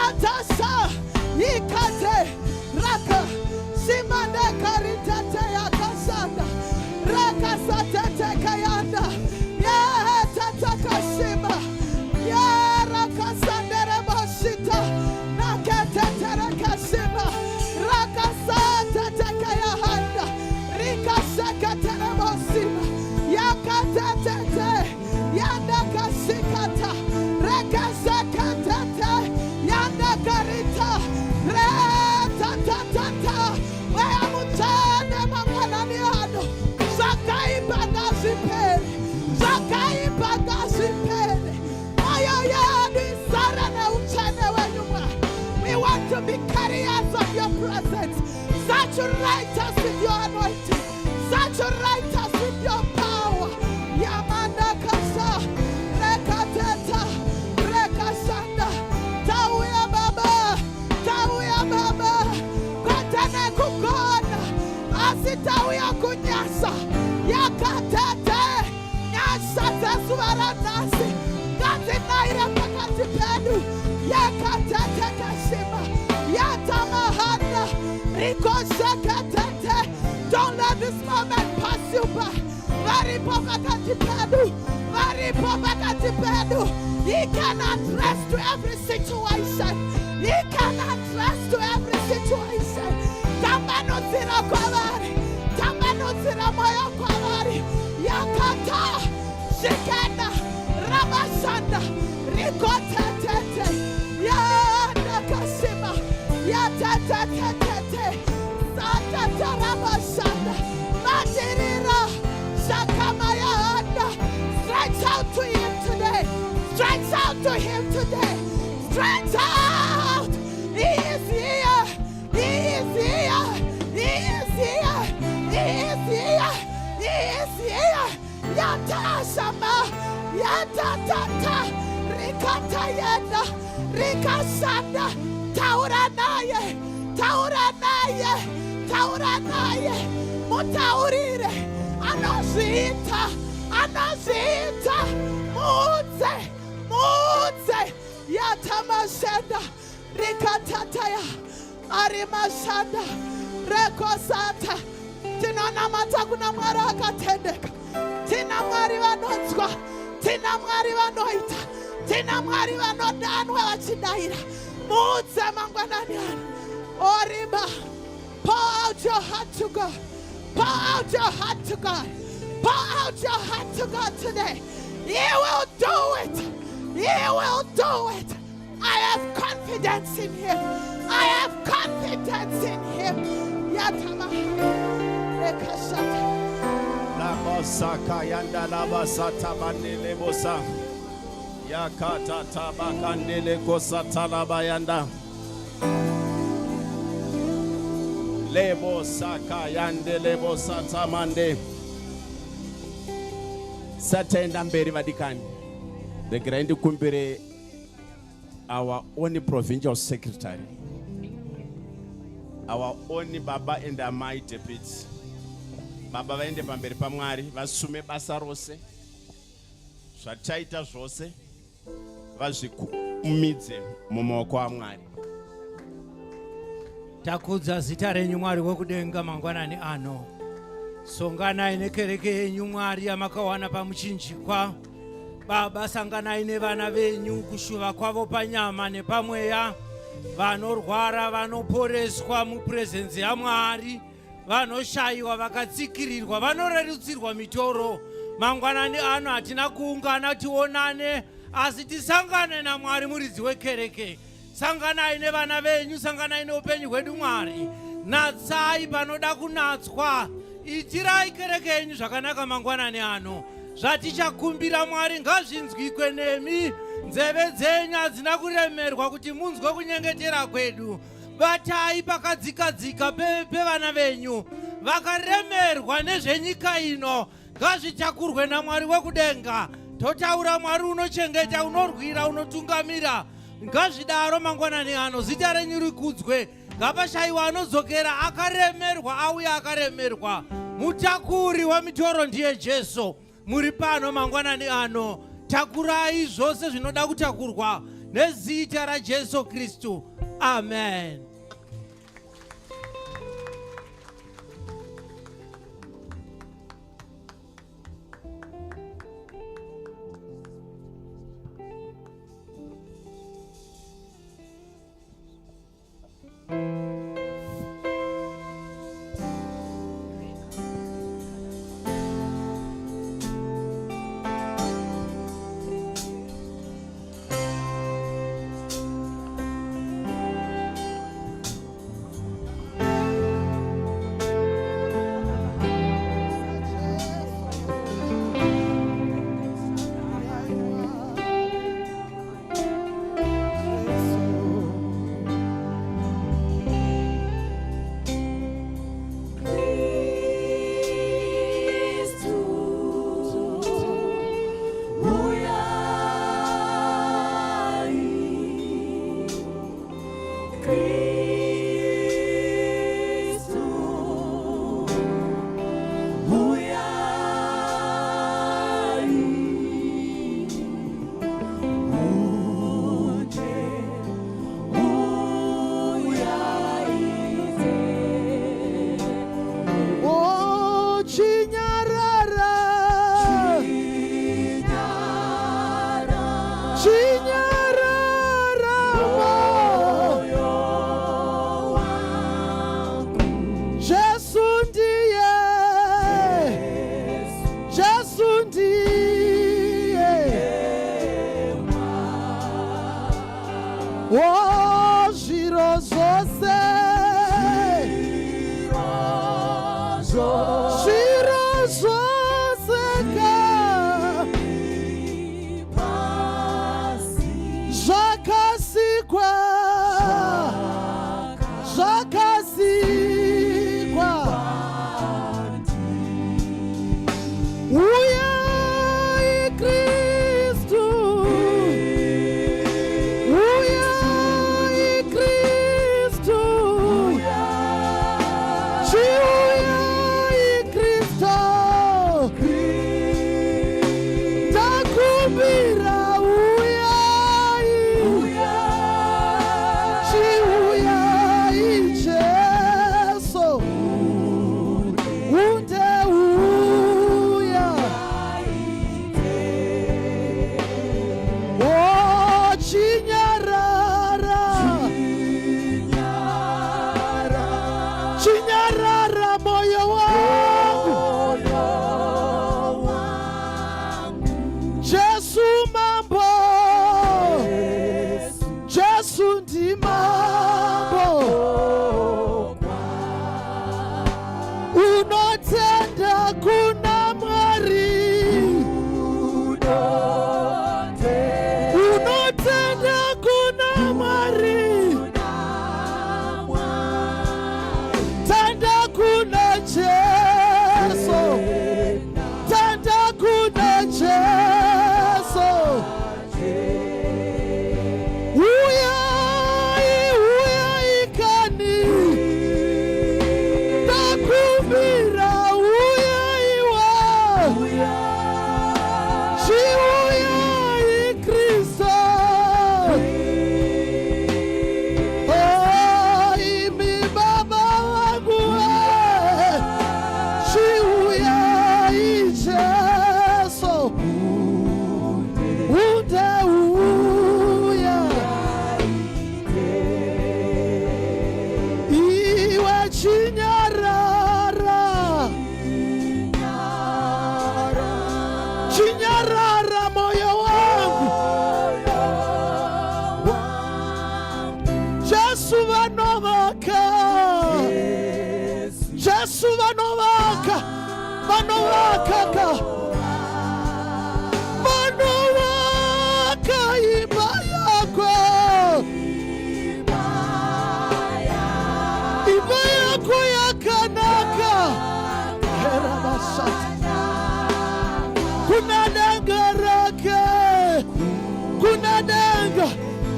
Yatasa Ikate Raka Simande Karitate Yakasanda Raka Satete Kayanda Yatataka Sima Yaraka Sandere Bosita Nakatete Rakasima Raka Satete Kayahanda Rika Sekatene Bosima Yakatete Yanda Kasikata Raka Sekatete Yanda Karita Reta Tata Waya Mutane Mangananiano Sakai Bagasipere Sakai Bagasipere Ayayani Sarana Uchane Wanyuma. We want to be carriers of your presence. Saturate us with your anointing. Saturate us with your power. Yamanda Kasa Rekateta Rekasanda Tauya Baba Tauya Baba Katane Kukona Asitauya Kunyasa Yakatete Nyasa Tasuaranasi Katinaira Pakatipedu Yakatete Kashima Yatamahana Rikoshakatete. Don't let this moment pass you by. Very Pakatipedu. Very Pakatipedu. He can address to every situation. He can address to every situation. Tamanutira Kwavari. Tamanutira Moya Kwavari. Yakata. Shikena. Rabashanda. Rikotete. Yanda Kashima. Yatatete. Satata Rabashanda. Matirira. Shakamayanda. Stretch out to him today. Stretch out to him today. Stretch out. He is here. He is here. He is here. He is here. He is here. Yata Shama. Yata Tata. Rikata Yenda. Rikasanda. Tauranaye. Tauranaye. Tauranaye. Mutaurire. Anozita. Anozita. Mutse. Mutse. Yatamashenda. Rikatataya. Arimashanda. Rekosata. Tinana matakuna maraka tendeka. Tina mwari vanonzwa. Tina mwari vanoita. Tina mwari vanodanwa vachidaira. Mutse mangwanani ano. Oriba. Pour out your heart to God. Pour out your heart to God. Pour out your heart to God today. He will do it. He will do it. I have confidence in him. I have confidence in him. Yatama. Rekashata. Labasaka yanda labasata bandele bosa. Yakata tabakandele kosa talabayanda. Lebo saka yande lebo sata mande. Satenda mberi vadikani. The grand kumbere our only provincial secretary. Our only Baba and the mighty pits. Baba vaende pamberi pamwari vasume basa rose. Zvachaita zvose vazvikumidze mumaoko aMwari. Takudza zita renyu Mwari wokudenga mangwanani ano. Songanai nekereke yenyu Mwari yamakawana pamuchinjikwa. Baba, sanganai nevana venyu kushuva kwavo panyama nepamweya. Vanorwara vanoporeswa mupresence yaMwari. Vanoshayiwa vakatsikirirwa vanorerutsirwa mitoro. Mangwanani ano hatina kuungana tionane asi tisangane naMwari muridzi wekereke. Sanganai nevana venyu, sanganai neupenyu hwedu Mwari. Natsai panoda kunatswa. Itirai kereke yenyu zvakanaka mangwanani ano. Zvatichakumbira Mwari ngazvinzwikwe nemi. Nzeve dzenyu hadzina kuremerwa kuti munzwe kunyengetera kwedu. Batai pakadzikadzika pevana venyu. Vakaremerwa nezvenyika ino. Ngazvitakurwe naMwari wekudenga. Totaura Mwari unochengeta, unorwira, unotungamira. Ngazvidaro mangwanani ano zita renyu rikudzwe. Ngapashayiwa anodzokera akaremerwa auya akaremerwa. Mutakuri wamitoro ndiye Jesu. Muri pano mangwanani ano. Takurai zvose zvinoda kutakurwa. nezita raJesu Kristu. Amen.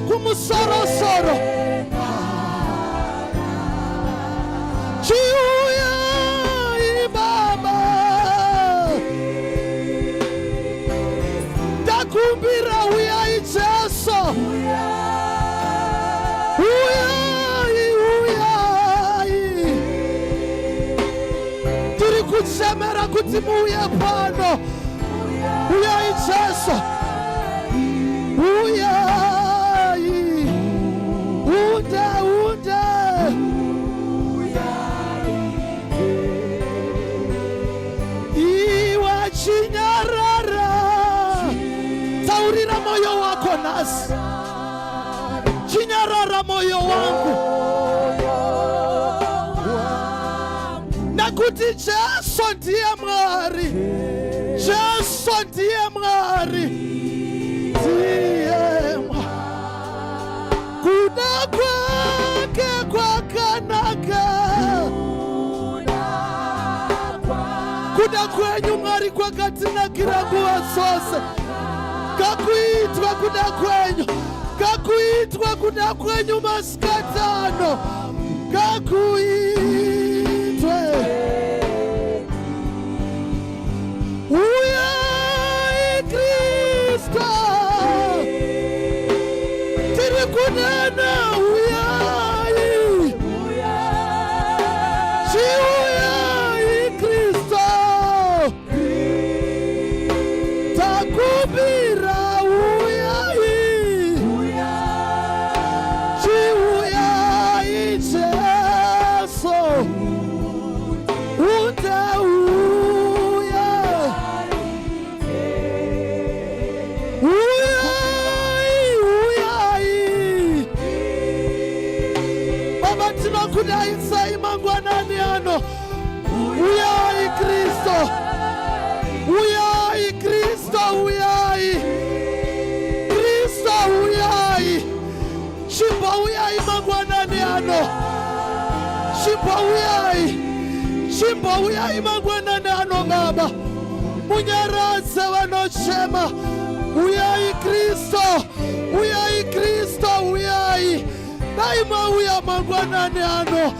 Kumusoro Chiuya ibaba Takumbira uya icheso kuti muuye pano. Uyai Jesu. Uyai. Unde. Iwe chinyarara. Taurira moyo wako nasi. Chinyarara moyo wangu. Nakuti Jesu ndiye Mwari. Jesu ndiye Mwari. Ndiye Mwari. Kuda kwake kwakanaka. Kuda kwenyu Mwari kwakatinakira nguva dzose. Kakuitwa kuda kwenyu. Kakuitwa kuda kwenyu masikatano. Kakuitwe. Uyai Kristo. Tiri kunena uyai. Uyai Kristo. Takubira uyai. Uyai Jesu. Baba tinakudaisa imangwanani ano. Uyai Kristo. Uyai Kristo. Uyai Kristo. Uyai Shimba. Uyai imangwanani ano. Shimba. Uyai Shimba. Uyai imangwanani ano Baba. Munyaraze wanochema. Uyai Kristo. Uyai Kristo. Uyai Naima uya mangwanani ano.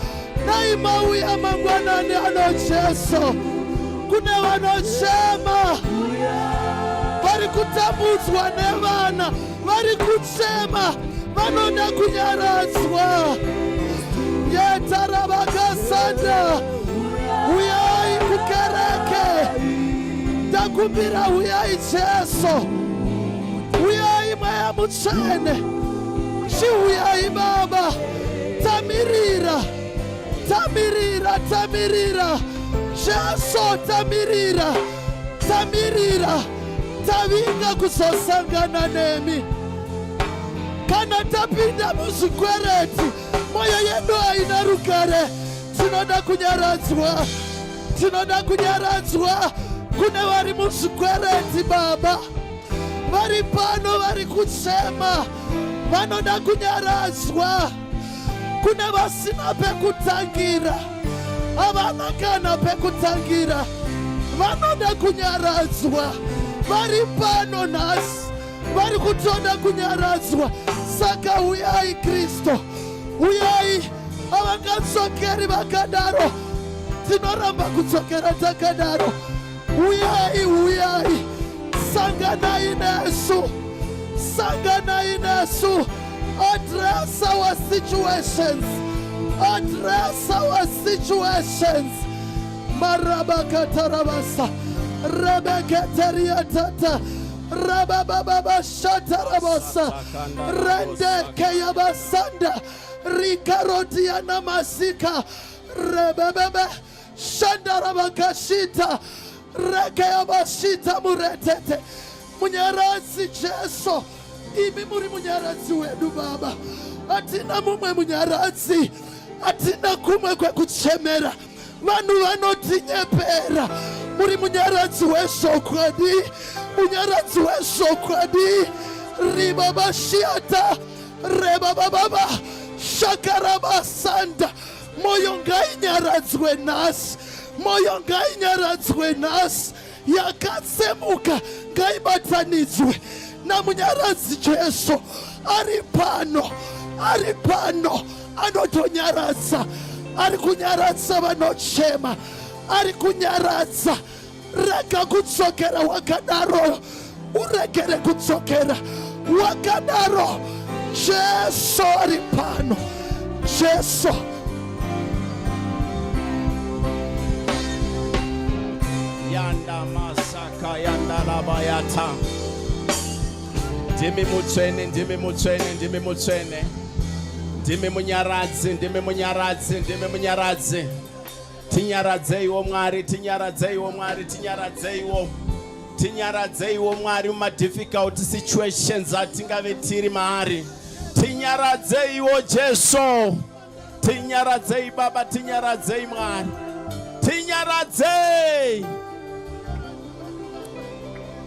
Naima uya mangwanani ano Jesu. Kune wanochema. Vari kutambuzwa nevana. Vari kuchema. Vanoda kunyarazwa. Yetarabakasanda. Uyai kukereke. Takumbira uyai Jesu. Uyai maya muchene. Uyai Baba. Tamirira. Tamirira. Tamirira. Jesu tamirira. Tamirira. Tavinga kusosangana nemi. Kana tapinda muzikwereti. Moyo yedu haina rukare. Tinoda kunyaradzwa. Tinoda kunyaradzwa. Kune vari muzikwereti Baba. Vari pano vari kusema. Vanoda kunyaradzwa. Kune vasina pekutangira. Havana kana pekutangira. Vanoda kunyaradzwa. Vari pano nasi. Vari kutoda kunyaradzwa. Saka uyai Kristo. Uyai. Havangadzokeri vakadaro. Tinoramba kudzokera takadaro. Uyai. Uyai. Sanganai nesu. Sanganai nesu. Address our situations. Address our situations. Marabakatarabasa. Rabakateriatata. Rabababa shatarabasa. Rende kayabasanda. Rikarotiana masika. Rabababa shandarabakashita. Rekayabashita muretete. Munyarazi Jesu. Imi muri munyarazi wedu Baba. Atina mumwe munyarazi. Atina kumwe kwe kuchemera. Vanu vanotinyepera. Muri munyarazi weshokwadi. Munyarazi weshokwadi. Ribabashiata. Rebababa. Shakarabasanda. Moyo ngainyaradzwe nasi. Moyo ngainyaradzwe nasi. Yakatsemuka ngaibatanidzwe. Na munyaradzi Jesu ari pano. Ari pano. Anotonyaradza. Ari kunyaradza vanochema. Ari kunyaradza. Rega kudzokera wakadaro. Uregere kudzokera wakadaro. Jesu ari pano. Jesu. Shalabayata. Ndimi mutsvene, ndimi mutsvene, ndimi mutsvene. Ndimi munyaradzi, ndimi munyaradzi, ndimi munyaradzi. Tinyaradzeiwo Mwari, tinyaradzeiwo Mwari, tinyaradzeiwo. Tinyaradzeiwo Mwari muma difficult situations atingave tiri maari. Tinyaradzeiwo Jesu. Tinyaradzei Baba, tinyaradzei Mwari. Tinyaradzei.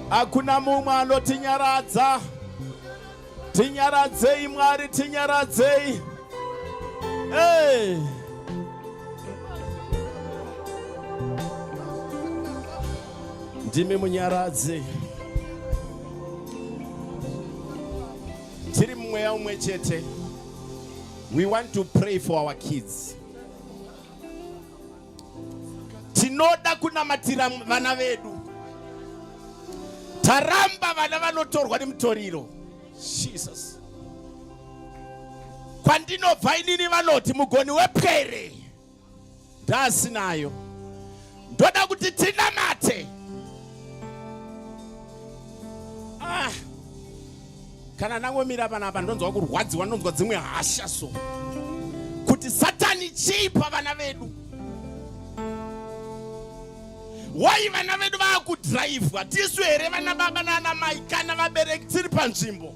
Hakuna mumwe anotinyaradza. Tinyaradzei Mwari, tinyaradzei. Hey. Ndimi munyaradzi. Tiri mumweya umwe chete. We want to pray for our kids. Tinoda kunamatira vana vedu. Taramba vana vanotorwa nemutoriro. Jesus. Kwandinobva inini vanoti mugoni wepwere. Ndasinayo. Ndoda kuti tinamate. Kana nangomira panapa ndonzwa kurwadziwa, ndonzwa dzimwe hasha so. Kuti Satani chipa vana vedu. Wai vana vedu vakudhiraivhwa. Tisu here vana baba nana mai kana vabereki tiri panzvimbo.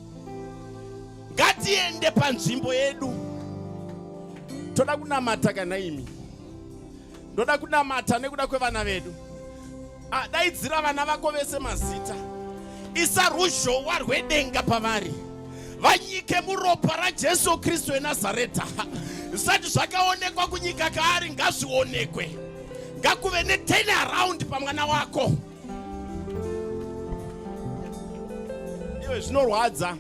Ngatiende panzvimbo yedu. Toda kunamata kana imi. Ndoda kunamata nekuda kwevana vedu. Daidzira vana vako vese mazita. Isa ruzhowa rwedenga pavari. Vanyike muropa raJesu Kristu weNazareta. Zvisati zvakaonekwa kunyika kaari ngazvionekwe. Ngakuve ne-turn around pamwana wako. Iwe zvinorwadza.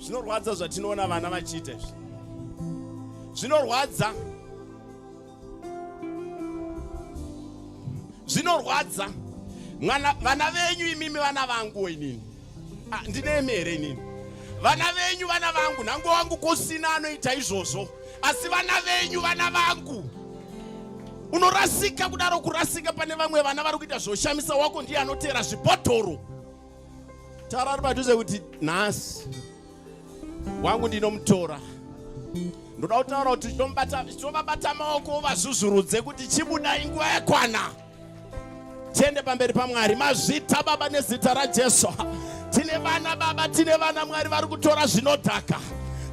Zvinorwadza zvatinoona vana vachiita izvi. Zvinorwadza. Zvinorwadza. Vana venyu imimi vana vangu inini. Ndinemere inini. Vana venyu vana vangu. Nangu wangu kusina anoita izvozvo. Asi vana venyu vana vangu. Unorasika kudaro kurasika pane vamwe vana vari kuita zvoshamisa, wako ndiye anotera zvibhotoro. Tarari padhuze kuti nhasi wangu ndinomutora. Ndoda kutaura kuti tinovabata maoko vazvuzvurudze kuti chibudai nguva yakwana. Tiende pamberi paMwari. Mazvita Baba nezita raJesu. Tine vana Baba, tine vana Mwari vari kutora zvinodhaka.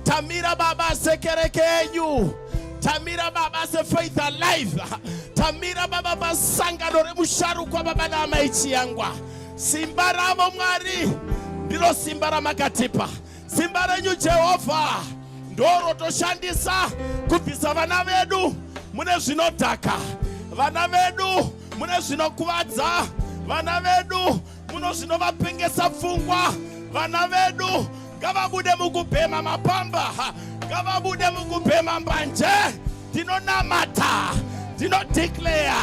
Tamira Baba sekereke yenyu. Tamira Baba se Faith Alive. Tamira Baba basangano remusharukwa Baba naamai chiyangwa. Simba ravo Mwari ndiro simba ramakatipa. Simba renyu Jehovha ndoro toshandisa kubvisa vana vedu mune zvinodhaka. Vana vedu mune zvinokuvadza. Vana vedu muno zvinovapengesa pfungwa. Vana vedu ngavabude mukubhema mapamba. Ngavabude mukubhema mbanje. Tinonamata, tinodeclare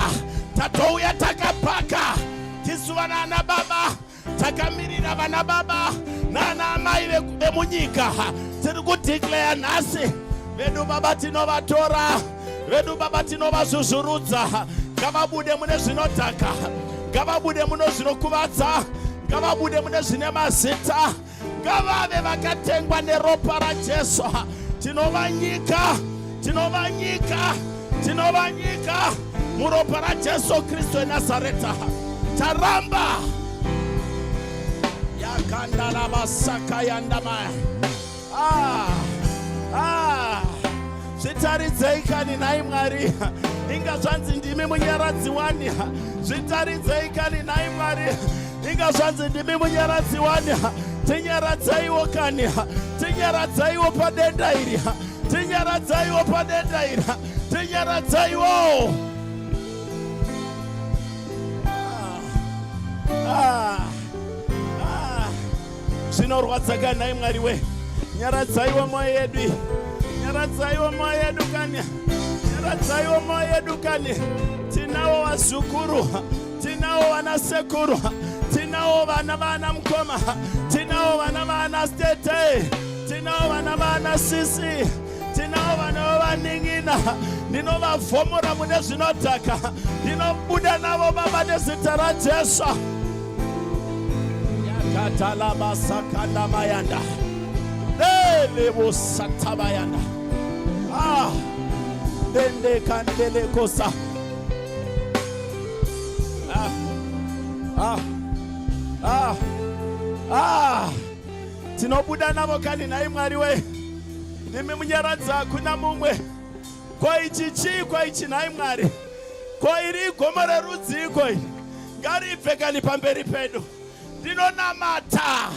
tatouya takapaka. Tisu vana Baba takamirira vana Baba nana amai vemunyika. Tiri kudeclare nhasi vedu Baba tinovatora. Vedu Baba tinovazvuzvurudza. Ngavabude mune zvinodhaka. Ngavabude mune zvinokuvadza. Ngavabude mune zvine mazita. Ngavave vakatengwa neropa raJesu. Tinovanyika. Tinovanyika. Tinovanyika muropa raJesu Kristu weNazareta. Taramba. Yakandala basaka yandama. Zvitaridzei kani nai Mwari. Inga zvanzi ndimi munyaradzi wani. Zvitaridzei kani nai Mwari. Inga zvanzi ndimi munyaradzi wani. Tinyaradzaiwo kani. Tinyaradzaiwo padenda iri. Tinyaradzaiwo padenda iri. Tinyaradzaiwo. Zvinorwadza kani nai Mwari we. Nyaradzaiwo mwoyo yedu. Nyaradzaiwo mwoyo yedu kani. Nyaradzaiwo mwoyo yedu kani. Tinawo vazukuru. Tinawo vanasekuru. Tinawo vana mukoma. Tinawo vana stete. Tinawo vana sisi. Tinawo vana vaningina. Ndinovavhomora mune zvinodhaka. Ndinobuda navo Baba nezita raJesu. Katalaba sakanda mayanda. Lebo satabayanda. Dende kandele kosa. Tinobuda navo kani naye Mwari we. Ndimi munyaradza kuna mumwe. Kwa ichi naye Mwari. Kwa iri gomora rudziko iri. Ngarife kani pamberi pedu. Ndinonamata.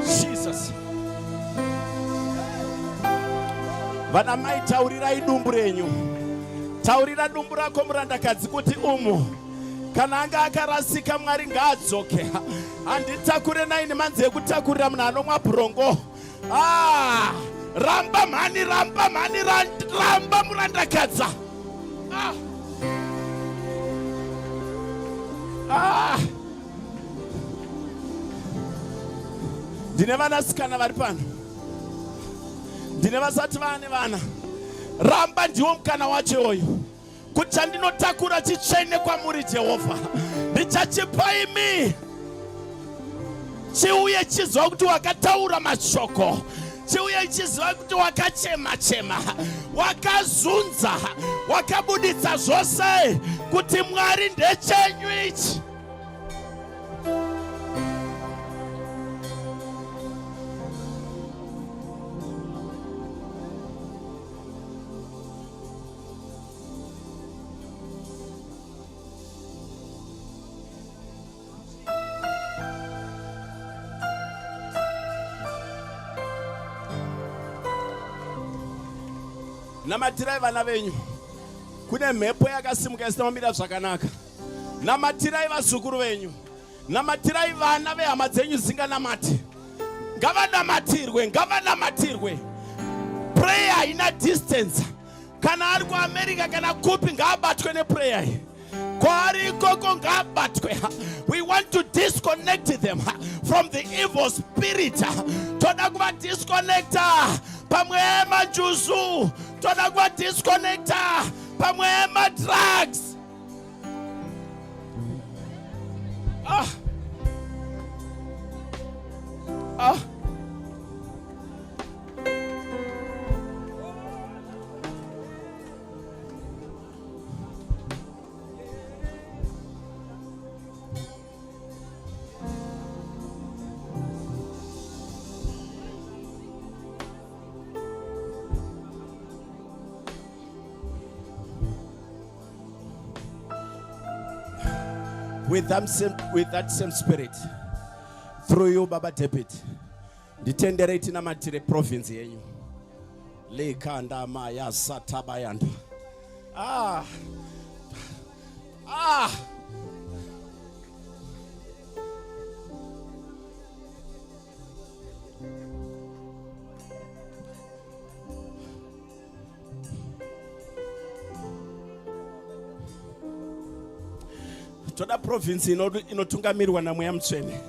Jesus. Vana mai taurirai dumbu renyu. Taurira dumbu rako murandakadzi kuti umu kana anga akarasika Mwari ngaadzoke. Handitakure naini manzi ekutakurira munhu anomwa bhurongo. Ramba mhani, ramba murandakadza. Ndine vanasikana vari pano. Ndine vasati vane vana. Ramba ndiwo mukana wacho uyu. Kuti chandinotakura chitsvene kwamuri Jehovha. Ndichachipa imi. Chiuye chiziva kuti wakataura mashoko. Chiuye chiziva kuti wakachema. Wakazunza. Wakabuditsa zvose. Kuti Mwari ndechenyu ichi. Namatirai vana venyu. Kune mhepo yakasimuka isinomira zvakanaka. Namatirai vazukuru venyu. Namatirai vana vehama dzenyu zinganamati. Ngavanamatirwe. Prayer haina distance. Kana ari kuAmerica kana kupi ngaabatwe neprayer iyi. Kwari ikoko ngaabatwe. We want to disconnect them from the evil spirit. Toda kuva disconnecta pamwe manjuzu. Toda kuva disconnecta pamwe drugs. With that same spirit, through you, Baba David, nditenderei namatire province yenyu. Lekanda maya satabayanda. Toda province inotungamirwa namweya mutsvene.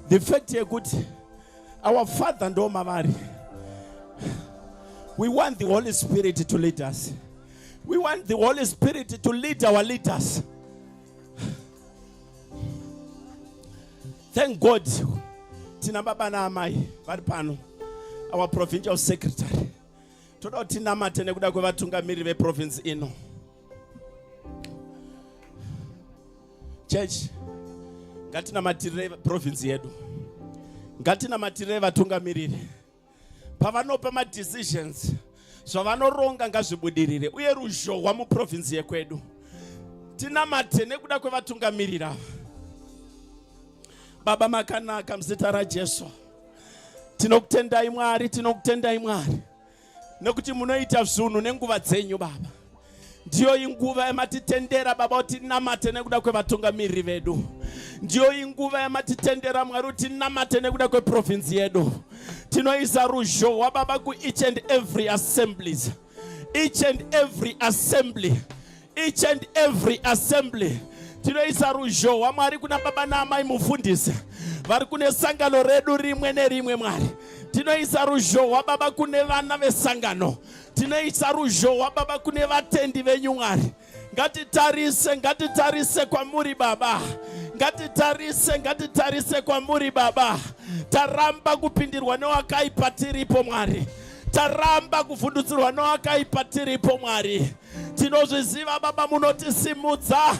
The fact yekuti our Father ndo mavari. We want the Holy Spirit to lead us. We want the Holy Spirit to lead our leaders. Thank God. Tina baba na amai vari pano. Our provincial secretary. Toda tinamate nekuda kwevatungamiri veprovince ino. Church, ngatinamatire province yedu. Ngatinamatire vatungamiriri. Pavanopa ma decisions, zvavanoronga ngazvibudirire uye ruzhowa muprovince yekwedu. Tinamate nekuda kwevatungamirira. Baba makanaka muzita raJesu. Tinokutendai Mwari, tinokutendai Mwari. Nekuti munoita zvinhu nenguva dzenyu Baba. Ndiyo inguva yamatitendera Baba kuti namate nekuda kwevatungamiriri vedu. Ndiyo inguva yamatitendera Mwari kuti namate nekuda kweprovince yedu. Tinoisa ruzhowa Baba ku each and every assemblies. Each and every assembly. Each and every assembly. Tinoisa ruzhowa Mwari kuna baba naamai mufundisi vari kune sangano redu rimwe nerimwe Mwari. Tinoisa ruzhowa Baba kune vana vesangano. Tinoisa ruzhowa Baba kune vatendi venyu Mwari. Ngatitarise kwamuri Baba. Ngatitarise kwamuri Baba. Taramba kupindirwa newakaipa tiripo Mwari. Taramba kuvhundutsirwa newakaipa tiripo Mwari. Tinozviziva Baba munotisimudza.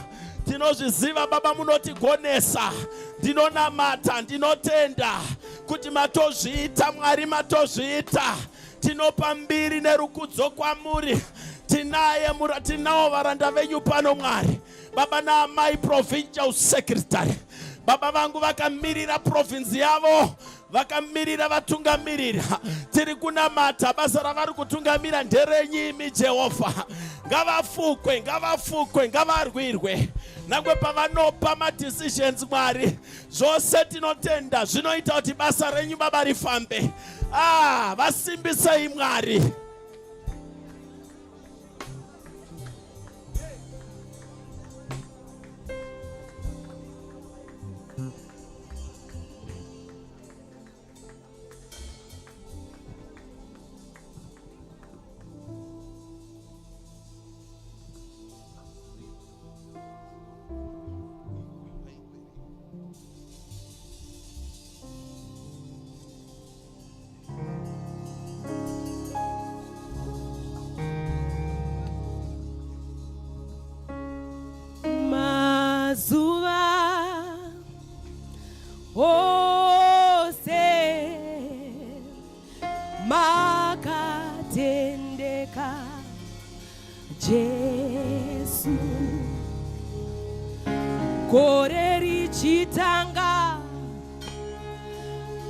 Tinozviziva Baba munotigonesa. Ndinonamata, ndinotenda kuti matozviita Mwari, matozviita. Tinopa mbiri nerukudzo kwamuri. Tinawo varanda venyu pano Mwari. Baba naamai provincial secretary. Baba vangu vakamirira province yavo, vakamirira vatungamirira. Tiri kunamata basa ravari kutungamira nderenyimi Jehovha. Ngavafukwe, ngavarwirwe. Nangwe pavanopa madecisions Mwari, zvose tinotenda zvinoita kuti basa renyu Baba rifambe. Vasimbisei Mwari. Makatendeka Jesu kore richitanga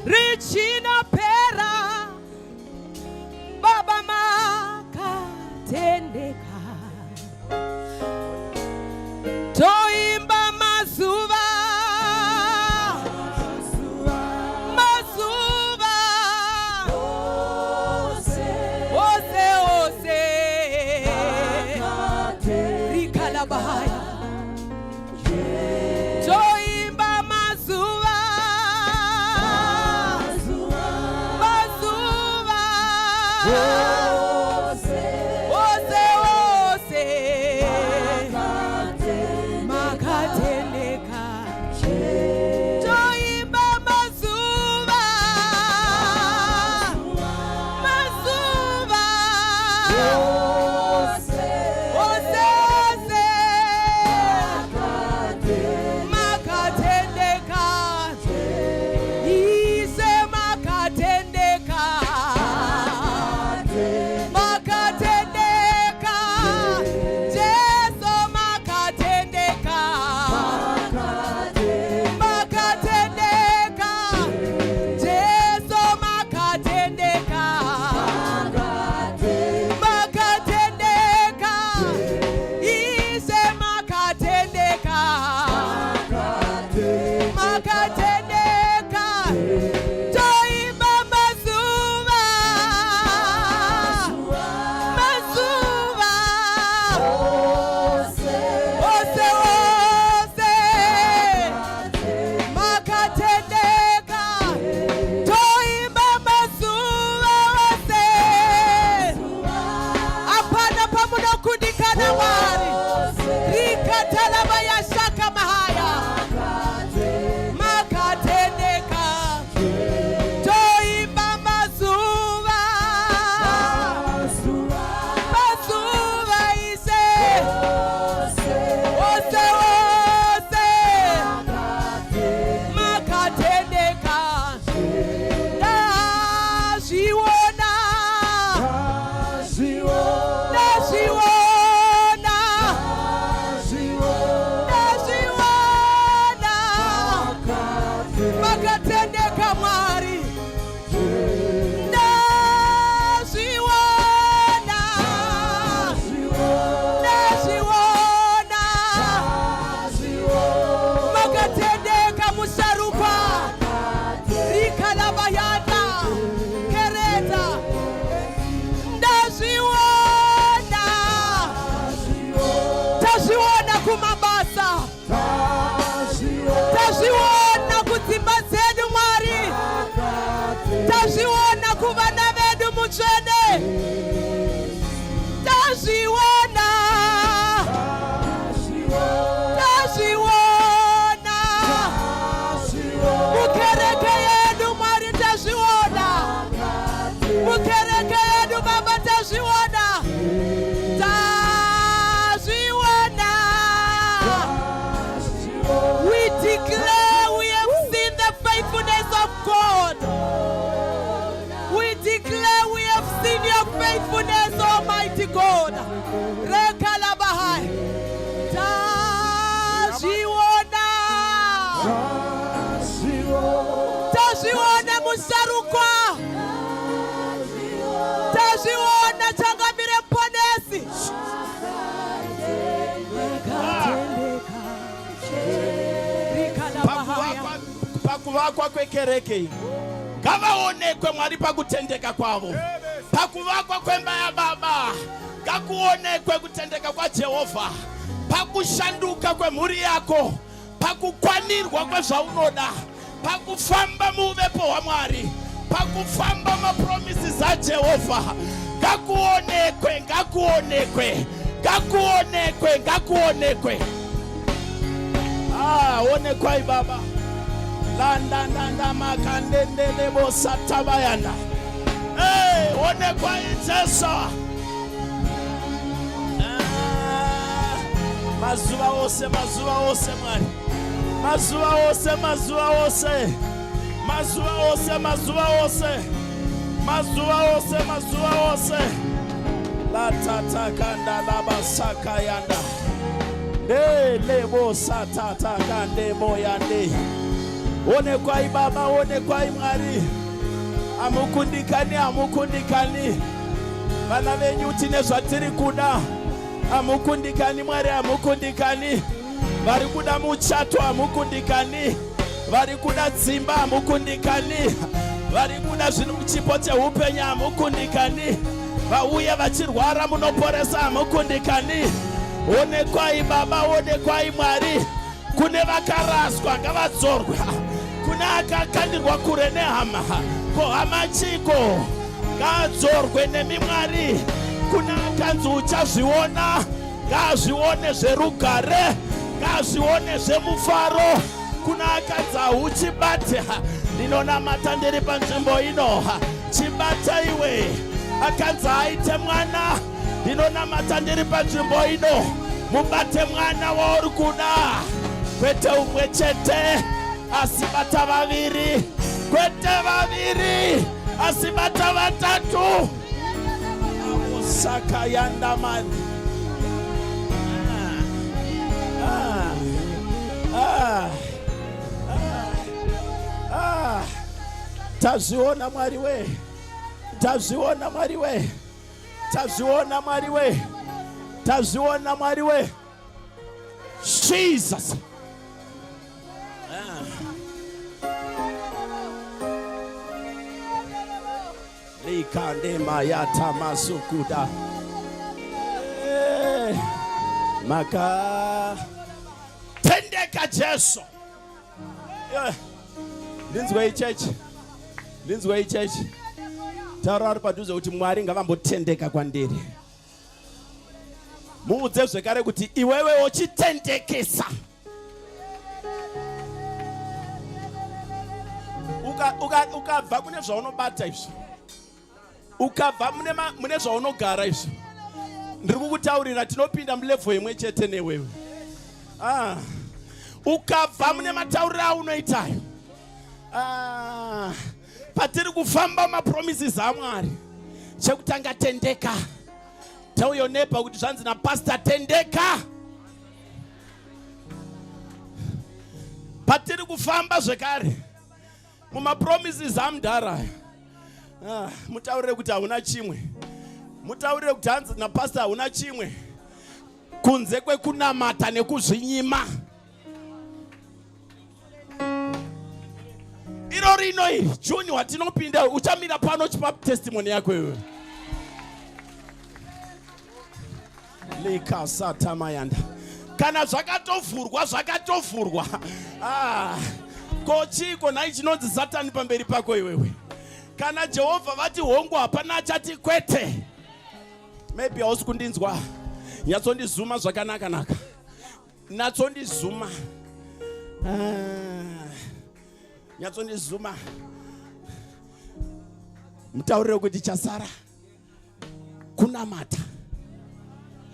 richinopera Baba makatendeka toimba mazuva bahaya toimba mazuva pakuvakwa kwekereke ngavaonekwe Mwari pakutendeka kwavo. Pakuvakwa kwemba yaBaba ngakuonekwe kutendeka kwaJehovha. Pakushanduka kwemhuri yako, pakukwanirwa kwezvaunoda, pakufamba muuvepo hwaMwari, pakufamba mapromises aJehovha. Ngakuonekwe, ngakuonekwe, ngakuonekwe, ngakuonekwe. Onekwai Baba. Landa nanda makandendele bosatabayanda. Onekwai Jesu. Mazuva ose, mazuva ose Mwari. Mazuva ose, mazuva ose. Mazuva ose, mazuva ose. Mazuva ose, mazuva ose. La tata kanda la basaka yanda. Lebo satata kande moyande. Onekwai Baba, onekwai Mwari. Amukundikani, amukundikani. Vana venyu tine zvatiri kuda. Amukundikani Mwari, amukundikani. Vari kuda muchato, amukundikani. Vari kuda dzimba, amukundikani. Vari kuda chipo cheupenyu, amukundikani. Vauya vachirwara munoporesa, amukundikani. Onekwai Baba, onekwai Mwari. Kune vakaraswa ngavadzorwe. Kune akakandirwa kure nehama, ko hama chiko ngadzorwe nemi Mwari. Kuna akanzi uchazviona, ngazvione zverugare, ngazvione zvemufaro. Kuna akanzi hauchibate, ndinonamata ndiri panzvimbo ino, chibata iwe. Akanzi aite mwana, ndinonamata ndiri panzvimbo ino, mubate mwana wauri kuda. Kwete umwe chete, asi bata vaviri. Kwete vaviri, asi bata vatatu. Saka yanda mani. Tazviona Mwari we. Tazviona Mwari we. Tazviona Mwari we. Tazviona Mwari we. Jesus. Likande mayata masukuda. Maka tendeka Jesu. Linzwe church. Linzwe church. Taurari padhuze kuti Mwari ngavambotendeka kwandiri. Muudze zvekare kuti iwewe uchitendekesa. Ukabva kune zvaunobata izvo. Ukabva mune zvaunogara izvo. Ndiri kukutaurira tinopinda mulevel imwe chete newewe. Ukabva mune matauriro aunoitayo. Patiri kufamba mapromises aMwari. Chekutanga tendeka. Tell your neighbor kuti zvanzi naPastor tendeka. Patiri kufamba zvekare mumapromises amudhara. Mutaurire kuti hauna chimwe. Mutaurire kuti hanzi naPastor hauna chimwe kunze kwekunamata nekuzvinyima. Iro rino iri Juni watinopinda uchamira pano chipa testimony yako iwe. Lika satamayanda. Kana zvakatovhurwa zvakatovhurwa. Kochiko nai chinonzi Satani pamberi pako iwewe. Kana Jehovha vati hongu hapana achati kwete. Maybe hausi kundinzwa. Nyatsondizuma zvakanaka naka. Natsondizuma. Nyatsondizuma. Mutaurire kuti chasara kunamata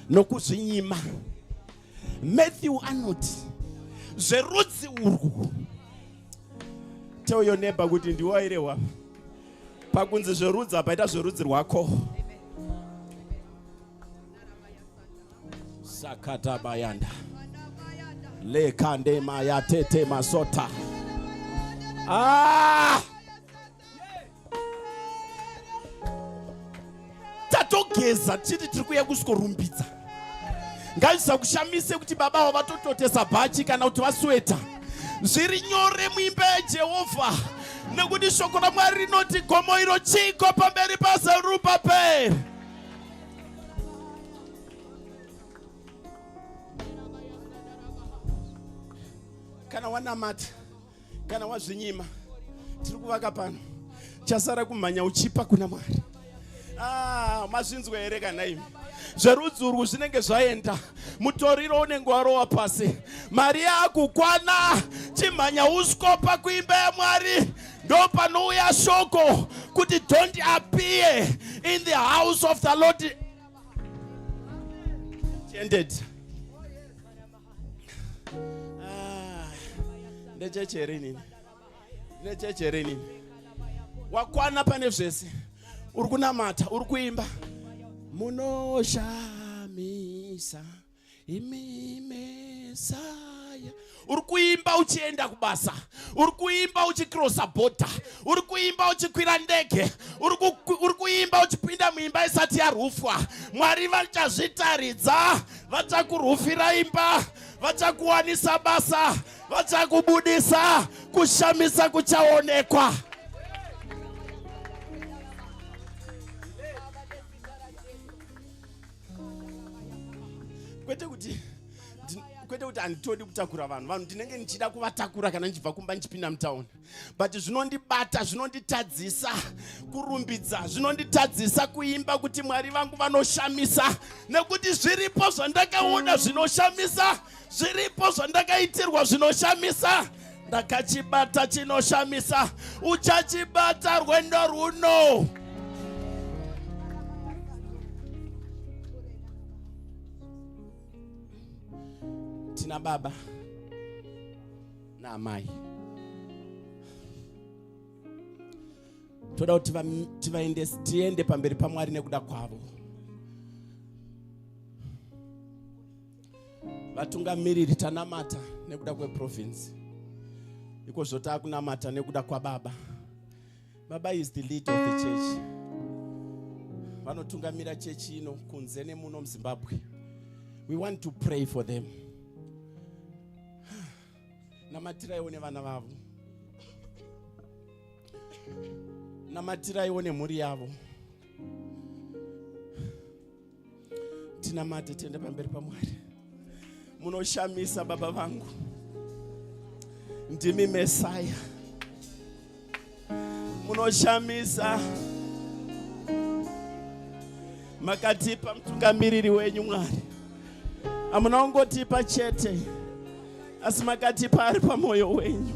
nokuzvinyima. Matthew anoti zverudzi urwu. Tell your neighbor kuti ndiwairewa. Pakunzi zverudzi apaita zverudzi rwako. Sakata bayanda. Lekande mayatete masota. Tatogeza chiti tiri kuya kusikorumbidza. Ngazvisakushamise kuti baba wavatototesa bhachi kana kuti vasweta. zviri nyore muimba yaJehovha, nekuti shoko raMwari rinoti gomo iro chiko pamberi paZerubhabheri. Kana wanamata, kana wazvinyima, tiri kuvaka pano, chasara kumhanya uchipa kuna Mwari. Mazvinzwa here kana imi? Zverudzi urwu zvinenge zvaenda, mutoriro unenge warowa pasi, mari yakukwana, chimhanya usikopa kuimba yaMwari. Ndo panouya shoko kuti don't appear in the house of the Lord. Ended. Nechecherini wakwana pane zvese, uri kunamata, uri kuimba, munoshamisa imi Mesaya. Uri kuimba uchienda kubasa, uri kuimba uchikrosa bhodha, uri kuimba uchikwira ndege, uri kuimba uchipinda muimba isati yarufwa. Mwari vachazvitaridza, vachakurufira imba, vachakuwanisa basa, vachakubudisa, kushamisa kuchaonekwa. Kwete kuti handitodi kutakura vanhu ndinenge ndichida kuvatakura kana ndichibva kumba ndichipinda mutauni, but zvinondibata, zvinonditadzisa kurumbidza, zvinonditadzisa kuimba kuti Mwari vangu vanoshamisa, nekuti zviripo zvandakaona zvinoshamisa, zviripo zvandakaitirwa zvinoshamisa. Ndakachibata chinoshamisa, uchachibata rwendo runo. Tina baba na amai, toda kuti tiende pamberi paMwari nekuda kwavo. Vatungamiriri tanamata nekuda kweprovince, iko zvota kunamata nekuda kwababa. Baba is the leader of the church. Vanotungamira chechi ino kunze nemuno muZimbabwe. We want to pray for them. Namatiraiwo nevana vavo, namatiraiwo nemhuri yavo. Tinamate tiende pamberi paMwari. Munoshamisa baba vangu, ndimi Mesaya. Munoshamisa, makatipa mutungamiriri wenyu Mwari. Hamunaongotipa chete, asi makatipa ari pamoyo wenyu.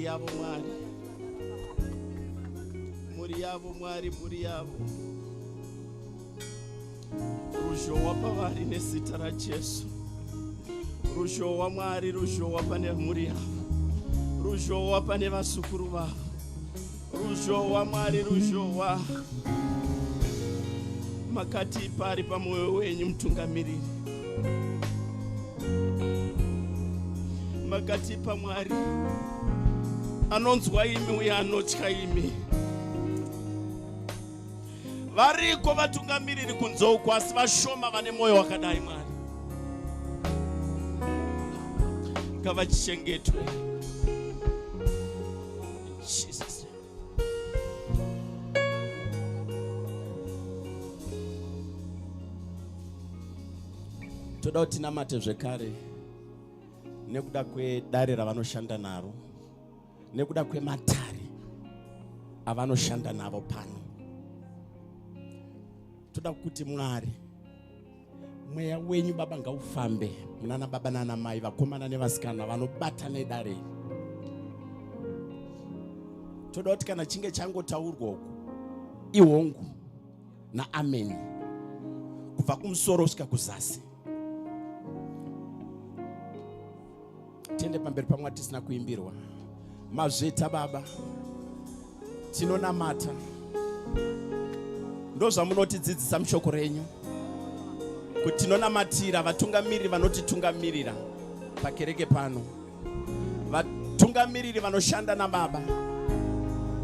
muri yavo Mwari, muri yavo Mwari, muri yavo. Ruzhowa pavari nezita raJesu. Ruzhowa Mwari, ruzhowa pane muri yavo. Ruzhowa pane vasukuru vavo. Ruzhowa Mwari, ruzhowa. Makati pari pamwoyo wenyu mutungamiriri. Makati paMwari anonzwa imi uye anotya imi. Variko vatungamiriri kunze uko asi vashoma vane mwoyo wakadai Mwari. Ngavachengetwe. Jesus. Toda kuti tinamate zvekare nekuda kwedare ravanoshanda naro, nekuda kwematare avanoshanda navo pano. Toda kuti Mwari mweya wenyu Baba ngaufambe munana baba nana mai, vakomana nevasikana vanobata nedare. Toda kuti kana chinge changotaurwa uku ihongu na amen kubva kumusoro kusvika kuzasi. Tiende pamberi paMwari tisina kuimbirwa. Mazveta Baba, tinonamata. Ndozvamunotidzidzisa mushoko renyu kuti tinonamatira vatungamiriri vanotitungamirira pakereke pano, vatungamiriri vanoshanda naBaba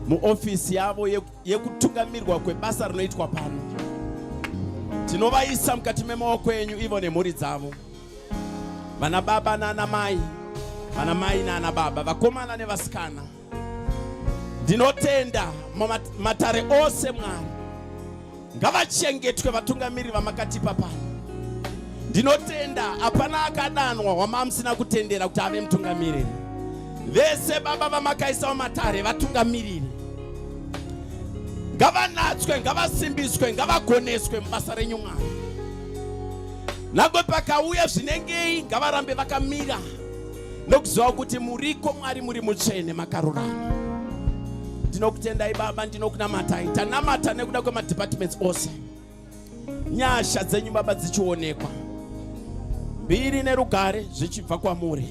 muofisi yavo yekutungamirwa kwebasa rinoitwa pano. Tinovaisa mukati memaoko enyu ivo nemhuri dzavo, vana baba nana mai, vana mai nana baba, vakomana nevasikana. Ndinotenda matare ose Mwari ngavachengetwe vatungamiriri vamakatipa pano. Ndinotenda hapana akadanwa wamamusina kutendera kuti ave mutungamiriri. Vese Baba vamakaisa matare vatungamiriri ngavanatswe, ngavasimbiswe, ngavagoneswe mubasa renyu Mwari. Nagwe pakauya zvinengei ngavarambe vakamira nokuziva kuti muriko Mwari, muri mutsvene makarurama. Ndinokutendai Baba, ndinokunamatai. Tanamata nekuda kwemadepartments ose, nyasha dzenyu Baba dzichionekwa, mbiri nerugare zvichibva kwamuri,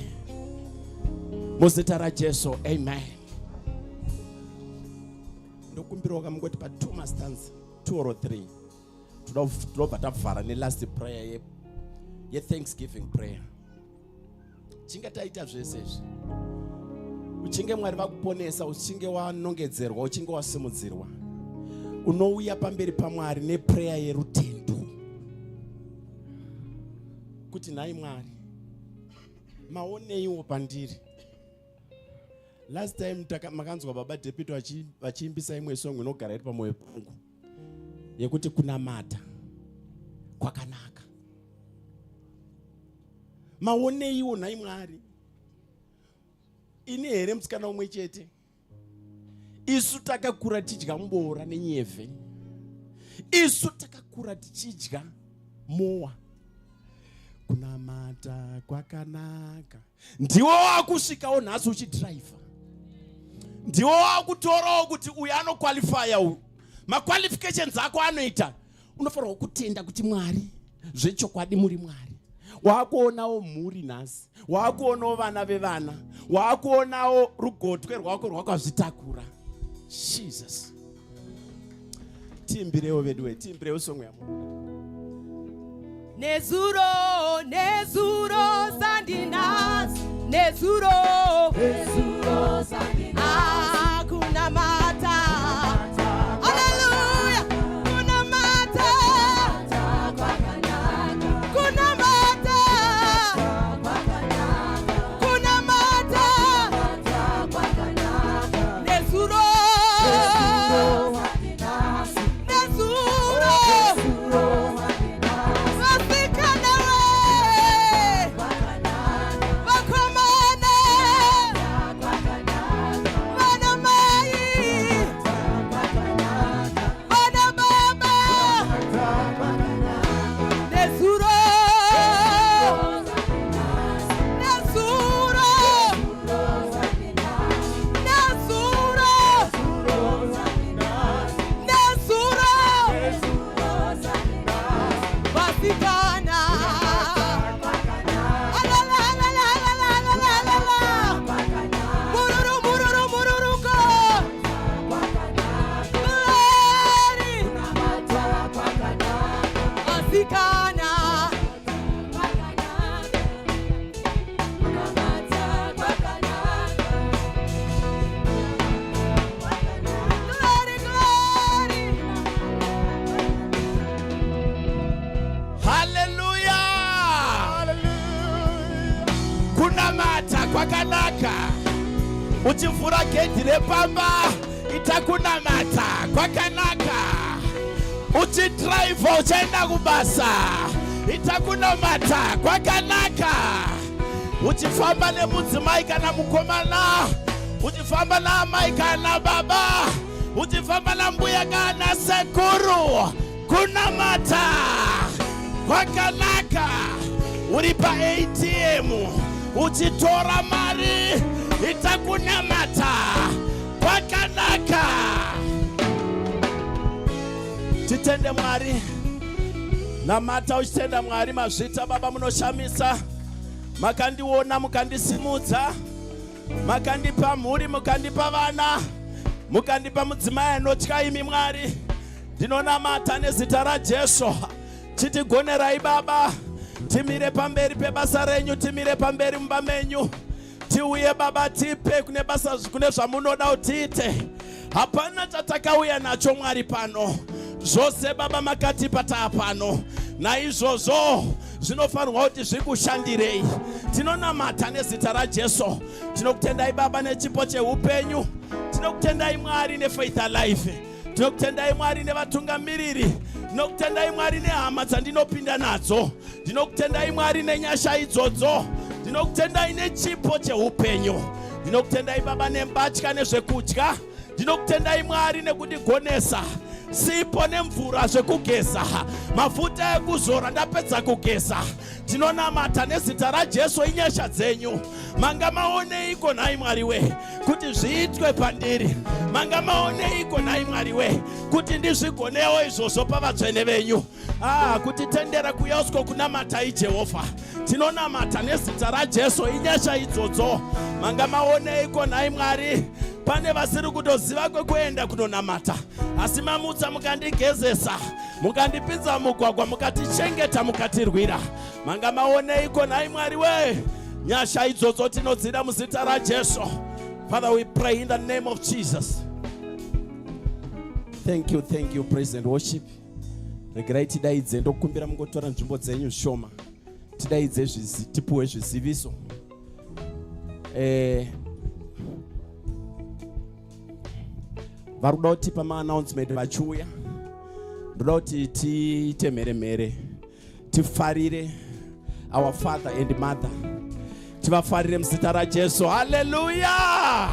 muzita raJesu, amen. Ndokumbirwa kamungoti pa 2 stanza 2 or 3 tinobva tavhara nelast prayer ye-thanksgiving prayer. Chinge taita zvese izvi, uchinge Mwari vakuponesa, uchinge wanongedzerwa, uchinge wasimudzirwa, unouya pamberi paMwari neprayer yerutendo kuti nhai Mwari maoneiwo pandiri. Last time makanzwa Baba Deputy vachiimbisa imwe song inogara iri pamwoyo pangu yekuti kunamata kwakanaka. Maoneiwo nhai Mwari. Ini here musikana umwe chete, isu takakura tidya mboora nenyeve, isu takakura tichidya mowa. Kunamata kwakanaka. Ndiwo wakusvikawo nhasi uchidhiraivha, ndiwo wakutorawo kuti uyu anokwalifaya uyu, maqualifications ako anoita. Unofanirwa kutenda kuti Mwari zvechokwadi muri Mwari. Wakuonawo mhuri nhasi, wakuonawo vana vevana, wakuonawo rugotwe rwako rwakazvitakura. Jesus. Tiimbirewo vedu, tiimbirewo song yamo. Nezuro, nezuro sandinas, nezuro, nezuro sandinas. Ah, kunamata. Hallelujah. Kunamata. Kunamata. Kunamata. Nezuro. Nezuro. uchivhura gedhi repamba itakunamata kwakanaka. Uchidrive uchaenda kubasa itakunamata kwakanaka. Uchifamba nemudzimai kana mukomana, uchifamba naamai kana baba, uchifamba nambuya kana sekuru, kunamata kwakanaka. Uri pa-ATM uchitora mari itakunamata kwakanaka. Titende Mwari, namata uchitenda Mwari. Mazvita Baba munoshamisa, makandiona mukandisimudza, makandipa mhuri, mukandipa vana, mukandipa mudzimai anotya imi Mwari. Ndinonamata nezita raJesu. Chitigonerai Baba, timire pamberi pebasa renyu, timire pamberi mumba menyu. Tiuye Baba, tipe kune basa, kune zvamunoda utiite. Hapana chatakauya nacho Mwari pano, zvose Baba makatipa taapano. Naizvozvo zvinofanirwa kuti zvikushandirei. Tinonamata nezita raJesu. Tinokutendai Baba nechipo cheupenyu. Tinokutendai Mwari nefaith alive. Tinokutendai Mwari nevatungamiriri. Tinokutendai Mwari nehama dzandinopinda nadzo. Tinokutendai Mwari nenyasha idzodzo. Tinokutendai nechipo cheupenyu. Tinokutendai Baba nembatya nezvekudya. Tinokutendai Mwari nekundigonesa sipo nemvura zvekugeza, mafuta ekuzora ndapedza kugeza. Tinonamata nezita raJesu inyasha dzenyu. Manga maoneiko nhai Mwari we kuti zviitwe pandiri? Manga maoneiko nhai Mwari we kuti ndizvigonewo izvozvo pavatsvene venyu? Kuti tendera kuyauswa kunamatai Jehovha. Tinonamata nezita raJesu inyasha idzodzo. Manga maoneiko nhai Mwari pane vasiri kutoziva kwekuenda kunonamata, asi mamutsa mukandigezesa, mukandipinza mugwagwa, mukatichengeta, mukatirwira. Manga maoneiko nhai Mwari we nyasha idzodzo tinodzida muzita raJesu. Father, we pray in the name of Jesus. Thank you, praise and worship. Regerai tidaidze ndokumbira mungotora nzvimbo dzenyu shoma. Tidaidze tipuwe zviziviso. Varuda kuti pama-announcement vachiuya, ndoda kuti tiite mheremhere, tifarire our father and mother, tivafarire muzita raJesu. Hallelujah!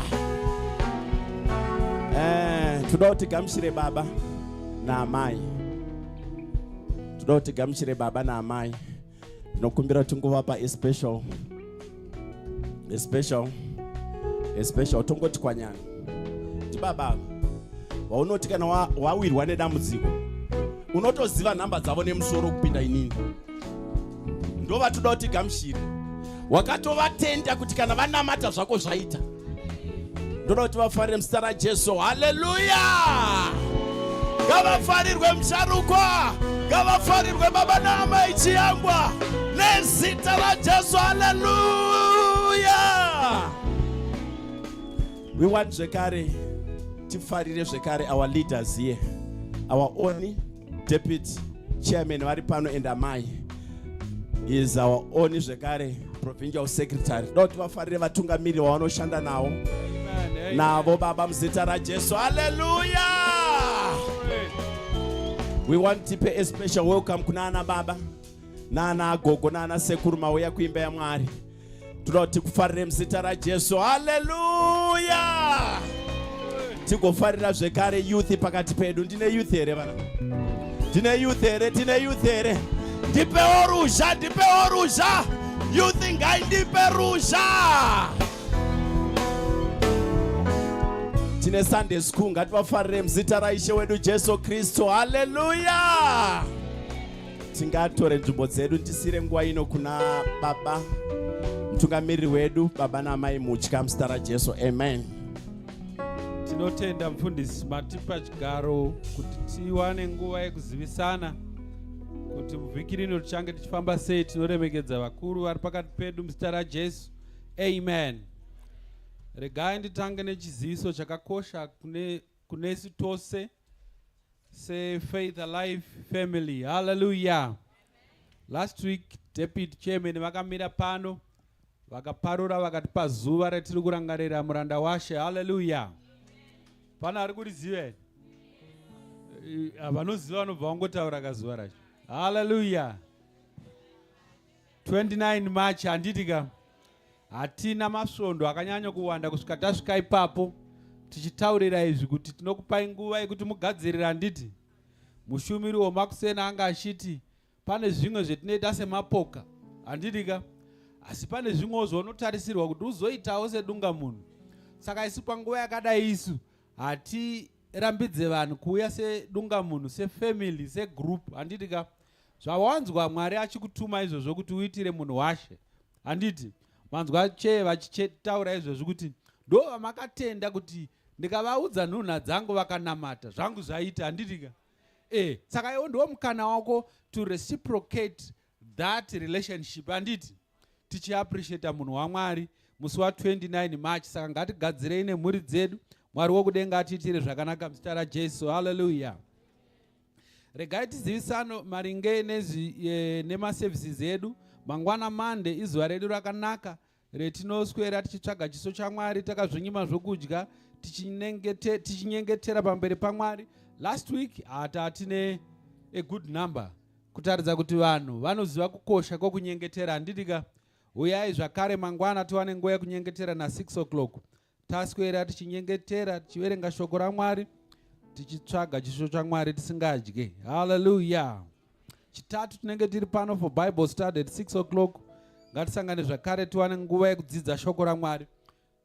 Toda kuti gamuchire baba naamai. Toda kuti gamuchire baba naamai. Ndinokumbira kuti ngovapa especial tongoti kwanyana. Tibaba waunoti kana wawirwa nedambudziko unotoziva nhamba dzavo nemusoro kupinda inini. Ndova toda kuti gamuchire. Wakatovatenda kuti kana vanamata zvako zvaita. Ndoda kuti vafarire muzita raJesu. Hallelujah! Ngavafarirwe musharukwa, ngavafarirwe baba naamai chiyangwa nezita raJesu. Hallelujah! We want zvekare tifarire zvekare our leaders here, our only deputy chairman vari pano and amai is our only zvekare provincial secretary. Ndoda kuti vafarire vatungamiriri vavanoshanda navo navo baba muzita raJesu. Hallelujah! We want to pay a special welcome kuna ana baba nana agogo nana sekuru mauya kuimba yaMwari. Toda kuti kufarire muzita raJesu. Hallelujah! Tigofarira zvekare youth pakati pedu. Ndine youth here vana? Ndine youth here? Ndipewo ruzha. Youth ngaindipe ruzha. Tine Sunday school, ngativafarire muzita raIshe wedu Jesu Kristu. Hallelujah! Tingatore nzvimbo dzedu tisire nguva ino kuna baba mutungamiriri wedu, baba naamai mutya muzita raJesu. Amen. Tinotenda mufundisi matipa chigaro kuti tiwane nguva yekuzivisana kuti muvhiki rino tichange tichifamba sei. Tinoremekedza vakuru vari pakati pedu muzita raJesu. Amen. Regai nditange nechiziviso chakakosha kunesu tose seFaith Alive family. Hallelujah. Last week deputy chairman vakamira pano vakaparura vakatipa zuva ratiri kurangarira muranda washe. Haleluya. Pana ari kuriziva here? Vanoziva vanobva vangotaura kazuva racho. Haleluya. 29 March handitika hatina masvondo akanyanya kuwanda kusvika tasvika ipapo tichitaurira izvi kuti tinokupai nguva yekuti mugadzirira. Handiti mushumiri wemakusena anga achiti pane zvimwe zvetinoita semapoka. Handitika asi pane zvimwewo zvaunotarisirwa kuti uzoitawo sedunga munhu. Saka isu panguva yakadai isu hatirambidze vanhu kuuya sedunga munhu, sefamily, segroup. Handitika zvawanzwa Mwari achikutuma izvozvo kuti uitire munhu washe. Handiti manzwa chee vachitaura izvozvo kuti ndo vamakatenda kuti ndikavaudza nhunha dzangu vakanamata zvangu zvaita. Handitika saka iwo ndiwo mukana wako to reciprocate that relationship. Handiti tichiappreciate munhu waMwari musi wa29 March. Saka ngatigadzirei nemhuri dzedu. Mwari wokudenga atiitire zvakanaka muzita raJesu. Haleluya. Regai tizivisano maringe nemaservices edu. Mangwana Monday izuva redu rakanaka retinoswera tichitsvaga chiso chaMwari takazvinyima zvokudya tichinyengetera pamberi paMwari. Last week hatine a good number kutaridza kuti vanhu vanoziva kukosha kwokunyengetera. Handitika uyai zvakare mangwana tiwane nguva yekunyengetera na6 o'clock. Taswera tichinyengetera tichiverenga shoko raMwari tichitsvaga chiso chaMwari tisingadye. Haleluya. Chitatu tinenge tiri pano for Bible study at 6 o'clock. Ngatisangane zvakare tiwane nguva yekudzidza shoko raMwari.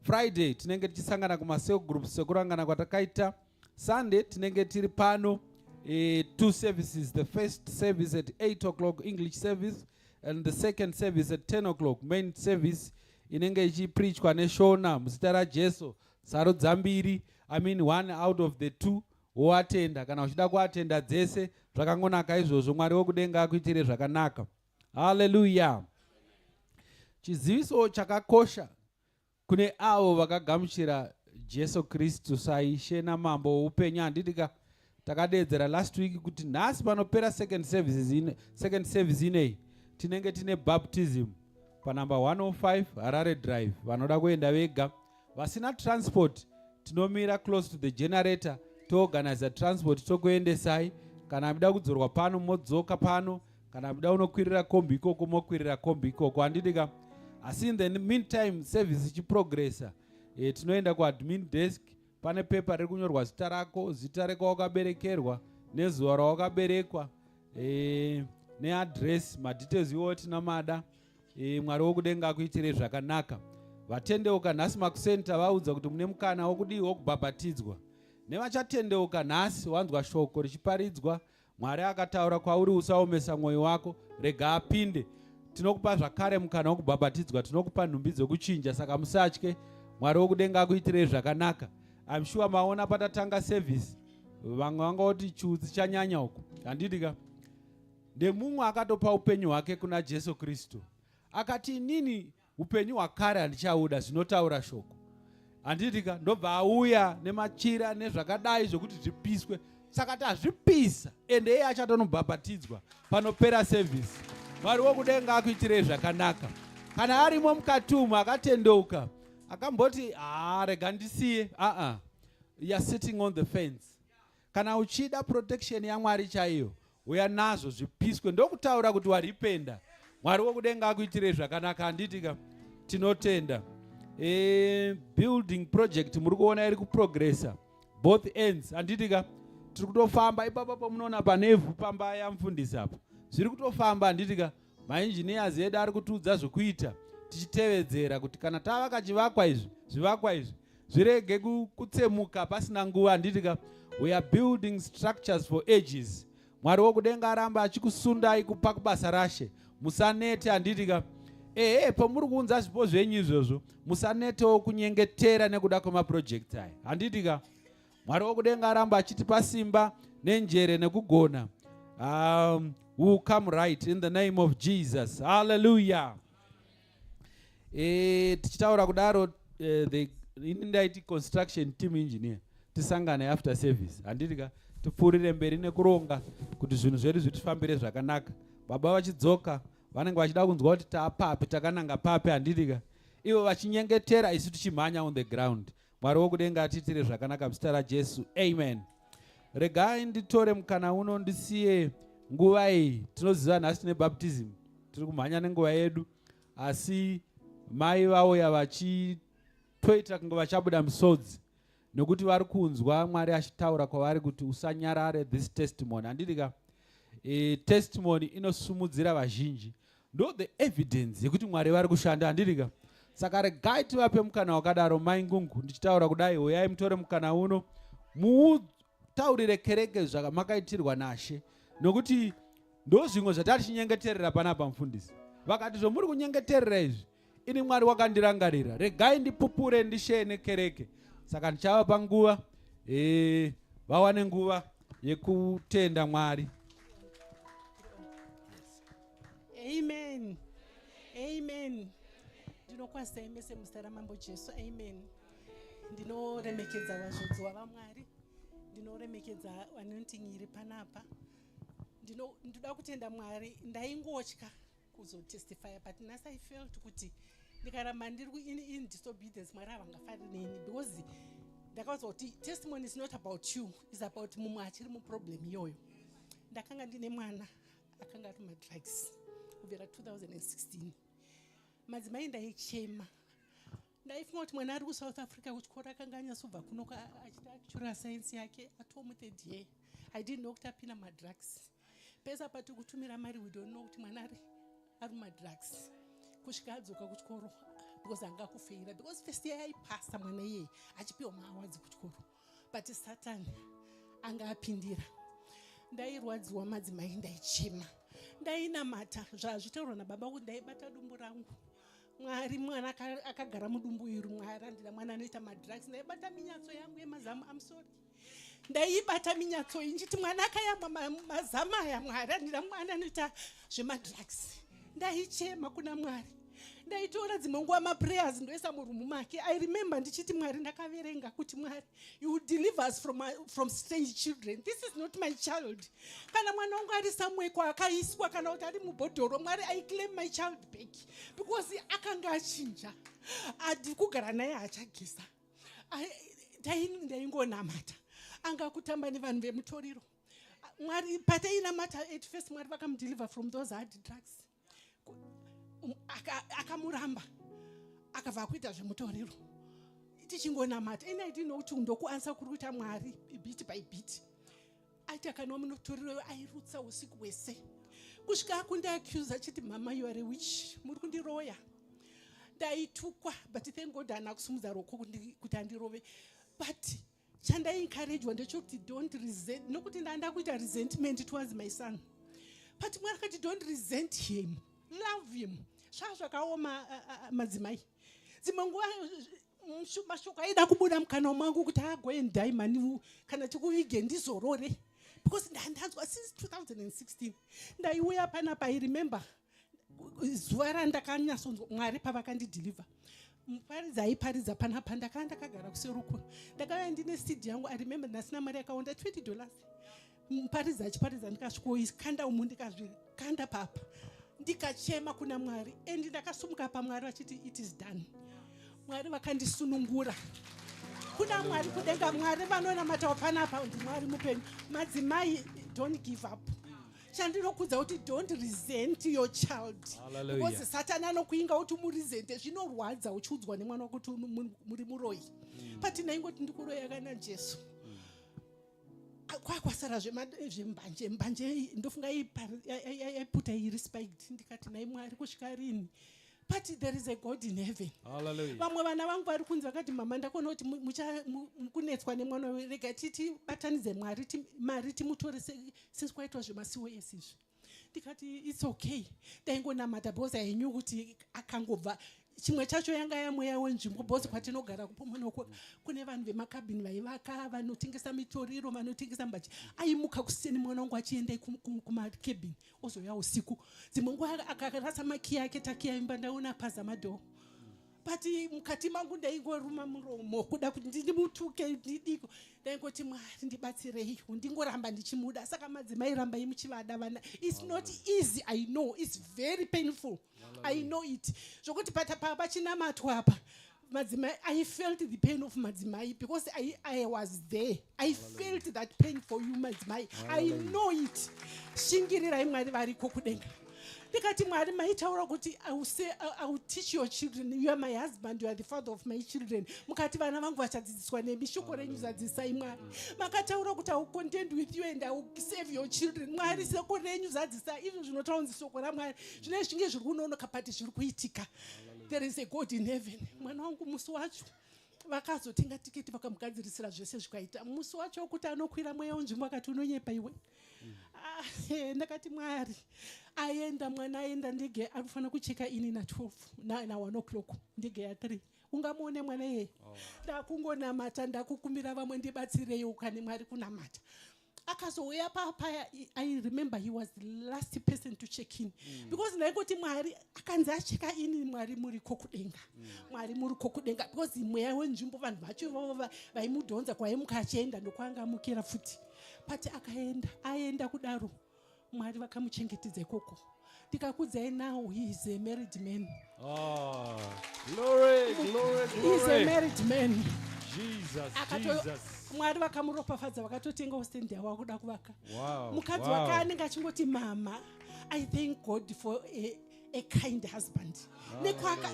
Friday tinenge tichisangana kumaseo groups sekurangana kwatakaita. Sunday tinenge tiri pano 2 services. The first service at 8 o'clock English service and the second service at 10 o'clock main service inenge ichipreachwa neShona muzita raJesu. Saro dzambiri, I mean 1 out of the 2 woatenda. Kana uchida kuatenda dzese zvakangonaka izvozvo. Mwari wokudenga akuitire zvakanaka. Haleluya. Chiziviso chakakosha kune avo vakagamuchira Jesu Kristu saishe namambo woupenyu. Handitika takadedzera last week kuti nhasi panopera second service inei tinenge tine baptism panamba 105 Harare Drive. Vanoda kuenda vega. Vasina transport tinomira close to the generator toorganize transport tokuendesai. Kana muda kudzorwa pano modzoka pano, kana muda unokwirira kombi ikoko mokwirira kombi ikoko. Handitika asi in the meantime service ichiprogressa tinoenda kuadmin desk. Pane pepa riri kunyorwa zita rako, zita rekwawakaberekerwa nezuva rawakaberekwa neadress, madetails iwo tinamada. Mwari wokudenga akuitire zvakanaka. Vatendeuka nhasi makusenta vaudza kuti mune mukana wokudii wokubhabhatidzwa. Nevachatendeuka nhasi wanzwa shoko richiparidzwa, Mwari akataura kwauri usaomesa mwoyo wako, rega apinde. Tinokupa zvakare mukana wokubhabhatidzwa, tinokupa nhumbi dzokuchinja. Saka musatye, Mwari wokudenga akuitire zvakanaka. I'm sure maona patatanga service vamwe vangoti chiudzi chanyanya uku. Handitika ndemumwe akatopa upenyu hwake kuna Jesu Kristu akati inini upenyu hwakare handichauda, zvinotaura shoko. Handitika ndobva auya nemachira nezvakadai zvokuti zvipiswe. Saka tazvipisa ende iye achatonobhabhatidzwa panopera service. Mwari wokudenga akuitire zvakanaka. Kana arimo mukatumu akatendeuka akamboti rega ndisiye, you are sitting on the fence. Kana uchida protection yaMwari chaiyo uya nazvo zvipiswe, ndokutaura kuti waripenda. Mwari wokudenga akuitire zvakanaka. Handitika tinotenda. Building project muri kuona iri kuprogressa both ends. Handitika tiri kutofamba ipapo pamunoona panevhu pamba yamufundisi apo zviri kutofamba. Handitika maengineers edu ari kutiudza zvokuita tichitevedzera kuti kana tavaka zvivakwa izvi zvirege kutsemuka pasina nguva. Handitika we are building structures for ages. Mwari wokudenga aramba achikusundai kupa kubasa rashe. Musanete. Handitika pomuri kuunza zvipo zvenyu izvozvo musanetewo kunyengetera nekuda kwemaprojekti aya. Handitika Mwari wokudenga aramba achitipa simba nenjere nekugona. Will come right in the name of Jesus. Hallelujah. Tichitaura kudaro ndaiti construction team engineer tisangane after service. Handitika tipfuurire mberi nekuronga kuti zvinhu zvedu zvitifambire zvakanaka. Baba vachidzoka vanenge vachida kunzwa kuti taapapi takananga papi. Handitika ivo vachinyengetera, isu tichimhanya on the ground. Mwari wokudenga atiitire zvakanaka muzita raJesu, amen. Regai nditore mukana uno ndisiye nguva iyi. Tinoziva nhasi tine baptism, tiri kumhanya nenguva yedu, asi mai vauya vachitoita kunge vachabuda misodzi, nokuti vari kunzwa Mwari achitaura kwavari kuti usanyarare this testimony. Handidika testimony inosumudzira vazhinji, ndo the evidence yekuti Mwari vari kushanda. Handidika. Saka regai tivape mukana wakadaro. Mai Ngungu, ndichitaura kudai, uyai mutore mukana uno muutaurire kereke zvamakaitirwa naShe, nokuti ndo zvimwe zvatari chinyengeterera panapa mufundisi. Vakati zvomuri kunyengeterera izvi, ini Mwari wakandirangarira, regai ndipupure ndisheye nekereke. Saka ndichavapa nguva vawane nguva yekutenda Mwari. Amen. Amen. Ndinokwasa emese muzita ramambo Jesu. Amen. Ndinoremekedza vazvodzwa vaMwari. Ndinoremekedza anointing iri panapa. Ndinoda kutenda Mwari. Ndaingotya kuzotestify, but nhasi I felt kuti ndikaramba ndiri in disobedience Mwari havangafari neni, because ndakaudzwa kuti testimony is not about you, is about mumwe achiri muproblem iyoyo. Ndakanga ndine mwana akanga ari madrugs kubvira 2016. Madzimai ndaichema, ndaifunga kuti mwana ari kuSouth Africa kuchikora akanga anyatsobva kuno achida actual science yake atomu third year. I didn't know kuti apinda madrugs. Pesa pati kutumira mari, we don't know kuti mwana ari madrugs. Kusvika adzoka kuchikoro because anga kufeira, because first year aipasa mwana iye achipiwa maawards kuchikoro, but Satan anga apindira. Ndairwadziwa madzimai, ndaichema, ndainamata zvazvitaurwa nababa kuti ndaibata dumbu rangu. Mwari, mwana akagara mudumbu iri, Mwari andida mwana anoita madrugs. Ndaibata minyatso yangu yemazamu, I'm sorry, ndaibata minyatso iyi nchiti mwana akayamwa mazamu aya, Mwari andida mwana anoita zvemadrugs. Ndaichema kuna Mwari, ndaitora dzimwe nguva maprayers ndoisa murumu make. I remember ndichiti Mwari, ndakaverenga kuti Mwari, you will deliver us from strange children. This is not my child. Kana mwana wangu ari somewhere kwaakaiswa kana kuti ari mubhodhoro, Mwari, I claim my child back, because akanga achinja, adi kugara naye achageza. Ndaingonamata, anga kutamba nevanhu vemutoriro. Mwari patainamata at first, Mwari vakamudeliver from those hard drugs. Akamuramba akabva kuita zvemutoriro. Tichingonamata, ina I didn't know kuti ndokuansa kuri kuita Mwari bit by bit. Aiti akanwa munotoriro airutsa usiku hwese, kusvika kundiaccuse achiti, mama, you are a witch, muri kundiroya. Ndaitukwa, but thank God haana kusumudza ruoko kuti andirove. But chandaiencouragwa ndechekuti don't resent, nokuti ndanda kuita resentment towards my son. But Mwari akati don't resent him, love him. Zvakaoma madzimai. Dzimwe nguva mashoko aida kubuda mukana mangu kuti go and die mani, kana chikuvige ndizorore, because ndanzwa since 2016. Ndaiuya panapa, I remember zuva randakanyatsonzwa Mwari pavakandideliver. Muparidzi aiparidza panapa, ndakagara kuseruko, ndakauya ndine seed yangu. I remember ndasina mari yakaunda $20. Muparidzi achiparidza, ndikasvikoikanda umu, ndikazvikanda papa, ndikachema kuna Mwari, and ndakasumuka paMwari vachiti it is done. Mwari vakandisunungura. Kuna Mwari kudenga, Mwari vanonamata panapa, ndiMwari mupenyu. Madzimai, don't give up. Chandinokudza kuti don't resent your child. Hallelujah. Because Satan anokuinga kuti muresente, zvinorwadza uchiudzwa nemwana kuti muri muroyi. But ndaingoti ndikuroya kana Jesu. Kwakwasara zvembanje ndofunga aiputa irespect. Ndikati nai Mwari, kusvika rini? But there is a God in heaven. Hallelujah. Vamwe vana vangu vari kunzi vakati, mama, ndakona kuti mukunetswa nemwana, rega titi batanidze Mwari, mari timutore sezvaitwa zvemasiwo esizvi. Ndikati it's okay. Ndaingonamata because I knew kuti akangobva. Chimwe chacho yanga yamweya wenzvimbo, because kwatinogara kupomonoko kune vanhu vemakabhini vaivaka, vanotengesa mitoriro, vanotengesa mbachi. Aimuka kuseni mwana wangu achienda kumakabhini, ozouya usiku. Dzimwe nguva akarasa maki yake, taki yaimba, ndaona paza madho. but mukati mangu ndaingoruma muromo kuda kuti ndimutuke ndidiko. Ndaingoti Mwari ndibatsirei, ndingoramba ndichimuda. Saka madzimai rambai muchivada vana. It's not easy, I know. It's very painful. I know it. Zvokuti pachinamatwa apa. Madzimai, I felt the pain of madzimai because I was there. I felt that pain for you, madzimai. I know it. Shingirirai Mwari variko kudenga. Ndikati Mwari maitaura kuti I will teach your children. You are my husband, you are the father of my children. Mukati vana vangu vachadzidziswa nemi, shoko renyu zadzisai Mwari. Makataura kuti I will contend with you and I will save your children. Mwari shoko renyu zadzisai. Izvo zvinotaura shoko raMwari. Zvine zvinge zviri kunonoka pati zviri kuitika. There is a God in heaven. Mwana wangu musi wacho vakazotenga tiketi vakamugadzirisira zvese zvikaita. Musi wacho kuti anokwira mweya unzvimbo akati unonyepa iwe. Ndakati Mwari aenda mwana aenda ndege anofanira kucheka ini na 12 na 1 o'clock ndege ya 3. Ungamuone mwana yeye. Ndakungonamata ndakukumbira vamwe ndibatsirei ukani Mwari kunamata. Akazouya paya, I remember he was the last person to check in. Because ndaikoti Mwari akanzi acheka ini Mwari muri kokudenga. Mwari muri kokudenga because mweya wenzvimbo vanhu vacho vaimudhonza kwaimuka achienda ndokwanga amukira futi. Pati aenda kudaro. Mwari vakamuchengetedza ikoko. Ndikakudzai now he is a married man. Oh, glory. He is a married man. Jesus. Mwari vakamuropafadza vakatotenga ustendi yavo kuda kuvaka. Wow. Mukadzi wake anenge achingoti mama, I thank God for a kind husband. Nekwaka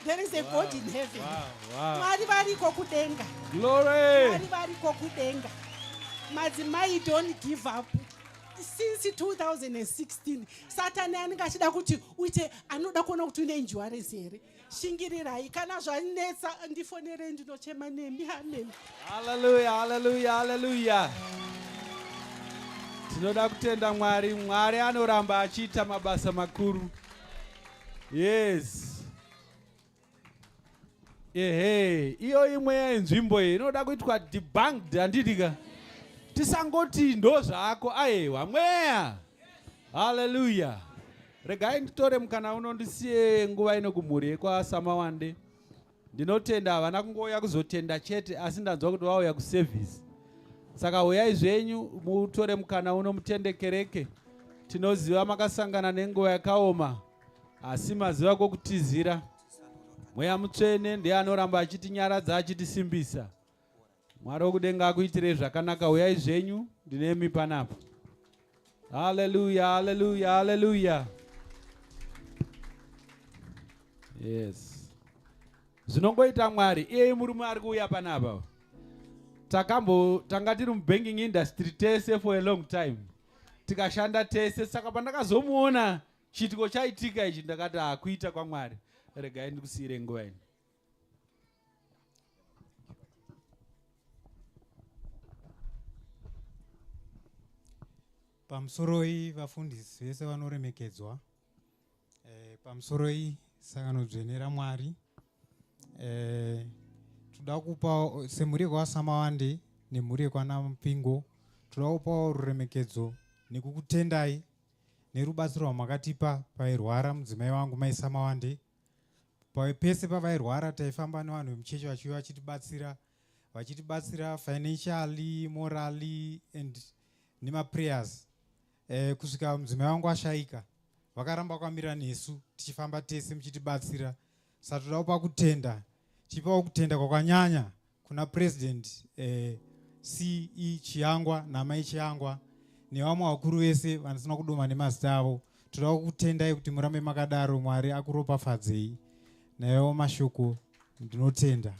there is a God in heaven. Mwari variko kudenga. Glory. Mwari variko kudenga. Madzimai don't give up. Since 2016 Satani anenge achida kuti uite anoda kuona kuti une injuries here. Shingirirai kana zvanetsa ndifonere ndinochema nemi. Amen. Hallelujah. Tinoda kutenda Mwari anoramba achiita mabasa makuru. Yes. Iyo imwe yenzvimbo iyi inoda kuitwa debunked handidika. Tisangoti ndo zvako aiwa mweya. Hallelujah. Regai nditore mukana uno ndisiye nguva ino kumhuri kwaSamawande. Ndinotenda havana kungoya kuzotenda chete asi ndanzwa kuti vauya kuservice. Saka uyai zvenyu mutore mukana uno mutendekereke. Tinoziva makasangana nenguva yakaoma asi maziva kokutizira. Mweya mutsvene ndiye anoramba achitinyaradza achitisimbisa. Mwari wokudenga akuitirei zvakanaka. Uyai zvenyu ndinemi panapo. Hallelujah. Yes. Zvinongoita Mwari. Iye murume ari kuuya panapa. Tanga tiri mubanking industry tese for a long time. Tikashanda tese saka pandakazomuona chitiko chaitika ichi ndakati akuita kwaMwari. Regai ndikusiyire nguva ino. Pamusoroi vafundisi vese vanoremekedzwa. Pamusoroi sangano dzvene raMwari. Toda kupa semhuri kwaSamawande nemhuri kwaNamupingo. Toda kupa ruremekedzo nekukutendai nerubatsiro rwamakatipa pairwara mudzimai wangu mai Samawande. Pese pavairwara taifamba nevanhu vemuchechi vachiuya vachitibatsira financially, morally and nemaprayers. Kusvika mudzimai wangu ashaika vakaramba kwamira nesu tichifamba tese muchitibatsira. Saka toda kupa kutenda, tipawo kutenda kwakanyanya kuna president CE Chiyangwa namai Chiyangwa nevamwe vakuru vese vanisina kudoma nemazita avo. Toda kutendai kuti murambe makadaro. Mwari akuropafadzei. Nayo mashoko ndinotenda.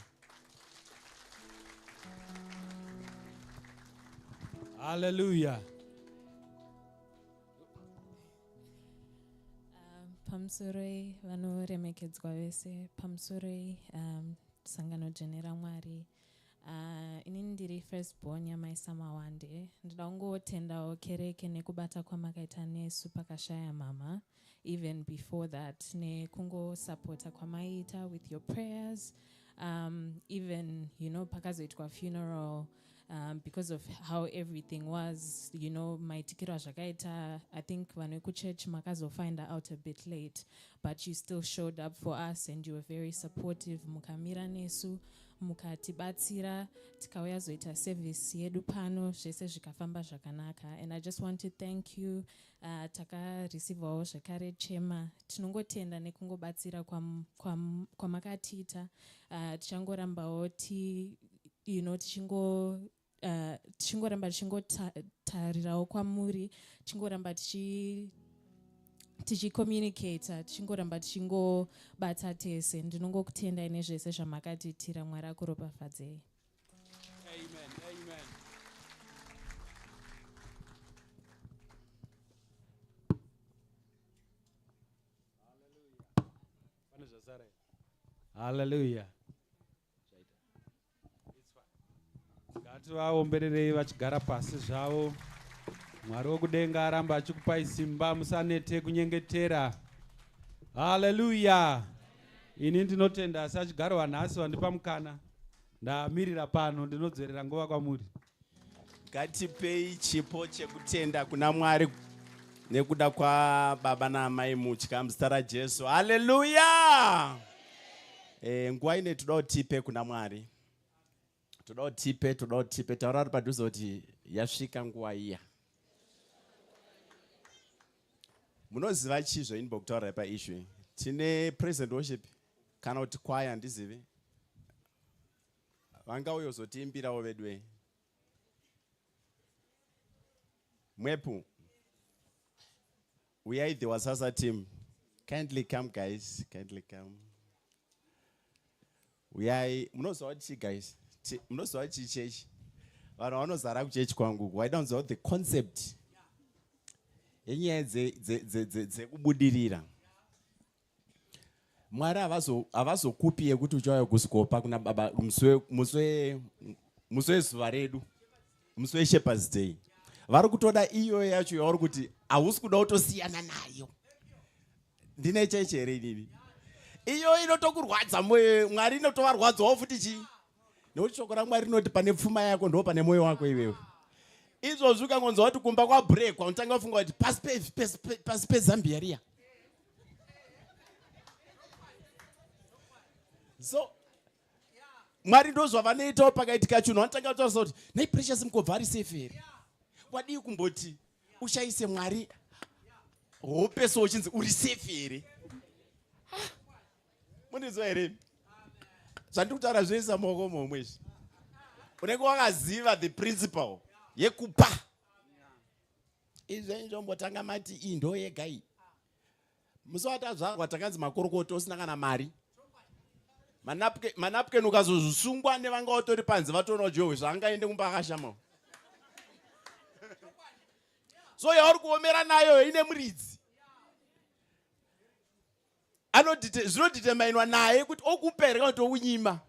Hallelujah. Pamusoroi vanoremekedzwa vese. Pamusoroi sangano dzvene raMwari. Inini ndiri firstborn yamai Samawande. Ndoda kungotendawo kereke nekubata kwamakaita nesu pakashaya mama. Even before that, nekungosupporta kwamaita with your prayers. Even, pakazoitwa funeral, because of how everything was, you know, maitikiro zvakaita. I think vanhu vekuchurch makazofind out a bit late, but you still showed up for us and you were very supportive. Mukamira nesu, mukatibatsira, tikauya zoita service yedu pano, zvese zvikafamba zvakanaka. And I just want to thank you. Takareceivawo zvakare chema. Tinongotenda nekungobatsira kwamakatiita. Tichangorambawo you know, tichingoramba tichingotarirawo kwamuri, tichingoramba tichicommunicata, tichingoramba tichingobata tese. Ndinongokutendai nezvese zvamakatiitira. Mwari akuropafadzei. Amen. Amen. Hallelujah. Ngativaombererei vachigara pasi zvavo. Mwari wokudenga aramba achikupai simba, musanete kunyengetera. Hallelujah. Ini ndinotenda asi achigarwa nhasi wandipa mukana. Ndamirira pano, ndinodzorera nguva kwamuri. Ngatipei chipo chekutenda kuna Mwari nekuda kwababa naamai mutya muzita raJesu. Hallelujah. Nguva ine toda kutipe kuna Mwari. Toda kutipe. Taura ari padhuze kuti yasvika nguva iya. Munoziva chizvo ini bokutaura paissue. Tine present worship kana kuti choir handizivi. Vangauya kuzotiimbirawo vedwe. Mwepu. Uyai the Wasasa team. Kindly come guys. Kindly come. Uyai. Munoziva kuti guys. Munoziva kuti chechi. Vanhu vanozara kuchechi kwangu. Waidanzwa the concept. Enyaya dzekubudirira. Mwari havazokupi yekuti uchauya kusikopa kuna baba muswe zuva redu. Muswe Shepherd's Day. Vari kutoda iyo yacho yauri kuti hausi kuda kutosiyana nayo. Ndine cheche here inini. Iyo inotokurwadza moyo. Mwari inotovarwadzawo futi chi. Nekuti shoko raMwari rinoti pane pfuma yako ndo pane moyo wako iwewe. Izvozvi ukangonzwa kuti kumba kwabreakwa unotanga kufunga kuti pasi peZambia riya. So Mwari ndozvavanoitawo pakaitika chinhu vanotanga kutaura kuti nei Precious mukobva ari safe here. Wadii kumboti ushaise Mwari hope so uchinzi uri safe here. Munizwa here? Zvandiri kutaura zvese maoko momwe izvi. Unenge wakaziva the principle yekupa. Izvi ndombotanga mati iyi ndo yega iyi. Musawata zvarwa takanzi makorokoto usina kana mari. Manapken ukazozvisungwa nevanga utori panze vatoona Jehovha zvaangaende kumba akashama. So yauri kuomera nayo ine muridzi. Zvinodhitemainwa naye kuti okupereka kuti ounyima.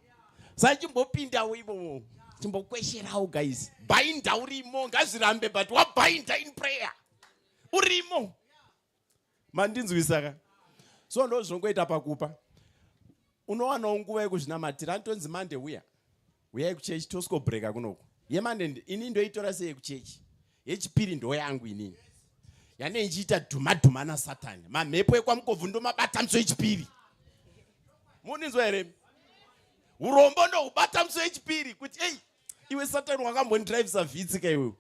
Saka chimbopindawo imomo. Chimbokwesherawo guys. Binda urimo ngazvirambe but wabinda in prayer. Urimo. Mandinzwisaka. So ndo zvongoita pakupa. Unowana nguva yekuzvinamatira antonzi Monday uya. Uyai kuchechi tosikobreka kunoku. Yemande ini ndoitora sei kuchechi. Yechipiri ndo yangu inini. Yane njiita dhuma na Satani. Mamhepo ekwamukobvu ndo mabata mso yechipiri. Muninzwa here? Urombo ndo ubata mso yechipiri kuti hey, iwe Satani wakambondrivesa vhitsi ka iwewe.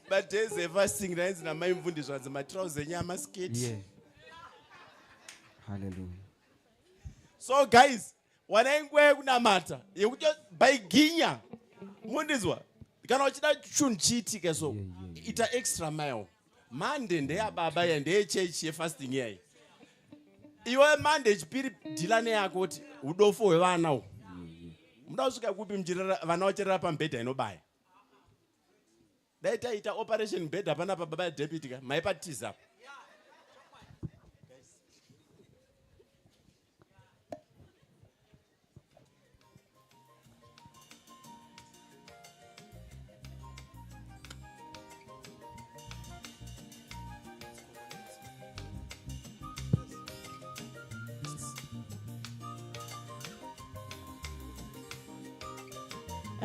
But days ever sing nainzi namaimvundiswa dzimatrauzi enyama skate. Yeah. Hallelujah. So guys, wanainguva yekunamata yekuti baiginya mundizwa kana uchida chunhu chiitike so ita extra mile. Monday ndeyababa ya ndeyechechi yefasting yayi. Iwe Monday chipiri dhila neyako kuti udofu hwevana. Muda kusvika kupi mjirira vana vacherera pambedha inobaya. Daita operation bed hapana pababa deputy ka maipatiza.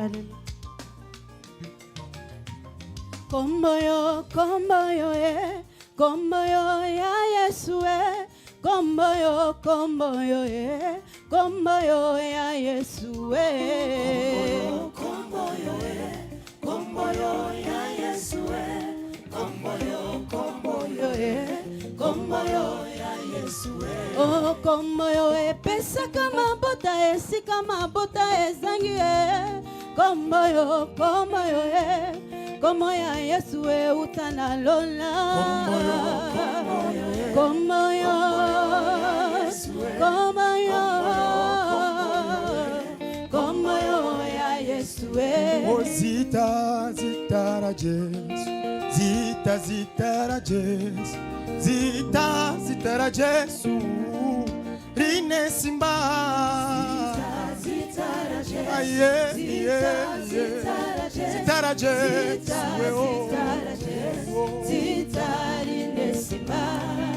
Hallelujah. Komboyo, komboyo, komboyo ya Yesu, komboyo, komboyo, komboyo ya Yesu, komboyo, komboyo ya Yesu, komboyo, komboyo, komboyo ya Yesu, oh komboyo pesa kama bota esi kama bota ezangi, komboyo, komboyo, komboyo ya Yesu utana lola, komboyo, komboyo, komboyo ya Yesu, oh zita zita la Jesu, zita zita la Jesu, zita zita la Jesu, rine simba, zita la Jesu, zita la Jesu, zita rine simba,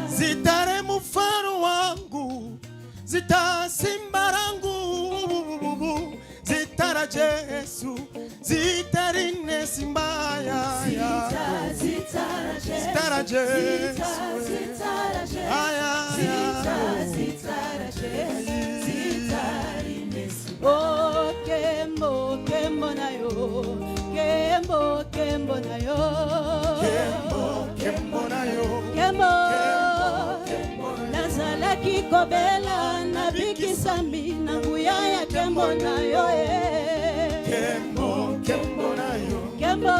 zita re mufano wangu, zita simba rangu, zita la Jesu, zita rine simba ya zita la Jesu, oh kembo, kembo na yo, kembo, kembo na yo, kembo, kembo na yo, kembo, nazalaki kobela na bikisami na nguya ya kembo na yo, kembo, kembo na yo, kembo,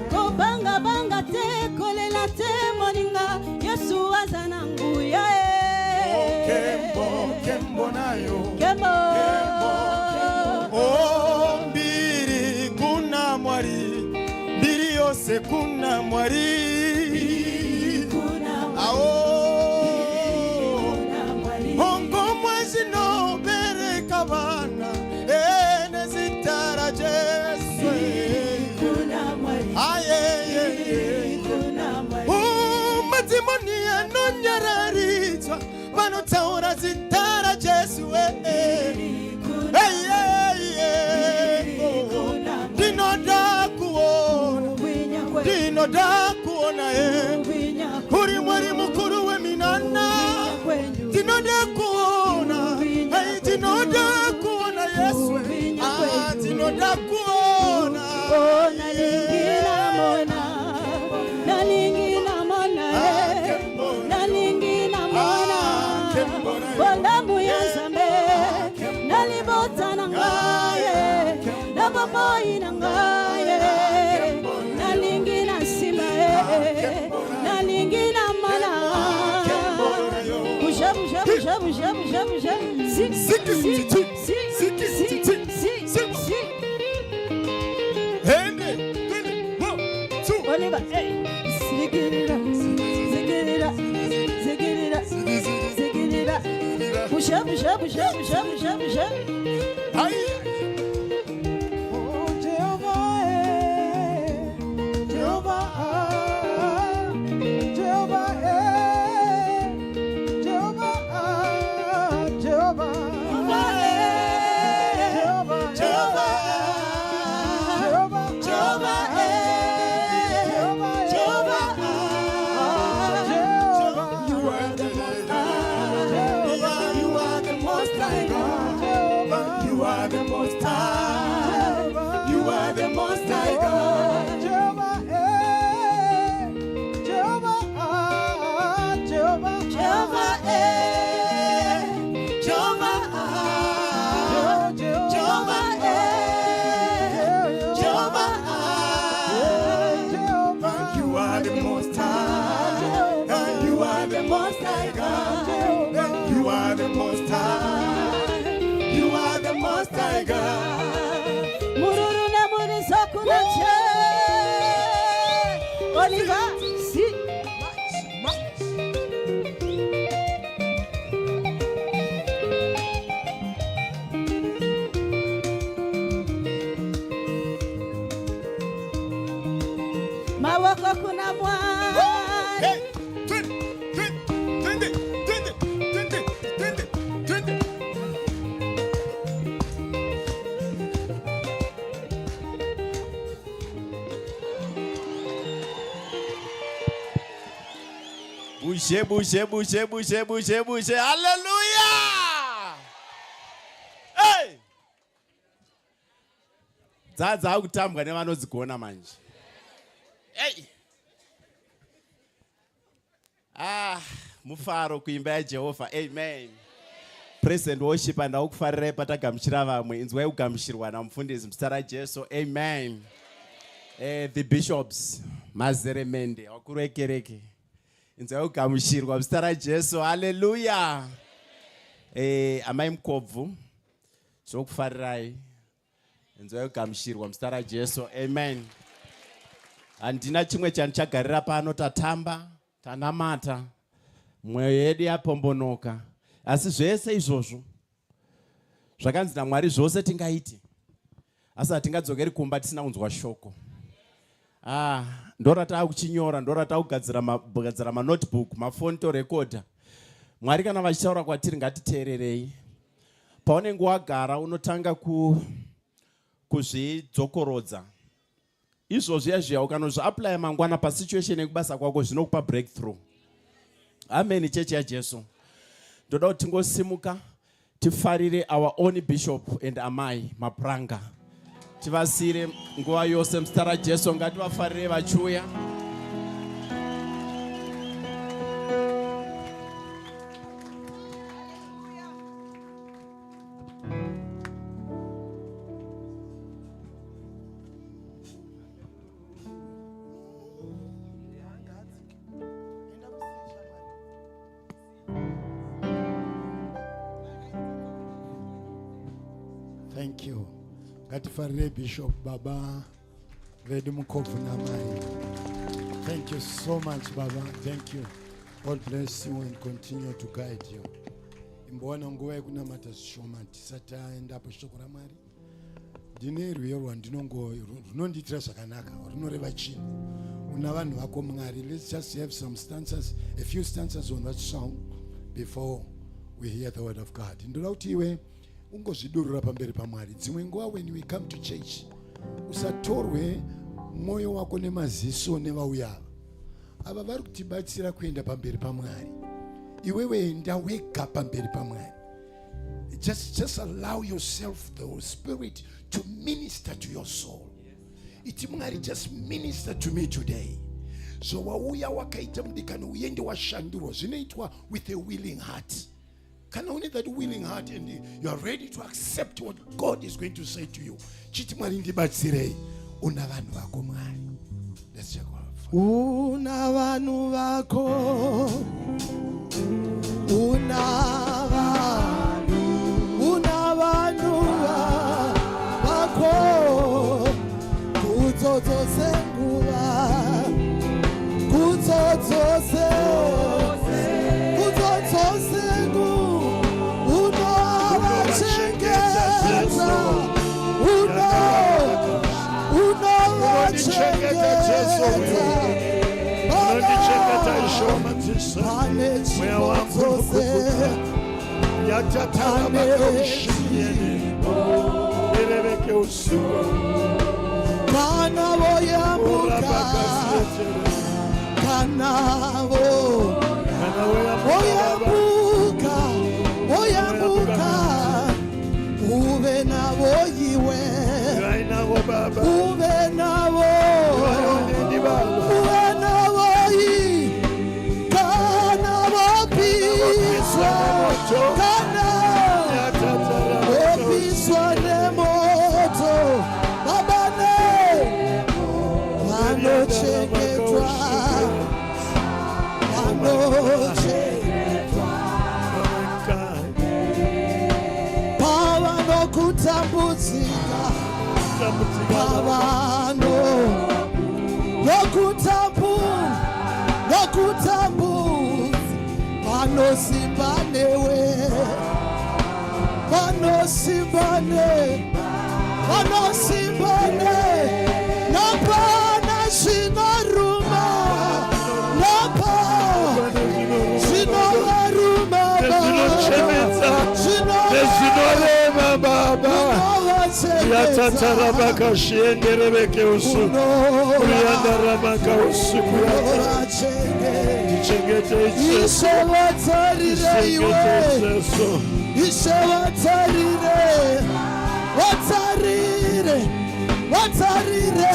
kobanga banga te kolela te moninga Yesu azana nguya, kembo, kembo na yo, kembo, oh mbiri kuna mwari, mbiri yose kuna mwari, hongo mwezi no bereka bana, ene zita la Jesu, matimoni anonyararizwa vanotaura zita la Jesu, ndinoda kuona, ndinoda kuona uri mwari mukuru weminana, ndinoda kuona, ndinoda kuona Yesu, ndinoda kuona, nalingina mona, nalingina mona, nalingina mona, bondamu ya Nzambe, nalibota na ngaye, nabomoyi na ngaye, nalingina nsima, nalingina mona, busha, busha, busha, busha, busha, busha, Oliver, hey, zigirira, zigirira, zigirira, zigirira, busha, busha, busha, busha, busha, busha. oh Jehovah, Jehovah, Jehovah, Jehovah, Jehovah. Mururune muri sokunache, Oliver, si. Mawako kuna mwari, Bushe, bushe, bushe, bushe, bushe, bushe. Hallelujah! Hey! Dzadza kutambwa nevanozigona manje. Hey! Mufaro kuimba yaJehovha. Amen. Praise and worship and akufarira patagamuchira vamwe. Inzwai kugamuchirwa namufundisi muzita raJesu. Amen. The bishops, mazeremende, wakuru ekereke. Inzwai kugamuchirwa muzita raJesu. Hallelujah. Amai mukobvu. Zvokufarirai. Inzwai kugamuchirwa muzita raJesu. Amen. Handina chimwe chandichagarira pano, tatamba, tanamata. Mweyo yedu yapombonoka. Asi zvese izvozvo zvakanzi naMwari zvose tingaiti, asi hatingadzokeri kumba tisina kunzwa shoko. Ndorata kuchinyora, ndorata kugadzira manotebook, mafoni torekodha. Mwari kana vachitaura kwatiri ngatiteererei. Paunenge wagara unotanga kuzvidzokorodza. Izvozvo yazviya ukanozviapply mangwana pasituation yekubasa kwako zvinokupa breakthrough. Amen, chechi yaJesu. Ndoda kuti tingosimuka tifarire our own bishop and amai mapranga. Tivasire nguva yose muzita raJesu, ngativafarire vachiuya. Thank you. Ngatifarire Bishop Baba vedu mukobvu namai. Thank you so much Baba. Thank you. God bless you and continue to guide you. Imbowana nguva yekunamata zvishoma tisati aendapo shoko raMwari. Ndine rwiyo runondiitira zvakanaka, runoreva chinhu. Una vanhu vako Mwari. Let's just have some stanzas, a few stanzas on that song before we hear the word of God. Ndoda kuti iwe ungozvidurura pamberi paMwari. Dzimwe nguva when we come to church, usatorwe mwoyo wako nemaziso nevauya ava vari kutibatsira kuenda pamberi paMwari. Iwewe enda wega pamberi paMwari. Just allow yourself, the Spirit, to minister to your soul. Iti Mwari, just minister to me today. So wauya wakaita mudikano uende washandurwa. Zvinoitwa with a willing heart. Can only that willing heart and you are ready to accept what God is going to say to you. Chiti Mwari ndibatsirei. Una vanhu vako Mwari. Let's check out. Una vanhu vako. Una vanhu vako. Kudzodze senguva. Kudzodze. Yatatarabaka shienderebeke usu. Kuriandarabaka usu kuyata. Ichengete icheso. Ichengete icheso.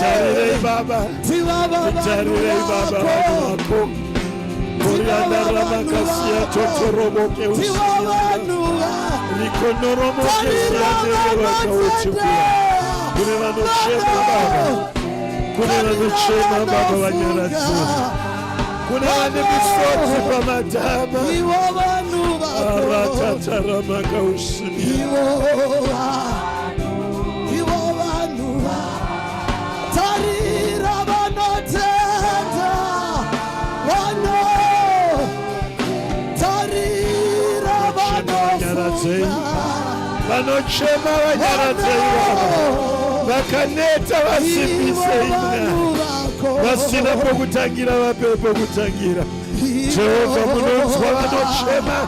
Tarire baba. Tarire baba wako. Kuriandarabaka siya totoroboke usu. Likonoromo kesianderebaka usu kuyata. Kuneva nuchema baba. Kuneva nuchema baba wanyaratsu. Kuneva nebisoti pamatama. Aratatarabaka ushimi. Vanochema vanyaratei vakaneta vasimbise ina vasina pokutangira vape pokutangira. Jehovha munonzwa vanochema,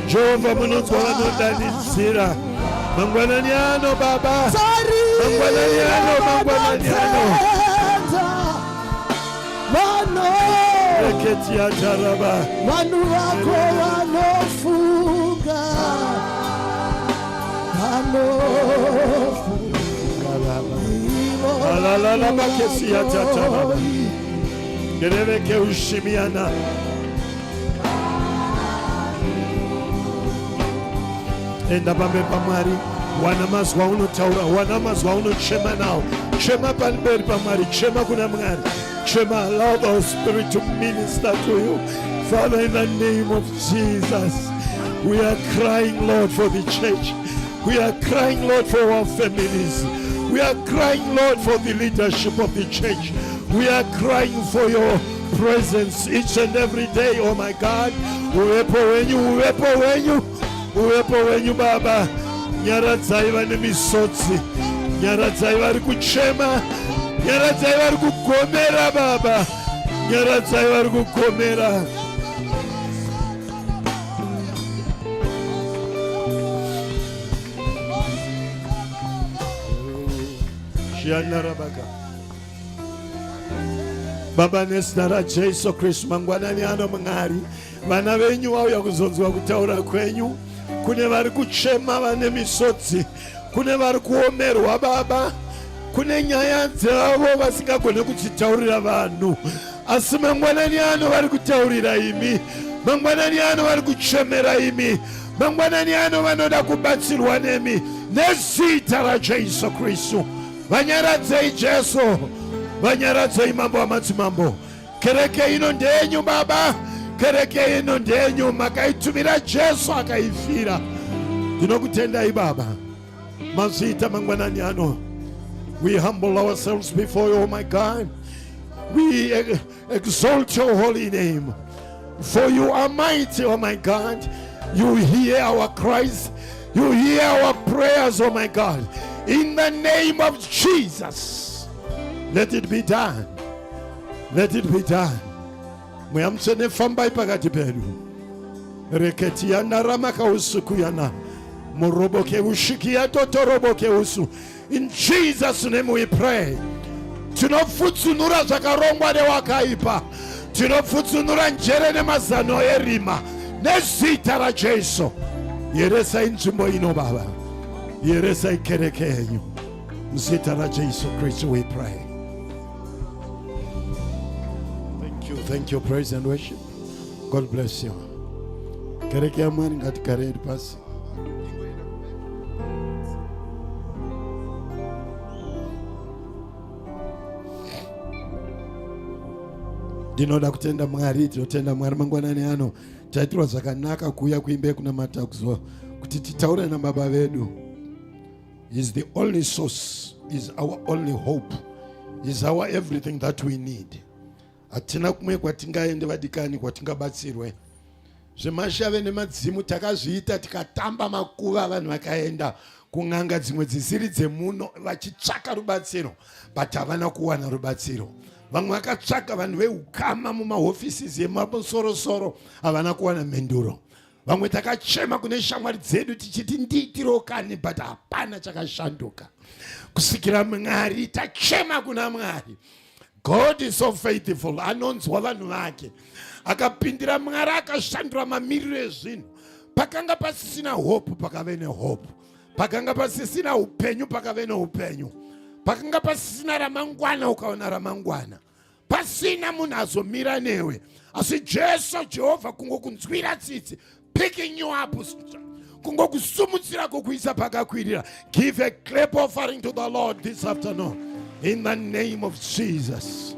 Jehovha munonzwa vanodanidzira. Mangwanani ano baba, mangwanani ano, mangwanani ano. Reketi ataraba. Vanhu vako vanofunga. Alalala makesi ya tataraba. Gereveke ushimiana. Enda pambe pamwari. Wana mazwa unotaura, wana mazwa unochema nao. Chema pamberi pamwari, chema kuna mwari. Chema, allow the Spirit to minister to you. Father, in the name of Jesus, we are crying, Lord, for the church. We are crying, Lord, for our families. We are crying, Lord, for the leadership of the church. We are crying for your presence each and every day, oh my God. Uwepo wenyu, uwepo wenyu, uwepo wenyu baba. Nyaradzai vane misotsi, nyaradzai vari kuchema, nyaradzai vari kugomera baba, nyaradzai vari kugomera. Baba nezina raJesu Kristu, mangwanani ano Mwari, vana venyu vauya kuzonzwa kutaura kwenyu. Kune vari kuchema vane misodzi, kune vari kuomerwa baba, kune nyaya dzavo vasingagone kudzitaurira vanhu, asi mangwanani ano vari kutaurira imi, mangwanani ano vari kuchemera imi, mangwanani ano vanoda kubatsirwa nemi. Nezita raJesu Kristu, vanyaradzei Jesu, vanyaradzei mambo amadzimambo. Kereke ino ndenyu baba, kereke ino ndenyu, makaitumira Jesu akaifira. Ndinokutendai baba, mazita mangwanani ano. We humble ourselves before you, oh my God. We exalt your holy name, for you are mighty, oh my God. You hear our cries, you hear our prayers, oh my God. In the name of Jesus, let it be done. Let it be done. Muyamsene fambai pakati pedu. Reketiana ramaka usukuyana. Moroboke ushikia totoroboke usu. In Jesus' name we pray. Tinofutsunura zvakarongwa nevakaipa. Tinofutsunura njere nemazano erima. Nezita raJesu. Yeresai nzvimbo ino baba. Yeresai kereke yenyu. Mzita raJesu Kristu we pray. Thank you, praise and worship. God bless you. Kereke ya Mwari ngatigare pasi. Ndinoda kutenda Mwari, tinotenda Mwari mangwanani ano. Taitirwa zvakanaka kuuya kuimba kunamata kuzo kuti titaure nababa vedu. He is the only source, he is our only hope, he is our everything that we need. Hatina kumwe kwatingaende vadikani kwatingabatsirwe. Zvemashave nemadzimu takazviita tikatamba makuva vanhu vakaenda kun'anga dzimwe dzisiri dzemuno vachitsvaka rubatsiro, but havana kuwana rubatsiro. Vamwe vakatsvaka vanhu veukama mumahofisi emamusorosoro, havana kuwana menduro. Vamwe takachema kune shamwari dzedu tichiti ndiitirokani, but hapana chakashanduka. kusikira Mwari tachema kuna Mwari. God is so faithful. Anonzwa vanhu vake. Akapindira Mwari akashandura mamiriro ezvinhu. Pakanga pasisina hope pakave nehope. Pakanga pasisina upenyu pakave neupenyu. Pakanga pasisina ramangwana ukaona ramangwana. Pasina munhu azomira newe. Asi Jesu Jehovha kungokunzwira tsitsi, picking you up, kungokusumudzira kukuisa pakakwirira. Give a clap offering to the Lord this afternoon. In the name of Jesus.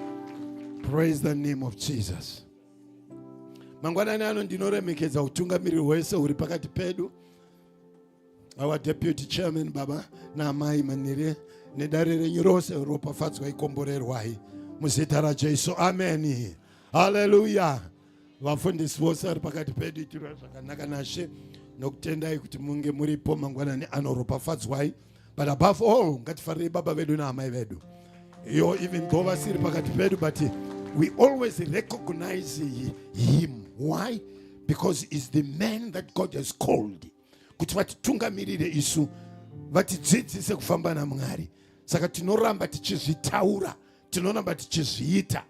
Praise the name of Jesus. Mangwanani ano ndinoremekedza utungamiriri wese uri pakati pedu. Our deputy chairman baba naamai manire nedare renyu rose ropafadzwa ikomborerwai muzita raJesu. Amen. Hallelujah. Vafundisi vose vari pakati pedu itirwa zvakanaka naShe nokutendai kuti munge muripo mangwanani anoropafadzwai. But above all, ngatifarire baba vedu naamai vedu. Even though vasiri pakati pedu, but we always recognize him. Why? Because he's the man that God has called. Kuti vatitungamirire isu, vatidzidzise kufamba naMwari. Saka tinoramba tichizvitaura, tinoramba tichizviita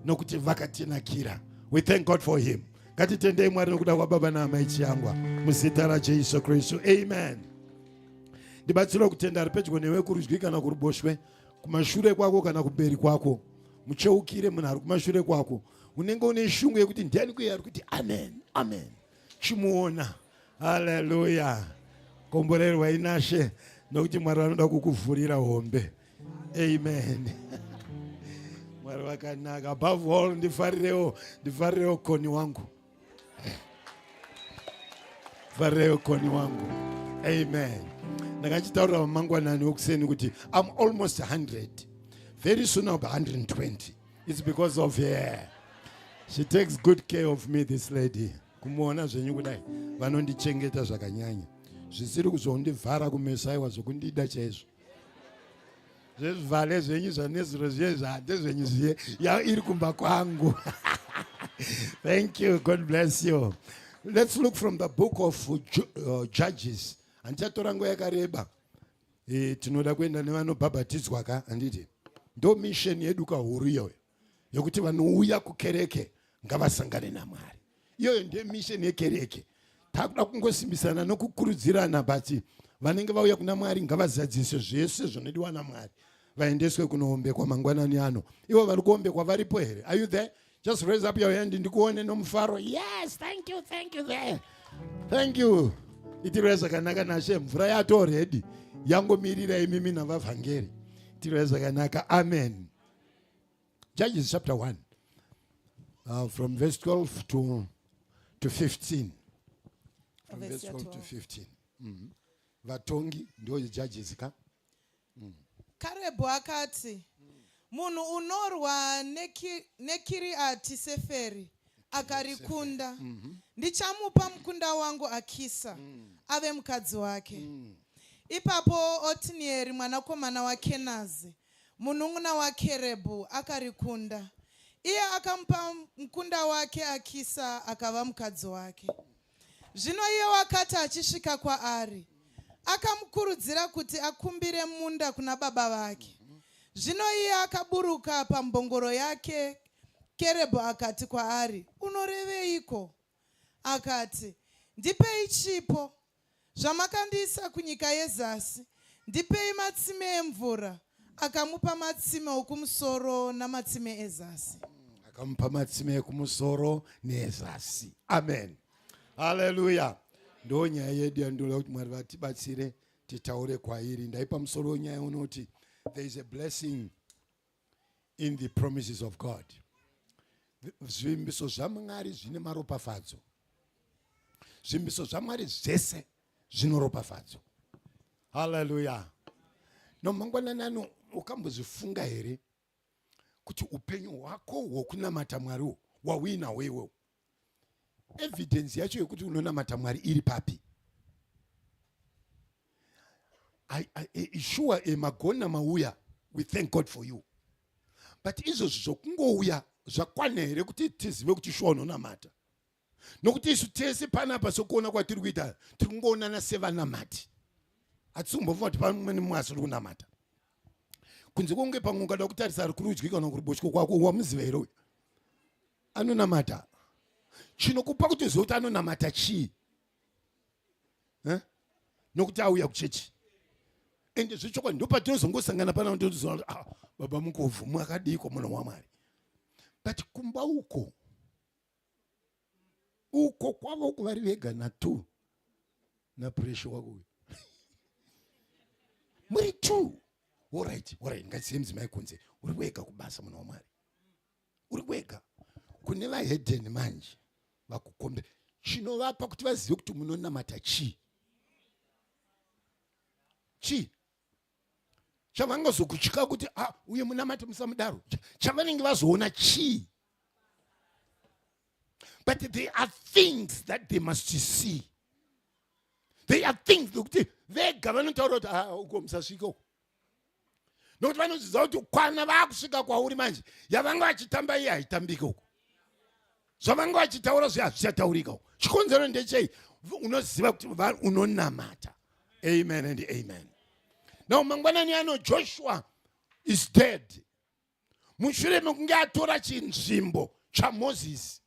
nokuti vakatinakira. We thank God for him. Ngatitendei Mwari nokuda kwababa naamai chiyangwa muzita raJesu Kristu. Amen. Ndibatsira kutenda ari pedyo newe kurudyi kana kuruboshwe, kumashure kwako kana kumberi kwako. Mucheukire munhu ari kumashure kwako. Unenge une shungu yekuti ndiani kuye ari kuti amen, amen. Chimuona. Hallelujah. Komborerwai naShe nokuti Mwari anoda kukuvhurira hombe. Amen. Mwari wakanaka. Above all, ndifarirewo koni wangu. Ndifarirewo koni wangu. Amen. Ndakachitaurira mangwanani wokuseni kuti I'm almost 100. Very soon I'll be 120. It's because of her. She takes good care of me, this lady. Kumuona zvenyu kudai vanondichengeta zvakanyanya. Zvisiri kuzondivhara kumeso aiwa zvokundida chaizvo. Zvezvivhare zvenyu zvanezuro zviye zvande zvenyu zviye iri kumba kwangu. Thank you. God bless you. Let's look from the book of Judges. Andichatora nguva yakareba. Tinoda kuenda nevanobhabhatidzwa ka anditi. Ndo mission yedu kahuru iyoyo. Yokuti vanouya kukereke ngavasangane naMwari. Iyoyo ndiye mission yekereke. Takuda kungosimbisana nokukurudzirana bati vanenge vauya kuna Mwari ngavazadzise zvese zvinodiwa naMwari. Vaendeswe kunohombekwa mangwanani ano. Ivo vari kuhombekwa varipo here? Are you there? Just raise up your hand ndikuone nomufaro. Yes, thank you there. Thank you. Itirwe zvakanaka naShe, mvura yato already. Yangomirira imimi navavhangeri. Itirwe zvakanaka. Amen. Judges chapter 1. From verse 12 to 15. From verse 12 to 15. Vatongi ndio Judges ka. Karebu akati, munhu unorwa neKiriati Seferi akarikunda, ndichamupa mukunda wangu Akisa ave mukadzi wake. Ipapo Otinieri mwanakomana waKenazi munun'una waKerebu akarikunda. Iye akamupa mukunda wake Akisa akava mukadzi wake. Zvino iye wakati achisvika kwaari, akamukurudzira kuti akumbire munda kuna baba vake. Zvino iye akaburuka pambongoro yake. Kerebu akati kwaari, unoreveiko? Akati, ndipei chipo. Zvamakandiisa kunyika yezasi, ndipei matsime emvura. Akamupa matsime okumusoro namatsime ezasi. Akamupa matsime ekumusoro neezasi. Amen. Hallelujah. Ndo nyaya yedu yandoda kuti Mwari vatibatsire titaure kwairi. Ndaipa musoro nyaya unoti there is a blessing in the promises of God. Zvimbiso zvaMwari zvine maropafadzo. Zvimbiso zvaMwari zvese zvinoropafadzo. Hallelujah. Nomangwanani ano ukambozvifunga here kuti upenyu hwako hwokunamata Mwari wawina wewe. Evidence yacho yekuti unonamata Mwari iri papi? Sure, magona mauya, we thank God for you. But izvo zvokungouya zvakwana here kuti tizive kuti sure unonamata? Nokuti isu tese panapa sokuona kwatiri kuita tiri kungoonana sevanamati. Hatisi kumbovuma kuti pane mumwe asiri kunamata. kunze kunge pamwe ukada kutarisa ari kurudyi kana kuruboshwe kwako wamuziva here uyu anonamata chinokupa kuti uzive kuti anonamata chii nokuti auya kuchechi ende zvechokwadi ndo patinozongosangana pana kuti baba Mukobvu mwakadiko mwana waMwari but kumba uko kwavo kuvari vega natu napuresha wako uyu muri tu alright ngasiye mudzimai kunze uri wega kubasa mwana waMwari uri wega kune vahedheni manje vakukombe chinovapa kuti vazive kuti munonamata chii chavangazokutyika kuti uye munamate musamudaro chavanenge vazoona chii. But there are things that they must see. There are things that vega vanotaura kuti uko musasvika uko nokuti vanoziva kuti kwana vakusvika kwauri manje yavanga vachitamba iye haitambika uko zvavanga vachitaura zve hazvichataurika uko chikonzero ndechei unoziva kuti unonamata. Amen and amen. Now mangwanani ano Joshua is dead. Mushure mekunge atora chinzvimbo chaMoses.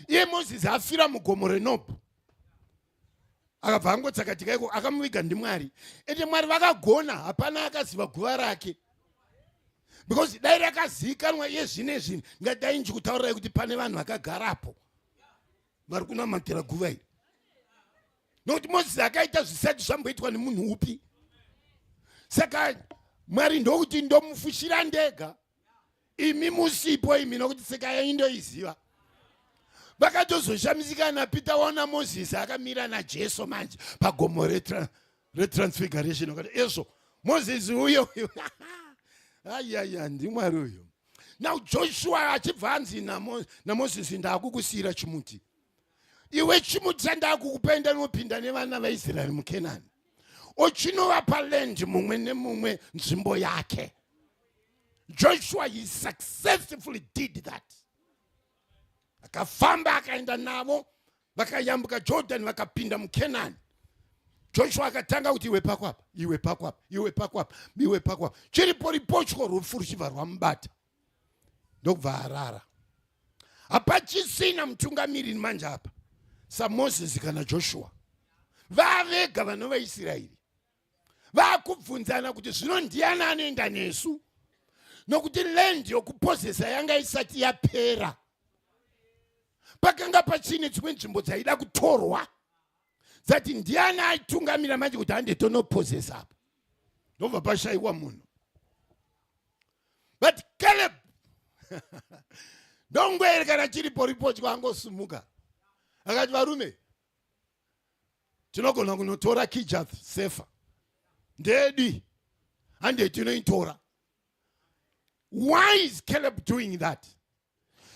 Iye Moses afira mugomo reNobhi. Akabva angotsakatika iko akamuviga ndiMwari. Ende Mwari vakagona hapana akaziva guva rake. Because dai rakazivikanwa iye zvine ngadai ndikutaurirai kuti pane vanhu vakagarapo vari kunamatira guva iri. Nokuti Moses akaita zvisati zvamboitwa nemunhu upi. Saka Mwari ndokuti ndomufushira ndega imi musipo imi nokuti saka yaindoiziva. Vakatozoshamisika naPeter waona Moses akamira naJesu manje pagomo retransfiguration wakati eso Moses uyo ayaya ndiMwari uyo. Now Joshua achibva anzi naMoses ndakukusiyira chimuti. Iwe chimuti chandakukupenda nopinda nevana vaIsraeri muKenani. Ochinovapa land mumwe nemumwe nzvimbo yake. Joshua he successfully did that. Akafamba akaenda navo vakayambuka Jordan vakapinda muKenani. Joshua akatanga kuti iwe pako apa, iwe pako apa, iwe pako apa, iwe pako apa. Chiripo ripotyo rufu ruchibva rwamubata. Ndokubva arara. Hapachisina mutungamiriri manje apa saMoses kana Joshua. Vavega vanhu vaIsraeri. Vakubvunzana kuti zvino ndiani anoenda nesu nokuti land yokupozesa yanga isati yapera. Pakanga pachine dzimwe nzvimbo dzaida kutorwa dzati ndiani aitungamira manje kuti andetonopozesa apa. Ndobva pashayiwa munhu. But Caleb ndongwerekana chiripo ripotyo angosumuka akati varume tinogona kunotora Kijath Sefa ndedi hande tinoitora. Why is Caleb doing that?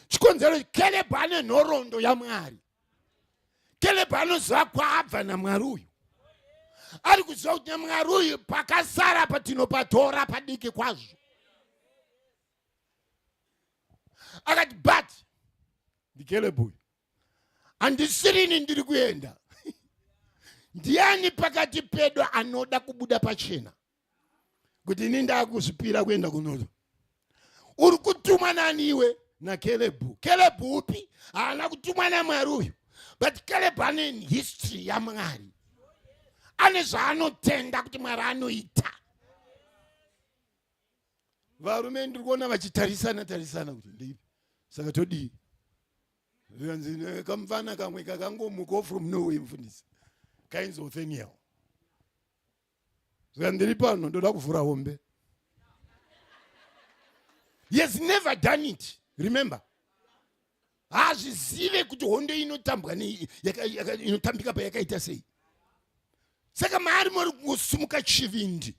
Chikonzero Caleb ane nhoroondo yaMwari. Caleb anoziva kwaabva naMwari uyu. Ari kuziva kuti naMwari uyu pakasara patinopatora padiki kwazvo. Akati but ndiCaleb uyu handisirini ndiri kuenda. Ndiani pakati pedu anoda kubuda pachena kuti ini ndakuzvipira kuenda kunoto. Uri kutumwa nani iwe? naCaleb. Caleb upi haana kutumwa naMwari uyu, but Caleb ane history yaMwari, ane zvaanotenda kuti Mwari anoita. Varume ndiri kuona vachitarisana kuti ndeipi saka todii. Kamfana kamwe kakangomuka from nowhere mfundisi kainzi Othniel. Saka ndiri pano ndoda kuvhura hombe. He has never done it. Remember, hazvizive kuti hondo inotambwa inotambika payakaita sei. Saka maari muri kungosumuka chivindi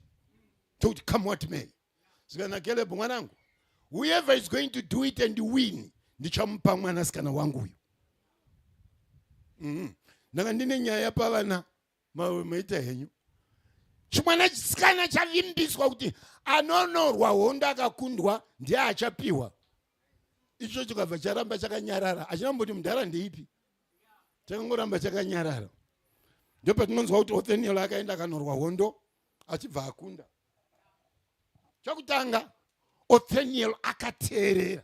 tokuti come what may. Saka naCaleb mwanangu, whoever is going to do it and win ndichamupa mwanasikana wangu uyu. Ndanga ndine nyaya pavana maita henyu. Chimwana chisikana chavimbiswa kuti anonorwa hondo akakundwa ndiye achapiwa. Icho chikabva charamba chakanyarara. Achina mboti mudhara ndeipi. Chakangoramba chakanyarara. Ndipo patinonzwa kuti Othniel akaenda akanorwa hondo achibva akunda. chokutanga Othniel akateerera.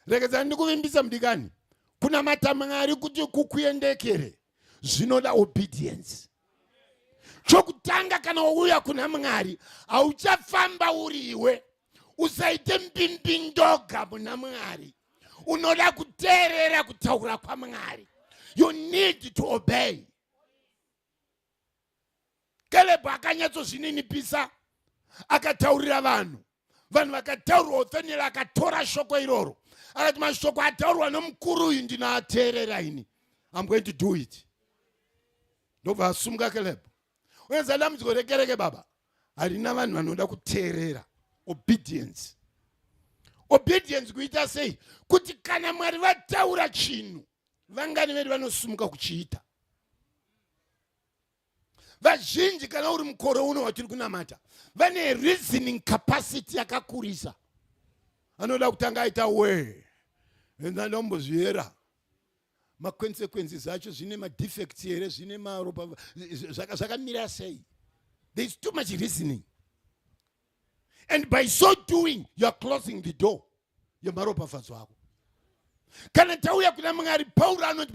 Rekedza ndikuvimbisa mudikani. Kuna matamangari kuti kukuendekere. Zvinoda obedience. Chokutanga kana wauya kuna Mwari, auchafamba uri iwe. Usaite mbimbindoga muna Mwari. Unoda kuteerera kutaura kwa Mwari. You need to obey. Caleb akanyatsozvininipisa akataurira vanhu. Vanhu vakataurwa, Othniel akatora shoko iroro. Akati mashoko ataurwa nomukuru uyu ndinoateerera ini. I'm going to do it. Ndobva asumuka Caleb. Uyenza dambudziko rekereke baba. Harina vanhu vanoda kuteerera. Obedience. Obedience kuita sei? Kuti kana Mwari vataura chinhu, vangani vedu vanosumuka kuchiita. Vazhinji kana uri mukore uno watiri kunamata, vane reasoning capacity yakakurisa. Anoda kutanga aita we. Enda ndombozviera. Ma-consequences acho zvine ma-defects here, zvine maropa, zvakamira sei. There is too much reasoning. And by so doing, you are closing the door. Yemaropafadzo ako. Kana tauya kuna Mwari, Paul anoti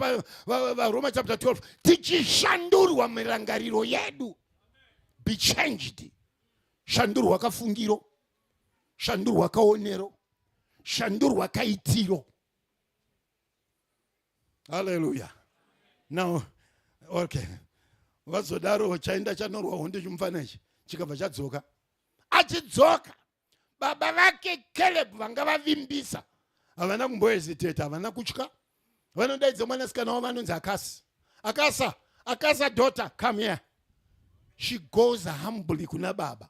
Roma chapter 12, tichishandurwa mirangariro yedu. Be changed. Shandurwa kafungiro. Shandurwa kaonero. Shandurwa kaitiro. Hallelujah. Now, okay. Vazodaro chaenda chanorwa honde chimufanachi chikabva chadzoka. Achidzoka. Baba vake Caleb vanga vavimbisa. Havana kumbohesiteta, havana kutya. Vanodaidza mwanasikana wavo vanonzi Akasa. Akasa daughter, come here. She goes humbly kuna baba.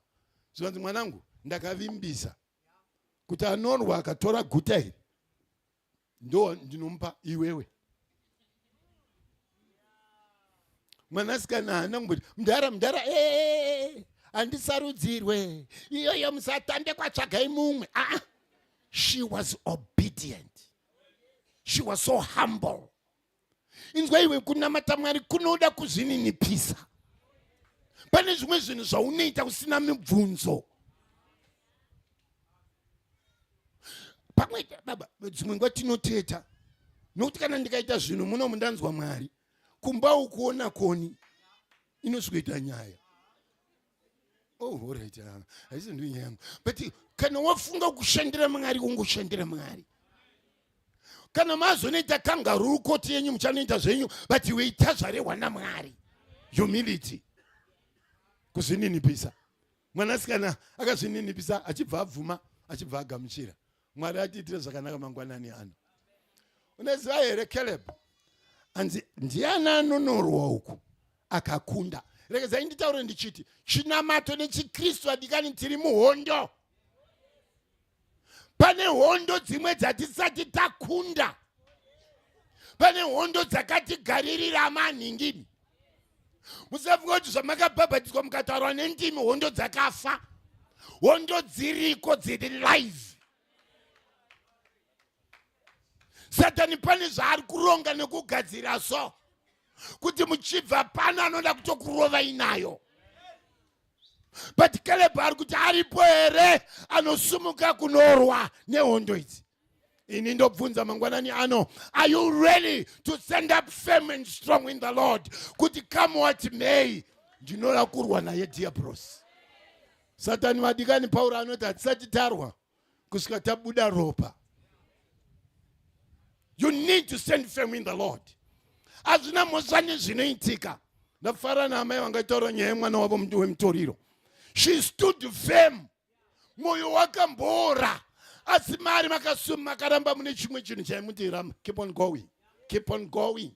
Zvanzi mwanangu, ndakavimbisa. Kuti anorwa akatora guta iri. Ndo ndinompa iwewe. Mwanasikana hana kumboti, mudhara, handisarudzirwe. Iyoyo musatambe kwatsvagai mumwe. She was obedient. She was so humble. Inzwa iwe kunamata Mwari kunoda kuzvininipisa. Pane zvimwe zvinhu zvaunoita usina mibvunzo. Pamwe baba, dzimwe nguva tinoteta. Nokuti kana ndikaita zvinhu muno mundanzwa Mwari. Kumba ukuona koni inosvikuita nyaya. Oh, all right. I isn't doing him. But kana wafunga kushandira Mwari ungoshandira Mwari. Kana mazonoita kangaroo koti yenyu muchanoita zvenyu, but weita zvarewa naMwari. Humility. Kuzvininipisa. Mwanasikana akazvininipisa achibva abvuma achibva agamuchira. Mwari atiitire zvakanaka mangwanani ano. Unoziva here Caleb? Anzi ndiani anonorwa uku akakunda. Rekezai nditaure ndichiti chinamato nechiKristu adikani tiri muhondo. Pane hondo dzimwe dzatisati takunda. Pane hondo dzakatigaririra manhingini. Musafunga kuti zvamakabhabhatidzwa mukataurwa nendimi hondo dzakafa. Hondo dziriko dziri live. Satani pane zvaari kuronga nekugadzira so. Kuti muchibva pano anoda kutokurova inayo. But Caleb ari kuti aripo here anosumuka kunorwa nehondo idzi. Ini ndobvunza mangwanani ano, are you ready to stand up firm and strong in the Lord? Kuti come what may, ndinoda kurwa naye diablos. Satani madikani Pauro anoti hatisati tarwa kusvika tabuda ropa. You need to stand firm in the Lord. Azvina mosvani zvinoitika. Ndafara naamai vangaitaura nyaya yemwana wavo wemutoriro. She stood firm. Moyo wakambora. Asi mari makasuma makaramba mune chimwe chinhu chaimuti ramba. Keep on going. Keep on going.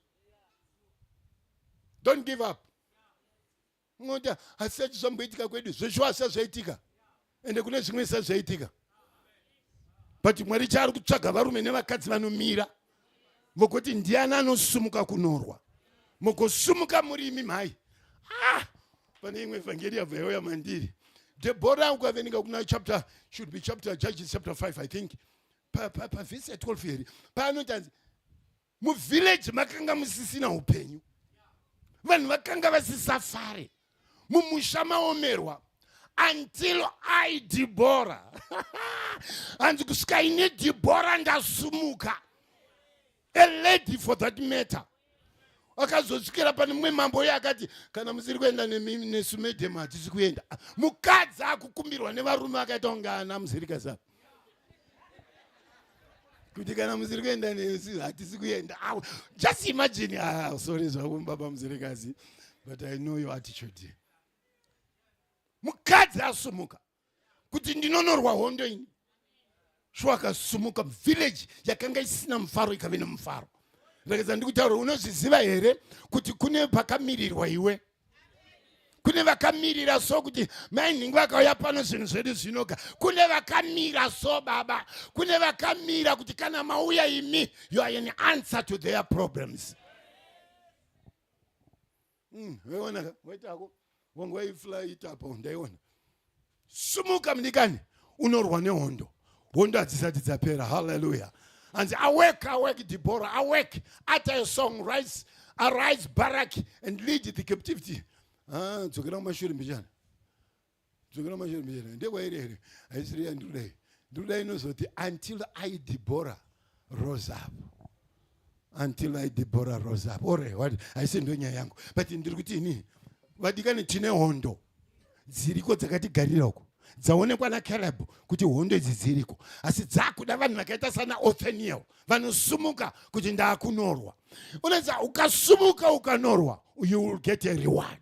Don't give up. Ngota hasati zvamboitika kwedu. Zveshuwa hasa zvaitika. Ende kune zvimwe hasa zvaitika. But Mwari chari kutsvaga varume nevakadzi vanomira. Vokuti ndiani anosumuka kunorwa. Mukosumuka murimi mai. Pane imwe evangeli yabva yauya mandiri. Deborah ukaverenga kuna chapter, should be chapter, Judges chapter 5, I think. Verse 12 here. Panotanzi. Mu village makanga musisina upenyu. Vanhu vakanga vasisafare. Mumusha maomerwa. until I Deborah. And kusvika ine Deborah ndasumuka. A lady for that matter. Akazosvikira pane mumwe mambo yakati kana musiri kuenda nesumedhema hatisi kuenda. Mukadzi akukumbirwa nevarume akaita kunge ana musirikadzi. Kuti kana musiri kuenda nesu hatisi kuenda. Just imagine, sorry zvako baba musirikadzi, but I know your attitude. Mukadzi asumuka kuti ndinonorwa hondo ini. Sho akasumuka village yakanga isina mufaro ikave nemufaro. Ndakadza ndikutaura unozviziva here kuti kune pakamirirwa iwe. Kune vakamirira so kuti mainhingi vakauya pano zvinhu zvedu zvinoga. Kune vakamira so baba. Kune vakamira kuti kana mauya imi, you are an answer to their problems. Weona waitako wangu waifly itapo ndaiona. Sumuka mdikani unorwa nehondo. Hondo hadzisati dzapera. Hallelujah. And awake, Deborah, awake. Utter a song, arise, Barak, and lead the captivity. Tsokera mashuri mbijana. Tsokera mashuri mbijana. Ndekwa ere. Aisiri ndudai. Ndudai nozoti until I Deborah rose up. Until I Deborah rose up. Ore, what? I said ndonya yangu. But ndiri kuti ini vadikani tine hondo. Dziriko dzakati garirako. Dzaonekwa naCaleb kuti hondo idzi dziriko. Asi dzakuda vanhu vakaita sana Othniel. Vanosumuka kuti ndaakunorwa. Unonzi ukasumuka ukanorwa, you will get a reward.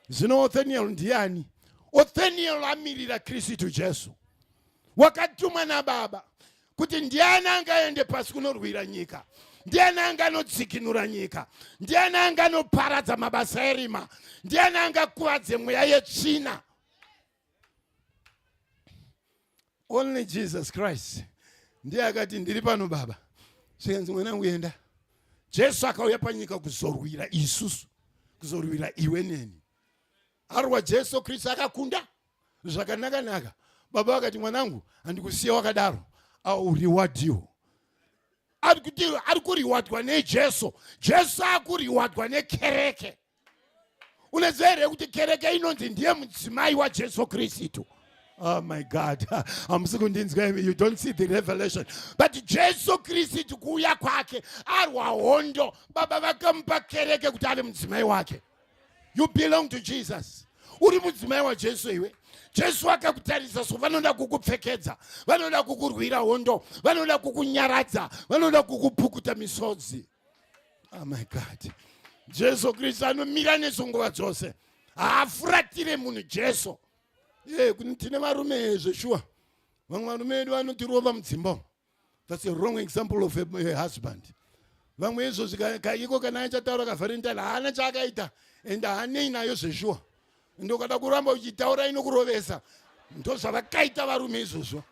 Zvino Othniel ndiani? Othniel amirira Kristu Jesu. Wakatumwa naBaba kuti ndiani angaende pasi kunorwira nyika. Ndiani anganodzikinura nyika. Ndiani anganoparadza mabasa erima. Ndiani angakuvadze mweya yetsvina. Only Jesus Christ. Ndiye akati ndiri pano baba. Svenzi mwanangu enda. Jesu akauya panyika kuzorwira isusu. Kuzorwira iwe neni. Arwa Jesu Kristu akakunda. Zvakanaka. Baba akati mwanangu handikusiya wakadaro. I will reward you. Ari kuriwadwa neJesu. Jesu akuriwadwa nekereke. Unoziva here kuti kereke inonzi ndiye mudzimai waJesu Kristu. Oh my God. You don't see the revelation. But Jesu Kristu kuuya kwake arwa hondo. Baba vakamupa kereke kuti ave mudzimai wake. You belong to Jesus. Uri mudzimai waJesu iwe. Jesu akakutarisa so vanoda kukupfekedza. Vanoda kukurwira hondo. Vanoda kukunyaradza. Vanoda kukupukuta misodzi. Oh my God. Jesu Kristu anomira nesonguva dzose. Haafuratire munhu Jesu. Tine varume zveshuwa. Vamwe varume vedu vanotirova mudzimba. That's a wrong example of a husband. Vamwe izvo iko kana achataura kavalentine haana chaakaita ende haanei nayo zveshuwa. Ndokada kuramba uchitaura inokurovesa. Ndozvavakaita varume izvozvo.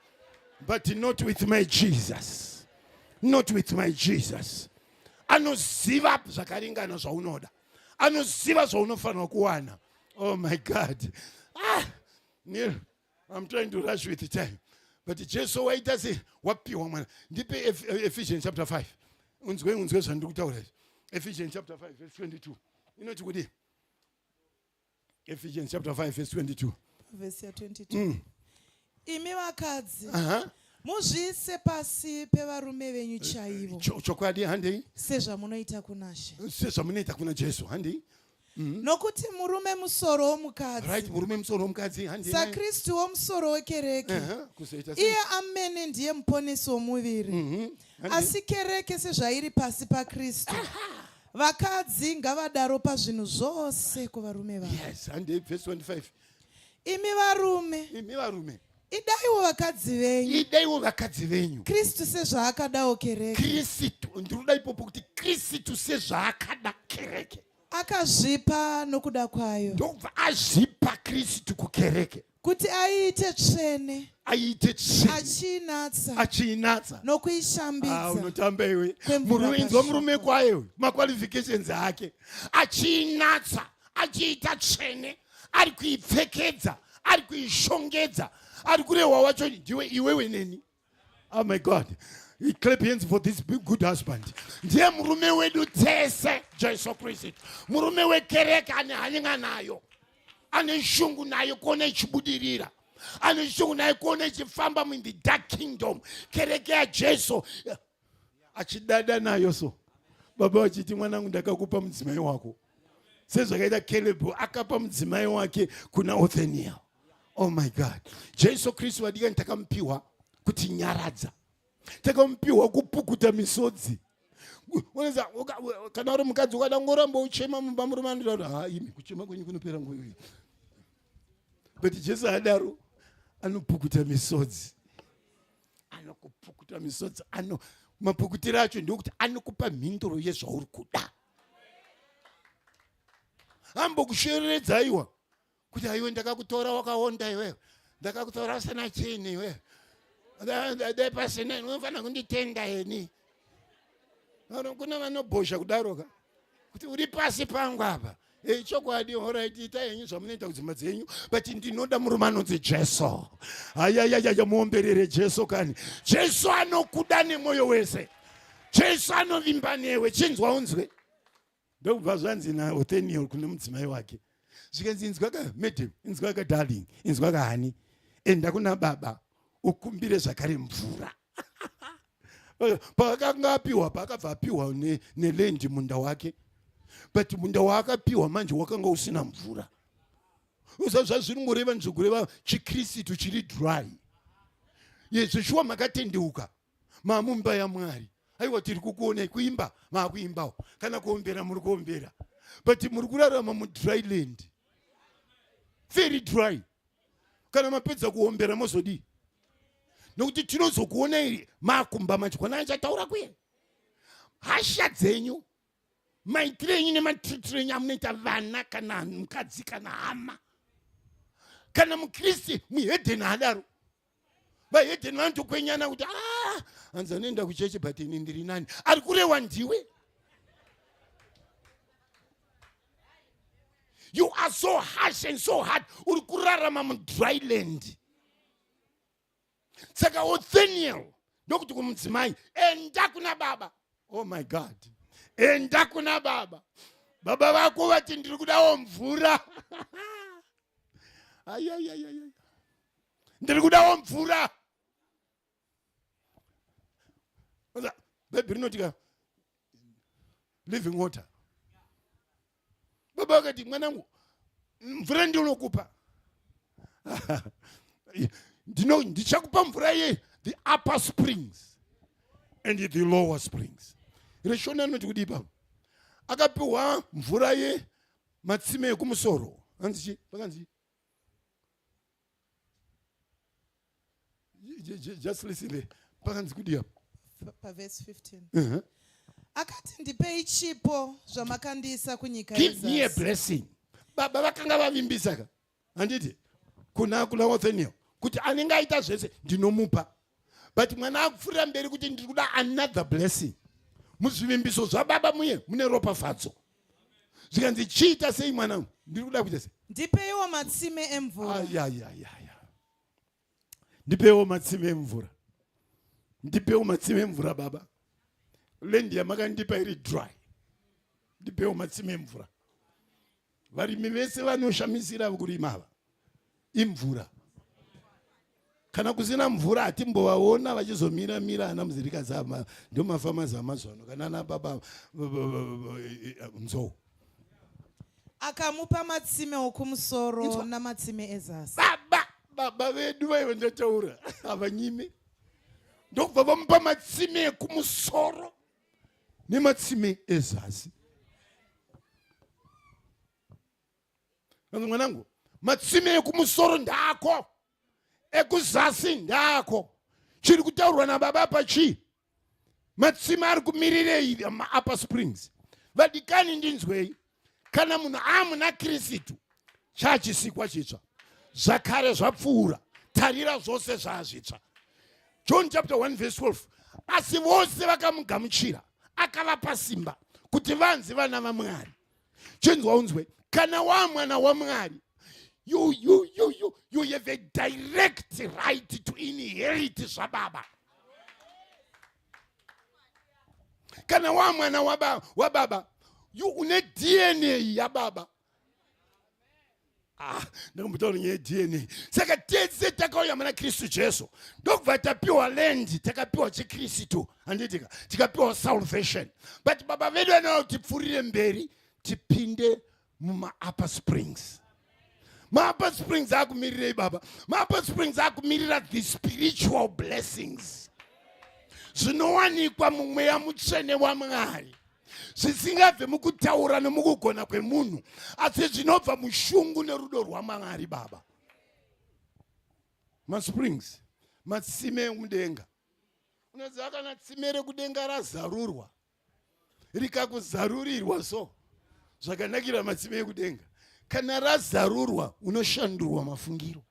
But not with my Jesus. Not with my Jesus. Anoziva zvakaringana zvaunoda. Anoziva zvaunofanira kuwana. Oh my God. Neil, I'm trying to rush with the time. But Jesus waita say wapiwa mwana. Ndipe Ephesians chapter 5. Unzwe zvandikutaura. Ephesians chapter 5 verse 22. Inoti kuti Ephesians chapter 5 verse 22. Verse 22. Imi vakadzi. Muzviise pasi pevarume venyu chaivo. Chokwadi handei? Sezvamunoita kuna She. Sezvamunoita kuna Jesu handei? Nokuti murume musoro womukadzi. Right, murume musoro womukadzi handei. SaKristu womusoro wekereke. Iye amene ndiye muponesi womuviri. Asi kereke sezvairi pasi paKristu. Vakadzi ngavadaro pazvinhu zvose kuvarume vavo. Yes, handei verse 25. Imi varume. Idaiwo vakadzi venyu. Kristu sezvaakadawo kereke. Kristu ndiruda ipopo kuti Kristu sezvaakada kereke. Akazvipa nokuda kwayo. Ndobva azvipa Kristu kukereke. Kuti aite tsvene. Achinatsa. Nokuishambidza. Unotamba iwe. Murume kwayo. Maqualifications ake. Achinatsa. Achiita tsvene. Ari kuipfekedza. Ari kuishongedza. Ari kurehwa wacho iwewe neni. Oh my God. We clap hands for this good husband. Ndiye murume wedu tese Jesu Kristu. Murume wekereke ane hanyanga nayo. ane shungu naye kuona ichibudirira, ane shungu naye kuona ichifamba in the dark kingdom. Kereke ya Jesu achidada nayo so. Baba wachiti mwanangu ndakakupa mudzimai wako. Sezvakaita Caleb akapa mudzimai wake kuna Othniel. Oh my God. Jesu Kristu wadikani takamupiwa kuti nyaradza. Takamupiwa kupukuta misodzi. Unaweza kana uri mukadzi ukadangoramba uchema mumba murume anotaura imi kuchema kwenyu kunopera nguva. But Jesu adaro anopukuta misodzi. Anokupukuta misodzi. Mapukutiro acho ndokuti anokupa mhinduro yezvauri kuda. Ambokushereredza aiwa kuti aiwe ndakakutora wakaonda iwewe, ndakakutora usina chini iwewe, pasina unofanira kunditenda heni. Kuna vanobhosha kudaroka kuti uri pasi pangu apa. Chokwadi, alright, itai henyu zvamunoita kudzimba dzenyu, but ndinoda murume anonzi Jesu. Ayayaya, muomberere Jesu kani. Jesu anokuda nemwoyo wese. Jesu anovimba newe. Chinzwa unzwe. Ndokubva zvanzi naOthniel kune mudzimai wake. Zvikanzi inzwa ka madam, inzwa ka darling, inzwa ka honey. Enda kuna baba ukumbire zvakare mvura. Pakanga apiwa, pakabva apiwa neland munda wake. But munda waakapiwa manje wakanga usina mvura. Uzazva zviri ngoreva nzvokureva chiKristu chiri dry. Yesu shuwa makatendeuka. Mamumba ya Mwari. Aiwa tiri kukuona kuimba, maakuimbawo. Kana kuombera muri kuombera. But muri kurarama mu dry land. Very dry. Kana mapedza kuombera mozodi. Nokuti tinozokuona iri maakumba macho kana achataura kuye. Hasha dzenyu. Maitire enyu nematriitire enyu amunoita vana kana mukadzi kana hama. Kana muKristu muhedheni adaro. Vahedheni vanotokwenyana kuti hanzi anoenda kuchechi but ini ndiri nani. Ari kurewa ndiwe. You are so harsh and so hard. Uri kurarama mu dry land. Saka Othniel ndokuti kumudzimai enda kuna baba. Oh my God. Enda kuna baba. Baba vako vati ndiri kudawo mvura. Ayayayaya. Ndiri kudawo mvura. Baby rinotika living water. Baba vakati mwanangu mvura ndinokupa. Ndichakupa mvura ye the upper springs and the lower springs. Reshona noti kudipa. Akapiwa mvura ye matsime ekumusoro. Anzichi pakanzi. Just listen. Pakanzi kudia. Verse 15. Akati ndipei chipo zvamakandisa kunyika yezasi. Give me a blessing. Baba vakanga vavimbisaka. Handiti kuna Othniel kuti anenge aita zvese ndinomupa. But mwana akufurira mberi kuti ndiri kuda another blessing. Muzvivimbiso zvababa muye mune ropafadzo. Zvikanzi chiita sei mwanangu? Ndiri kuda kuita sei? Ndipeiwo matsime emvura. Ayayayaya. Ndipeiwo matsime emvura. Ndipeiwo matsime emvura baba. Land yamakandipa iri dry. Ndipeiwo matsime emvura. Varimi vese vanoshamisira kurima ava imvura. Kana kusina mvura hatimbovaona vachizomira ana muzirikadzi ndio mafamazi amazvano kana ana baba nzou. Akamupa matsime okumusoro namatsime ezasi. Baba vedu vaiva ndataura havanyime. Ndokubva vamupa matsime ekumusoro nematsime ezasi. Mwanangu, matsime ekumusoro ndako, ekuzasi ndako. Chiri kutaurwa nababa pachi. Matsime ari kumirire upper springs. Vadikani ndinzwei. Kana munhu amuna Kristu chachisikwa chitsva. Zvakare zvapfuura. Tarira zvose zvazvitsva. John chapter 1 verse 12. Asi vose vakamugamuchira akavapa simba kuti vanzi vana vaMwari. Chinzwa unzwe. Kana wamwana waMwari, you have a direct right to inherit zvababa. Kana wamwana wababa, you une DNA ya baba. Ndakumutaura DNA. Saka tese takauya muna Kristu Jesu. Ndokubva tapiwa land, takapiwa chiKristu. Handitika, tikapiwa salvation. But baba vedu vanao tipfurire mberi, tipinde muma Upper Springs. Ma-Upper Springs akumirirei baba. Ma-Upper Springs akumirira the spiritual blessings. Zvinowanikwa mumweya mutsvene waMwari. Zvisingabve mukutaura nemukugona kwemunhu, asi zvinobva mushungu nerudo rwaMwari baba. Ma-Springs, matsime ekudenga. Unoziva kana tsime rekudenga razarurwa, rikakuzarurirwa so, zvakanakira matsime ekudenga. Kana razarurwa, unoshandurwa mafungiro.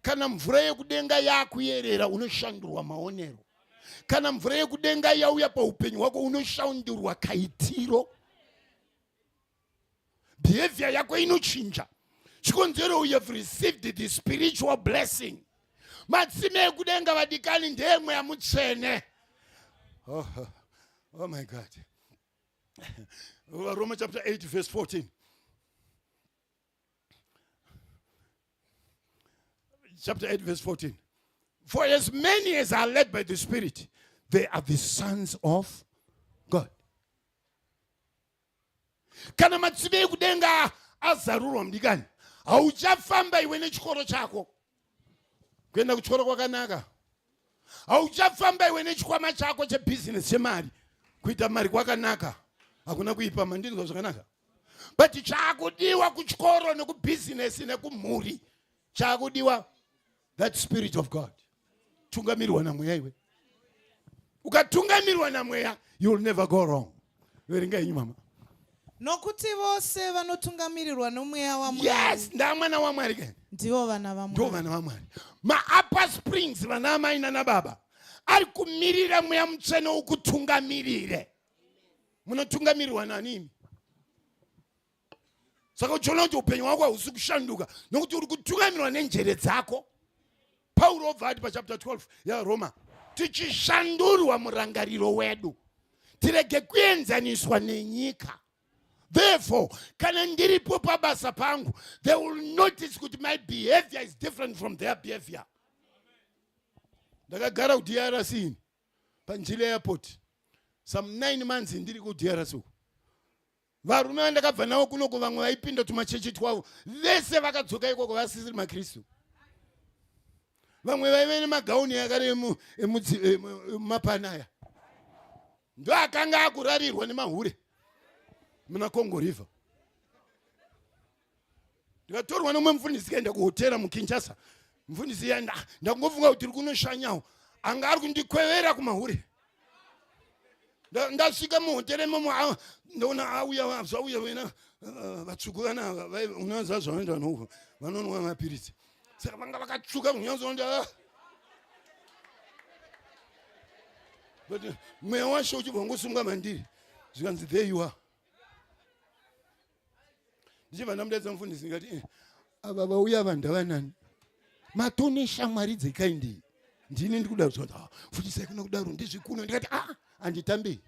Kana mvura yekudenga yakuyerera, unoshandurwa maonero. Kana mvura yekudenga yauya paupenyu hwako, unoshandurwa kaitiro. Behavior yako inochinja. Chikonzero you have received the spiritual blessing. Matsime ekudenga vadikani ndemwe ya mutsvene. Oh my God. Romans chapter 8 verse 14. Chapter 8 verse 14. For as many as are led by the Spirit, they are the sons of God. Kana matsime ekudenga azarurwa mdikani, hauchafamba iwe nechikoro chako. Kuenda kuchikoro kwakanaka. Hauchafamba iwe nechikwama chako chebusiness chemari. Kuita mari kwakanaka. Hakuna kuipa mandinzwa zvakanaka. But chakudiwa kuchikoro nekubusiness nekumhuri. Chakudiwa that Spirit of God. Tungamirwa na mweya iwe. Ukatungamirwa na mweya, you will never go wrong. Verenga inyu mama. Nokuti vose vanotungamirirwa nomweya waMwari. Yes, ndamwana waMwari ke. Ndivo vana vaMwari. Ndivo vana vaMwari. Ma-Upper Springs vana amai nana baba ari kumirira mweya mutsvene ukutungamirire. Munotungamirirwa nanini? Saka uchiona kuti upenyu hwako hausi kushanduka nokuti uri kutungamirirwa nenjere dzako. Paulo obva ati pachapter 12 yaRoma, tichishandurwa murangariro wedu, tirege kuenzaniswa nenyika. Therefore, kana ndiripo pabasa pangu, they will notice that my behavior is different from their behavior. Ndakagara kuDRC panjira airport some 9 months ndiri kuDRC. Varume vandakabva navo kunoko vamwe vaipinda tumachechi twavo, vese vakadzoka ikoko vasisiri maKristu. Vamwe vaive nemagauni akaremu mapanaya. Ndo akanga akurarirwa nemahure muna Congo River. Ndikatorwa nomwe mufundisi kaenda kuhotera muKinshasa. Mufundisi yanda ndakungofunga kuti kunoshanyawo anga ari kundikwevera kumahure. Ndasvika muhotera imomo ndona auya zvauya vena vatsvuku vana unoziva zvavanoenda noho vanonwa mapirisi. Saka vanga vakatsvuka kunyanzonda. But mweya washo uchibva ngosunga mandiri. Zvikanzi there you are. Ndichibva ndamudedza mufundisi ndikati ava vauya vanhu ndavanani? Matone shamwari dzekaindi. Ndini ndikuda kuti fundisai kuna kudaro ndizvikuno. Ndikati handitambi.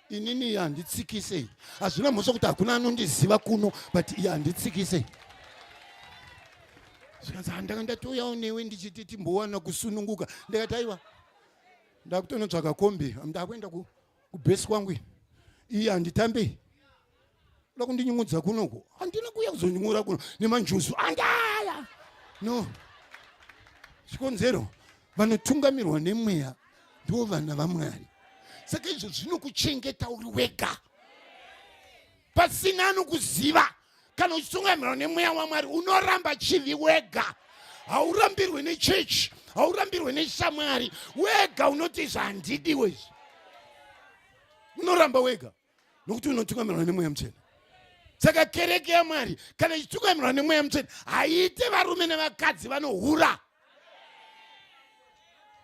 Inini handitsikisei. Hazvina mhosva kuti hakuna anondiziva kuno, but handitsikisei. Zvikanzi ndakandatoyawo newe ndichiti timbowana kusununguka. Ndikati aiwa, ndakutonotsvaka kombi, ndakuenda kubhesi kwangu. Iye handitambi. Ndoda kundinyungudza kunoko. Handina kuuya kuzonyungura kuno nemanjusu. Andaya. No. Chikonzero vanotungamirwa nemweya ndivo vana vaMwari. Saka izvo zvinokuchengeta uri wega. Pasina anokuziva. Kana uchitungamirwa nemweya waMwari unoramba chivi wega. Haurambirwe nechechi, haurambirwe neshamwari. Wega unoti zvandidi wezvi. Unoramba wega nokuti unotungamirwa nemweya mutsvene. Saka kereke yaMwari kana ichitungamirwa nemweya mutsvene haite varume nevakadzi vanohura.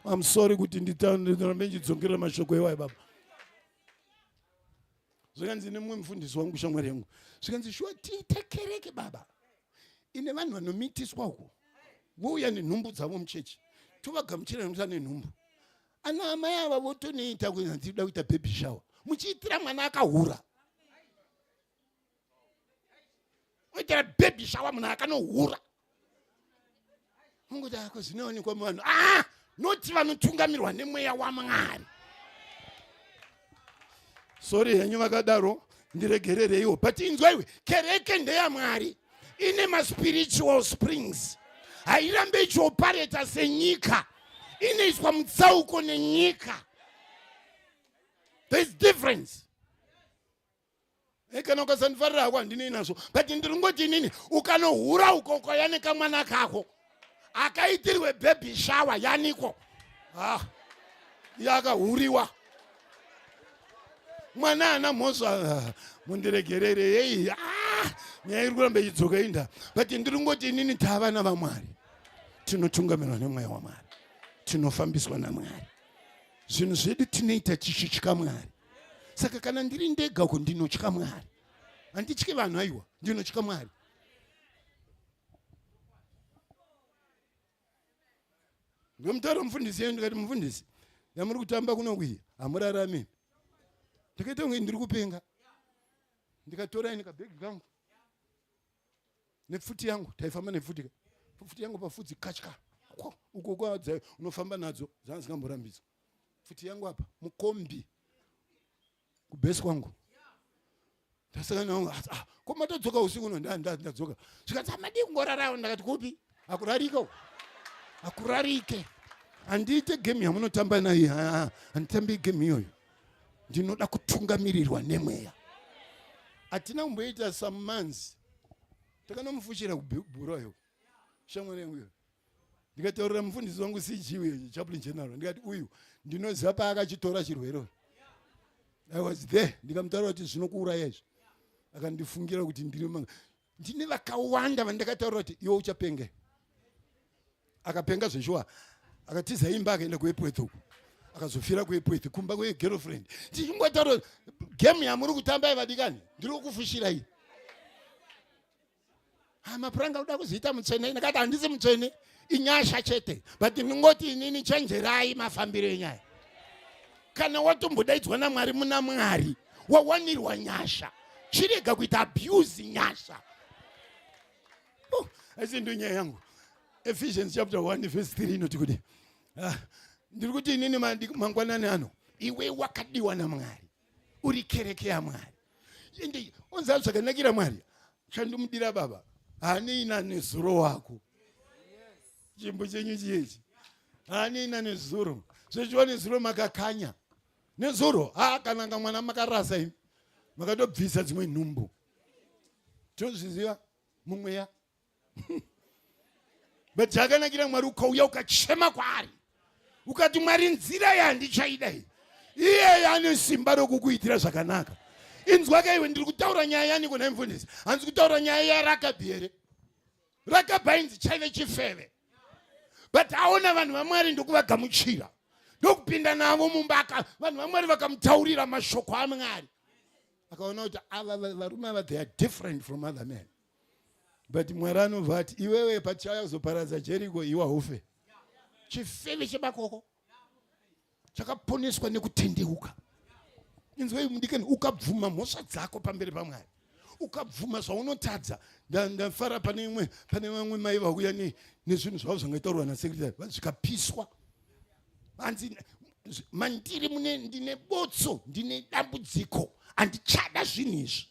I'm sorry kuti ndirambe ndichidzongera mashoko ewayo baba. Zvikanzi nemumwe mufundisi wangu shamwari yangu. Zvikanzi shuwa tiite kereke baba ine vanhu vanomitiswa uko. Vouya nenhumbu dzavo muchechi. Tovagamuchira nokuti ane nhumbu. Ana amai ava votonoita kuti ndinoda kuita baby shower. Muchiitira mwana akahura. oitira baby shower munhu akanohura munguti ako zvinoonekwa muvanhu noti vanotungamirwa nemweya waMwari. Sorry henyu vakadaro ndiregerereiwo, but inzwaiwe, kereke ndeyaMwari ine ma-spiritual springs, hairambe ichiopareta senyika, inoiswa mutsauko nenyika. There's difference. Kana ukasandifarira hako handine nazvo, but ndiringoti inini ukanohura ukoko yaneka mwana kako akaitirwe baby shower yaniko yakahuriwa mwana ana mhosva mundiregerere yei nyaya iri kuramba idzoka inda, but ndiringoti inini tavana vaMwari, tinotungamirwa nemweya waMwari, tinofambiswa naMwari, zvinhu zvedu tinoita tichitya Mwari. Saka kana ndiri ndega uko ndinotya Mwari, handityi vanhu aiwa, ndinotya Mwari. Ndomutaura mufundisi yenu ndikati mufundisi, yamuri kutamba kunokwiya hamurarami. Ndikaita kunge ndiri kupenga, ndikatora ine kabhegi kangu nepfuti yangu, taifamba nepfuti yangu pafudzi katya uko kwadza unofamba nadzo dzanzikamborambidzwa. Pfuti yangu apa mukombi kubhesi kwangu. Ndasaka nawo koma tadzoka usiku uno ndadzoka. Zvikati amadi kungorarawo, ndakati kupi? Akurarika. Akurarike. Handite game yamunotamba naye, handitambi game iyoyo. Ndinoda kutungamirirwa nemweya. Atina kumboita some months takanomufushira kubhuroyo shamwari yangu. Ndikataurira mufundisi wangu CG chaplain general, ndikati uyu ndinoziva paakachitora chirwere. I was there. Ndikamutaura kuti zvinokuuraya izvi. Akandifungira kuti ndine vakawanda vandakataura kuti iwe uchapenga. Akapenga zveshuwa. Akatiza imba akaenda kuEpworth uko. Akazofira kuEpworth kumba kwegirlfriend. Ndichingotaro game yamuri kutamba ivadikani, ndiri kufushira iyi. Mapuranga uda kuziita mutsvene, ndakati handisi mutsvene, inyasha chete, but ndingoti inini chenjerai mafambiro enyaya. Kana watombodaidzwa naMwari muna Mwari, wawanirwa nyasha, chirega kuita abuse nyasha. Asi ndo nyaya yangu. Ephesians chapter 1 verse 3 inoti kuti ndiri kuti inini mangwanani ano, iwe wakadiwa naMwari, uri kereke yaMwari. Ende unza zvakanakira Mwari, chandimudira baba, hanina nezuro wako. Chimbo chenyu chiyechi, hanina nezuro. Zvechiwa nezuro makakanya. Nezuro, kana mwana makarasa imi, makatobvisa dzimwe nhumbu. Tozviziva mumweya. But zvakanakira Mwari ukauya ukachema kwaari. Ukati Mwari nzira yandichaida iyi. Iye ane simba rokukuitira zvakanaka. Inzwaka iwe ndiri kutaura nyaya yaniko naimufundisi. Handisi kutaura nyaya yaRakabhi here. Rakabhi ainzi chaive chifeve. But aona vanhu vaMwari ndokuvagamuchira. Ndokupinda navo mumbaka, vanhu vaMwari vakamutaurira mashoko aMwari. Akaona kuti ava varume ava they are different from other men. But Mwari anobva ati iwewe pachazoparadza Jeriko iwe haufe. Chifeve chebakoko chakaponeswa nekutendeuka. Inzwai mudikani, ukabvuma mhosva dzako pamberi paMwari, ukabvuma zvaunotadza. Ndafara pane vamwe mai vauya nezvinhu zvavo zvangaitaurwa nasekretari zvikapiswa. Hanzi mandiri ndine botso, ndine dambudziko, handichada zvinhu izvi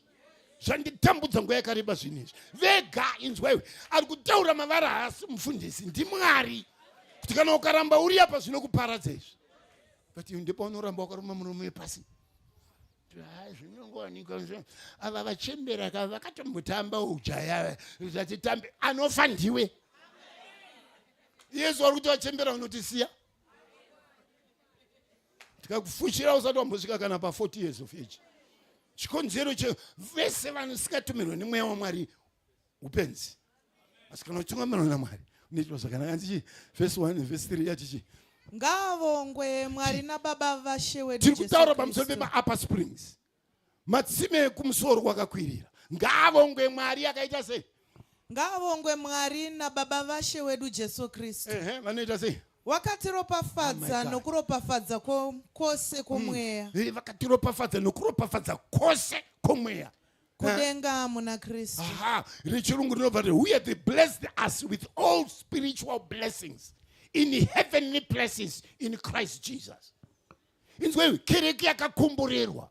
zvanditambudza nguva yakareba zvinhu izvi. Vega inzwaiwe ari kutaura mavara haasi mufundisi, ndiMwari, kuti kana ukaramba uri apa zvinokuparadza izvi. But ndipo unoramba wakaruma muromo wepasi. Zvinongowanika ava vachembera kava vakatombotamba ujaya zvatitambe, anofa ndiwe. Yesu ari kuti vachembera unotisiya. Tikakufushira usati wambosvika kana pa40 years of age. Chikonzero vese vanosingatumirwa nemweya waMwari upenzi. Asi kana uchingamirwa naMwari unoitwa zvakanaka. Anzichi verse 1 verse 3 yachichi, ngavongwe Mwari nababa vashe wedu Jesu Kristu. Tiri kutaura pamusoro pema-upper springs, matsime ekumusoro kwakakwirira. Ngavongwe Mwari akaita sei? Ngavongwe Mwari nababa vashe wedu Jesu Kristu. Vanoita sei? Wakatiropafadza nokuropafadza kwose kwomweya. Vakatiropafadza nokuropafadza kwose kwomweya. kudenga muna Kristu. Aha, rechirungu rinobva riti, who hath blessed us with all spiritual blessings in heavenly places in Christ Jesus. Inzwe kereke yakakomborerwa.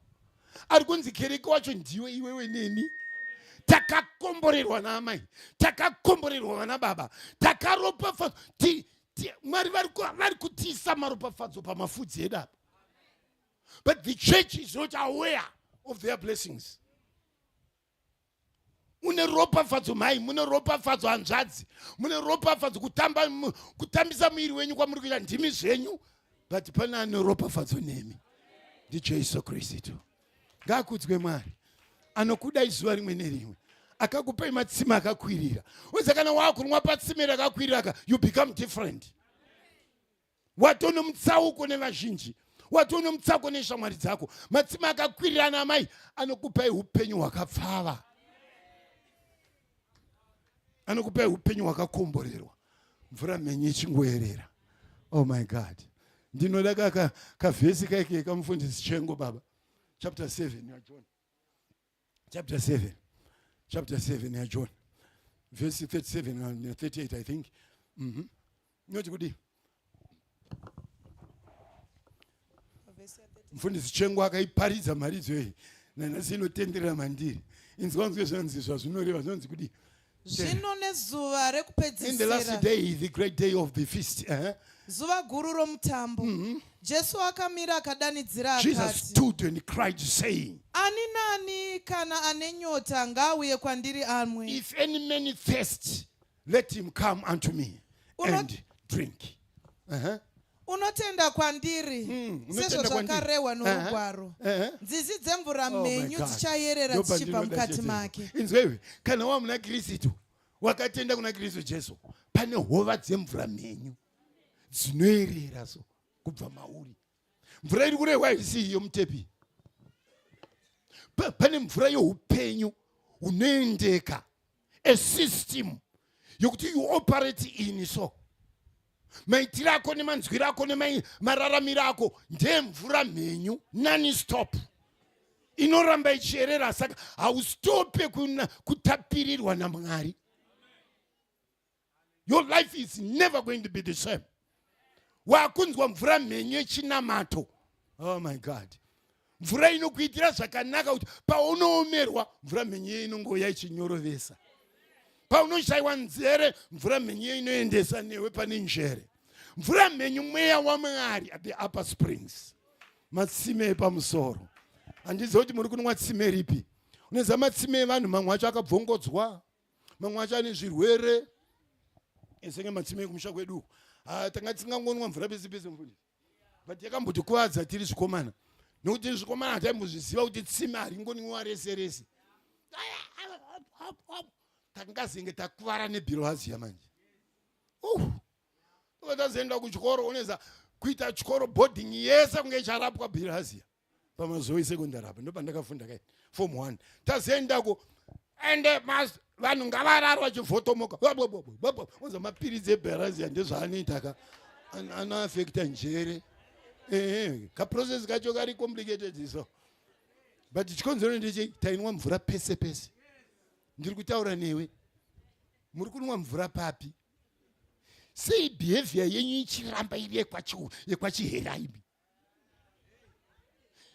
Ari kunzi kereke wacho ndiwe iwewe neni. Takakomborerwa naamai, takakomborerwa vana baba, takaropafadzwa. Mwari vari kutiisa maropafadzo pamafudzi edu apa. But the church is not aware of their blessings. Mune ropafadzo mai, mune ropafadzo hanzvadzi, mune ropafadzo kutambisa muiri wenyu kwamuri kuita ndimi zvenyu, but pane ane ropafadzo nemi. NdiJesu Kristu. Ngakudzwe Mwari. Anokudai zuva rimwe nerimwe. Akakupai matsime akakwirira. Uza kana wakunwa patsime rakakwirira, you become different. Watono mutsauko nevazhinji. Watono mutsauko neshamwari dzako. Matsime akakwirira namai anokupai upenyu hwakapfava. Anokupai upenyu hwakakomborerwa. Mvura mhenyu ichingoerera. Oh my God. Ndinoda kavhesi kaike kamufundisi Chengo baba. Chapter 7 ya John. Chapter 7. Chapter 7 ya John. Verse 37 and 38 I think. Noti kudi. Mufundisi Chengo akaiparidza maridzo iyi. Nanasi inotenderera mandiri. Inzwanzwe zvanziswa zvinoreva zvanzi kudi. Zvino nezuva rekupedzisira. In the last day, the great day of the feast. Zuva guru romutambo. Jesu akamira akadanidzira akati. Jesus stood and cried saying, ani nani kana ane nyota ngauye kwandiri amwe. If any man thirst, let him come unto me and drink. Unotenda kwandiri sezvo zvakarehwa norugwaro. Nzizi dzemvura mhenyu dzichayerera dzichibva mukati make. Inzwewe kana wamuna Kristu wakatenda kuna Kristu Jesu pane hova dzemvura mhenyu dzinoyerera so kubva mauri. Mvura iri kurehwa isi iyo mutepi. Pane mvura youpenyu unoendeka, a system yokuti you operate in so. Maitiro ako nemanzwiro ako nemararamiro ako ndemvura mhenyu non-stop inoramba ichierera, saka haustope kutapirirwa naMwari. Your life is never going to be the same. Wakunzwa mvura mhenyu yechinamato. Oh my God. Mvura inokuitira zvakanaka kuti paunoomerwa mvura mhenyu inongouya ichinyorovesa. Paunoshaiwa nzere mvura mhenyu inoendesa newe pane njere. Mvura mhenyu mweya waMwari at the upper springs. Matsime epamusoro. Handiziva kuti muri kunwa tsime ripi. Unoziva matsime evanhu mamwe acho akabvongodzwa, mamwe acho ane zvirwere. Esenge matsime ekumusha kwedu. Tanga tisingangonwa mvura pese pese mfundisi. But yakambotikuwadza tiri zvikomana. Nokuti zvikomana hataimboziva kuti tsime haringonwiwa rese rese. Takangazenge takuvara neBilharzia manje. Tazoenda kuchikoro uneza kuita chikoro boarding yese kunge charapwa Bilharzia. Pamazoi secondary apa ndo pandakafunda kai form 1. Tazoendako ende vanhu ngavarara vachivhotomoka. Unza mapiritsi eBilharzia ndezvaanoita ka anoaffecta njere. Kaprocess kacho kari complicated so. But chikonzero ndeche tainwa mvura pese pese. Ndiri kutaura newe. Muri kunwa mvura papi? Sei behavior yenyu ichiramba iri yekwachiheraimi.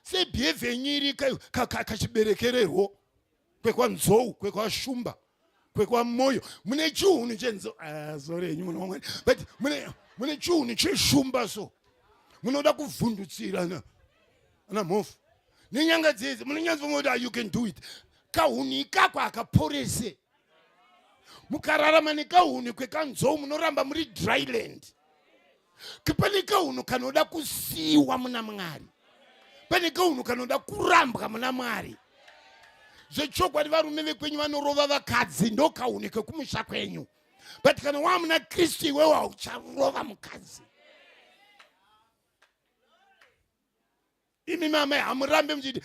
Sei behavior yenyu iri kachiberekererwo, kwekwanzou, kwekwashumba, kwekwamoyo. Mune chiunu chenzo, sorry yenyu munomwe. But mune chiunu cheshumba so. Munoda kuvhundutsira na mofu. Nenyanga dzedze, munonyanzwa kuti you can do it. Kahuni ikako akaporese. Mukararama nekahuni kwekanzou munoramba muri dryland. Pane kahunu kanoda kusiiwa muna Mwari. Pane kahunu kanoda kurambwa muna Mwari. Zvechokwadi varume vekwenyu vanorova vakadzi ndo kahuni kekumusha kwenyu. But kana wamuna Kristu iwewe haucharova mukadzi. Imi mama hamurambe muchiti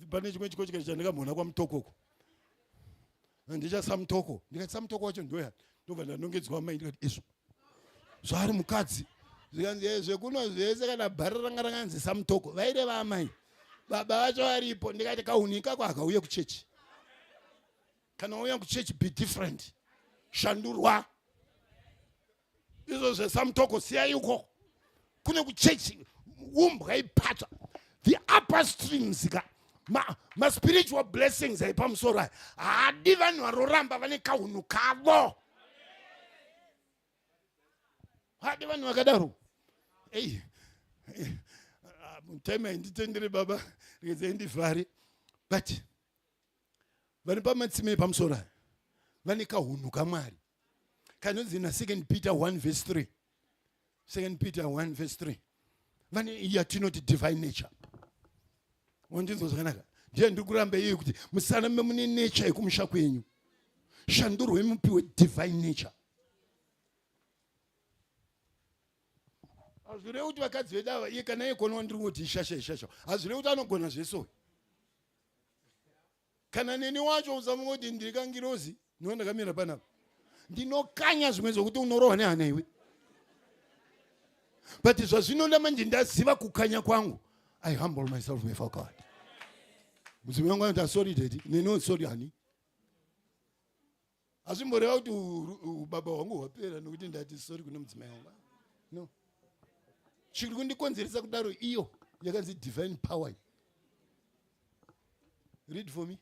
pane chimwe chikochikari chandakamona kwamutokoko. Ndichasamutoko. Ndikati samutoko wacho ndoya. Ndobva ndanongedzwa mai ndikati izvo. Zvari mukadzi. Zvikanzi zvekunwa zvese kana bhara ranga rakanzi samutoko. Vaireva amai. baba vacho varipo ndikati kaunika kwakauye kuchechi kana uya kuchechi be different shandurwa izvo zvesamutoko siyai uko kune kuchechi umbwa ipatsa the upper streams ka ma spiritual blessings aipamusoro aya haadi vanhu varoramba vane kahunu kavo haadi vanhu vakadaro ei time hainditendere baba rekezai ndivhare but vari pamatsime epamusoro aya vane kahunu kamwari kanonzi na 2 Peter 1 verse 3 2 Peter 1 verse 3 vane yatinoti divine nature wandinzwa zvakanaka ndiye ndiri kuramba iye kuti musarambe mune nature yekumusha kwenyu shandurwe mupiwe divine nature hazvirevi kuti vakadzi vedu ava iye kana ikonowa ndiri kuti ishasha hazvirevi kuti anogona zveso kana neni wacho usafunga kuti ndiri kangirozi niwo ndakamira panapa ndinokanya zvimwe zvokuti unorohwa nehana iwe but zvazvinoda manje ndaziva kukanya kwangu I humble myself before God. Mudzimu wangu anoti sorry daddy, neno sorry honey. Azimboreva kuti baba wangu wapera nokuti ndati sorry kuna mudzimu wangu. No. Chiri kundikonzeresa kudaro iyo yakanzi divine power. Read for me.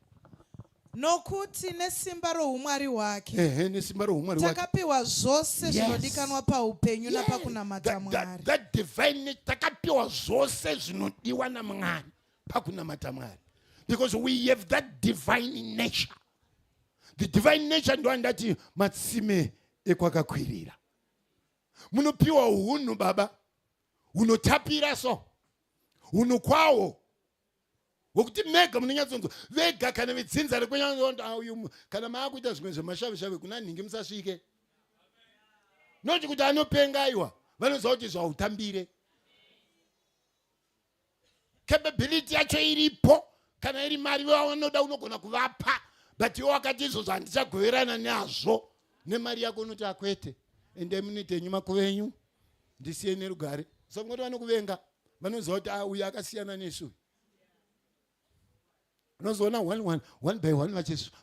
Nokuti nesimba roumwari hwake nesimba roumwari wake takapiwa zvose zvinodikanwa paupenyu napakunamata Mwari. That divine takapiwa zvose zvinodiwa naMwari pakunamata Mwari. Because we have that divine nature. The divine nature ndo andati matsime ekwakakwirira. Munopiwa hunhu baba. Unotapira so. Unokwawo. Wokuti mega munonyatsonzwa vega kana vitsinza rekunyanzonda uyu kana maakuita zvimwe zvemashave kuna nhingi musasvike noti kuti anopengaiwa vanoziva kuti zvautambire capability yacho iripo kana iri mari vanoda unogona kuvapa but iwo wakati izvozvo handichagoverana nazvo nemari yako unoti akwete ende munite enyu makuvenyu ndisiye nerugare saka ngoti vanokuvenga vanoziva kuti uyu akasiyana nesu. Unozoona one by one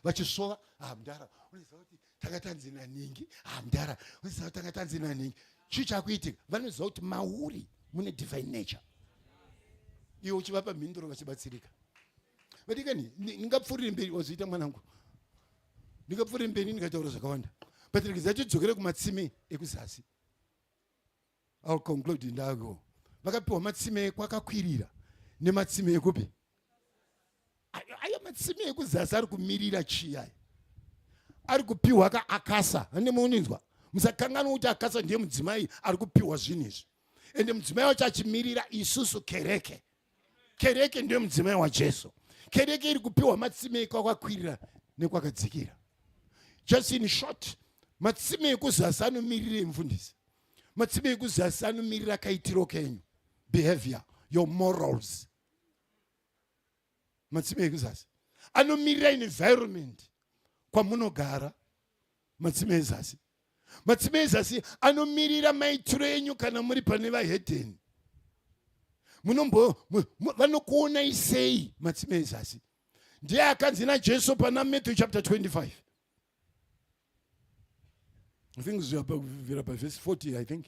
vachisova mudhara unoziva kuti takatanzina ningi mudhara unoziva kuti takatanzina ningi chii chakuitika vanoziva kuti mauri mune divine nature iwe uchivapa mhinduro vachibatsirika. Vadikani ndingapfuurire mberi wazoita mwanangu ndingapfuurire mberi ndikataura zvakawanda but rekezai tidzokere kumatsime ekuzasi. I'll conclude ndago vakapiwa matsime ekwakakwirira nematsime ekupi aya matsime ekuzasi ari kumirira chiyai ari kupiwa kaakasa hande muninzwa musakanganwa kuti akasa ndiye mudzimai ari kupiwa zvinhu izvi ende mudzimai wacho achimirira isusu kereke ndiye mudzimai waJesu. Kereke iri kupiwa matsime ekwakakwirira nekwakadzikira. Just in short, matsime ekuzasi anomirira mufundisi. Matsime ekuzasi anomirira kaitiro kenyu, behavior, your morals. Matsime ekuzasi anomirira environment kwamunogara. Matsime ezasi matsime ezasi anomirira maitiro enyu kana muri pane vahedheni. Vanokuonai sei matsime ezasi. Ndiye akanzi naJesu pana Matthew chapter 25. I think zvira pa verse 40 I think.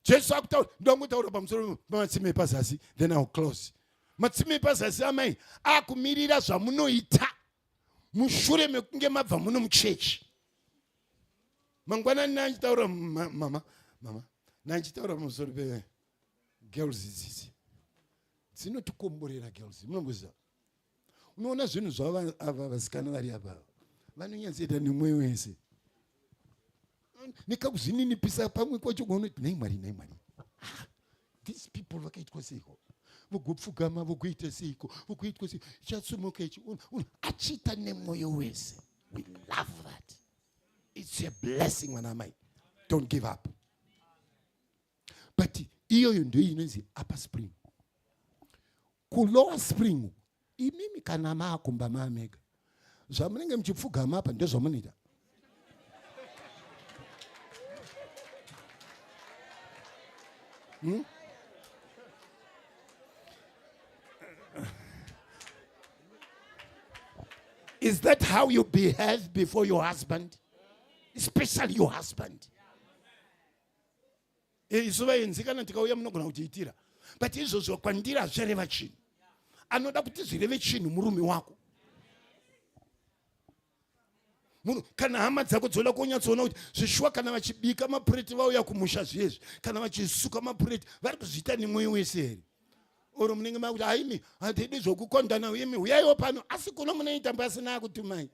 Jesu akutaura ndongutaura pamusoro pamatsime epazasi then I'll close. Matsime epazasi amai akumirira zvamunoita mushure mekunge mabva muno muchechi. Mangwanani nanchitaura mama nanchitaura pamusoro pe girls idzizi dzinotikomborera girls. Munomboziva unoona zvinhu zvavo ava vasikana vari apa vanonyatsoita nemwoyo wese nikakuzininipisa pamwe kwacho kuonoti nei mwari these people vakaitwa seiko vogopfugama vokuita seiko vokuitwa seiko chatsumuka ichi achiita nemwoyo wese. We love that. It's a blessing wanamai. Don't give up. But iyoyo ndio inonzi upper spring. Kulower spring imimi kana maakumba maamega zvamunenge muchipfugama apa ndio zvamunoita. Is that how you behave before your husband? Especially your husband. Isuva yenzikana tikauya munogona kutiitira. But izvozvo kwandira zvireva chinhu. Anoda kuti zvireve chinhu murume wako. Munhu kana hama dzako dzoda kunyatsoona kuti zvishwa kana vachibika mapureti vauya kumusha zvezvi kana vachisuka mapureti vari kuzviita nemwoyo wese here. Oro munenge makuti haimi hatidi zvokukondana imi uyaiwo pano asi kuno munoita pasina akutumai.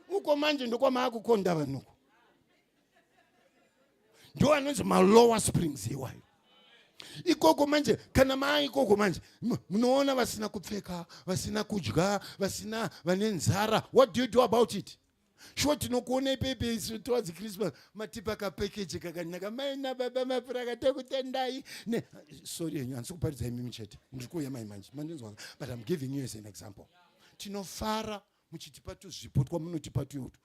Uko manje ndokwamaakukonda vanhuko. Ndo anonzi ma-lower springs iwayo. Ikoko manje kana mai ikoko manje munoona vasina kupfeka, vasina kudya, vasina vane nzara. What do you do about it? Sure tinokuona ipepe isu towards Christmas matipa ka package kakanaka mai na baba mapura katakutendai ne sorry hansi kuparidza imi michete ndikuya mai manje mandinzwa but I'm giving you as an example. Tinofara muchitipa tuzvipo twamunotipa tuyoto.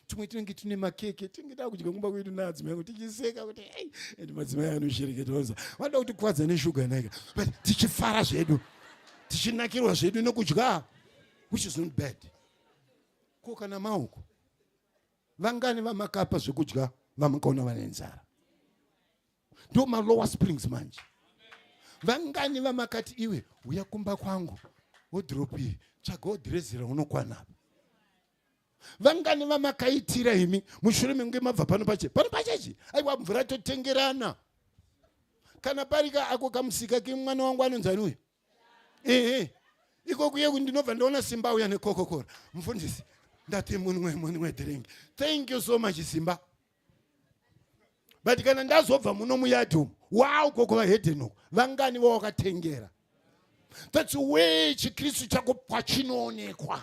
Tumwe tinenge tine makeke tingida kudya kumba kwedu nadzimai kuti tichiseka kuti hey and madzimai anoshereketwa vada kuti kwadza neshuga naika but tichifara zvedu tichinakirwa zvedu nokudya which is not bad. Ko kana mauko vangani vamakapa zvekudya vamakaona vane nzara. Ndo ma-lower springs manje. Vangani vamakati iwe uya kumba kwangu wodropi tsvaga wodhirezera unokwana. Vangani vamakaitira imi mushure mengue mabva pano pachechi aiwa mvura totengerana. Kana parika ako kamusika kimwana wangu anonzani uyu iko kuye ndinobva ndaona Simba uya nekokokora mufundisi ndati munwe drink. Thank you so much Simba. But kana ndazobva muno muyadhu wow koko vahedhenoko vangani vawakatengera. That's where chikristu chako pachinoonekwa.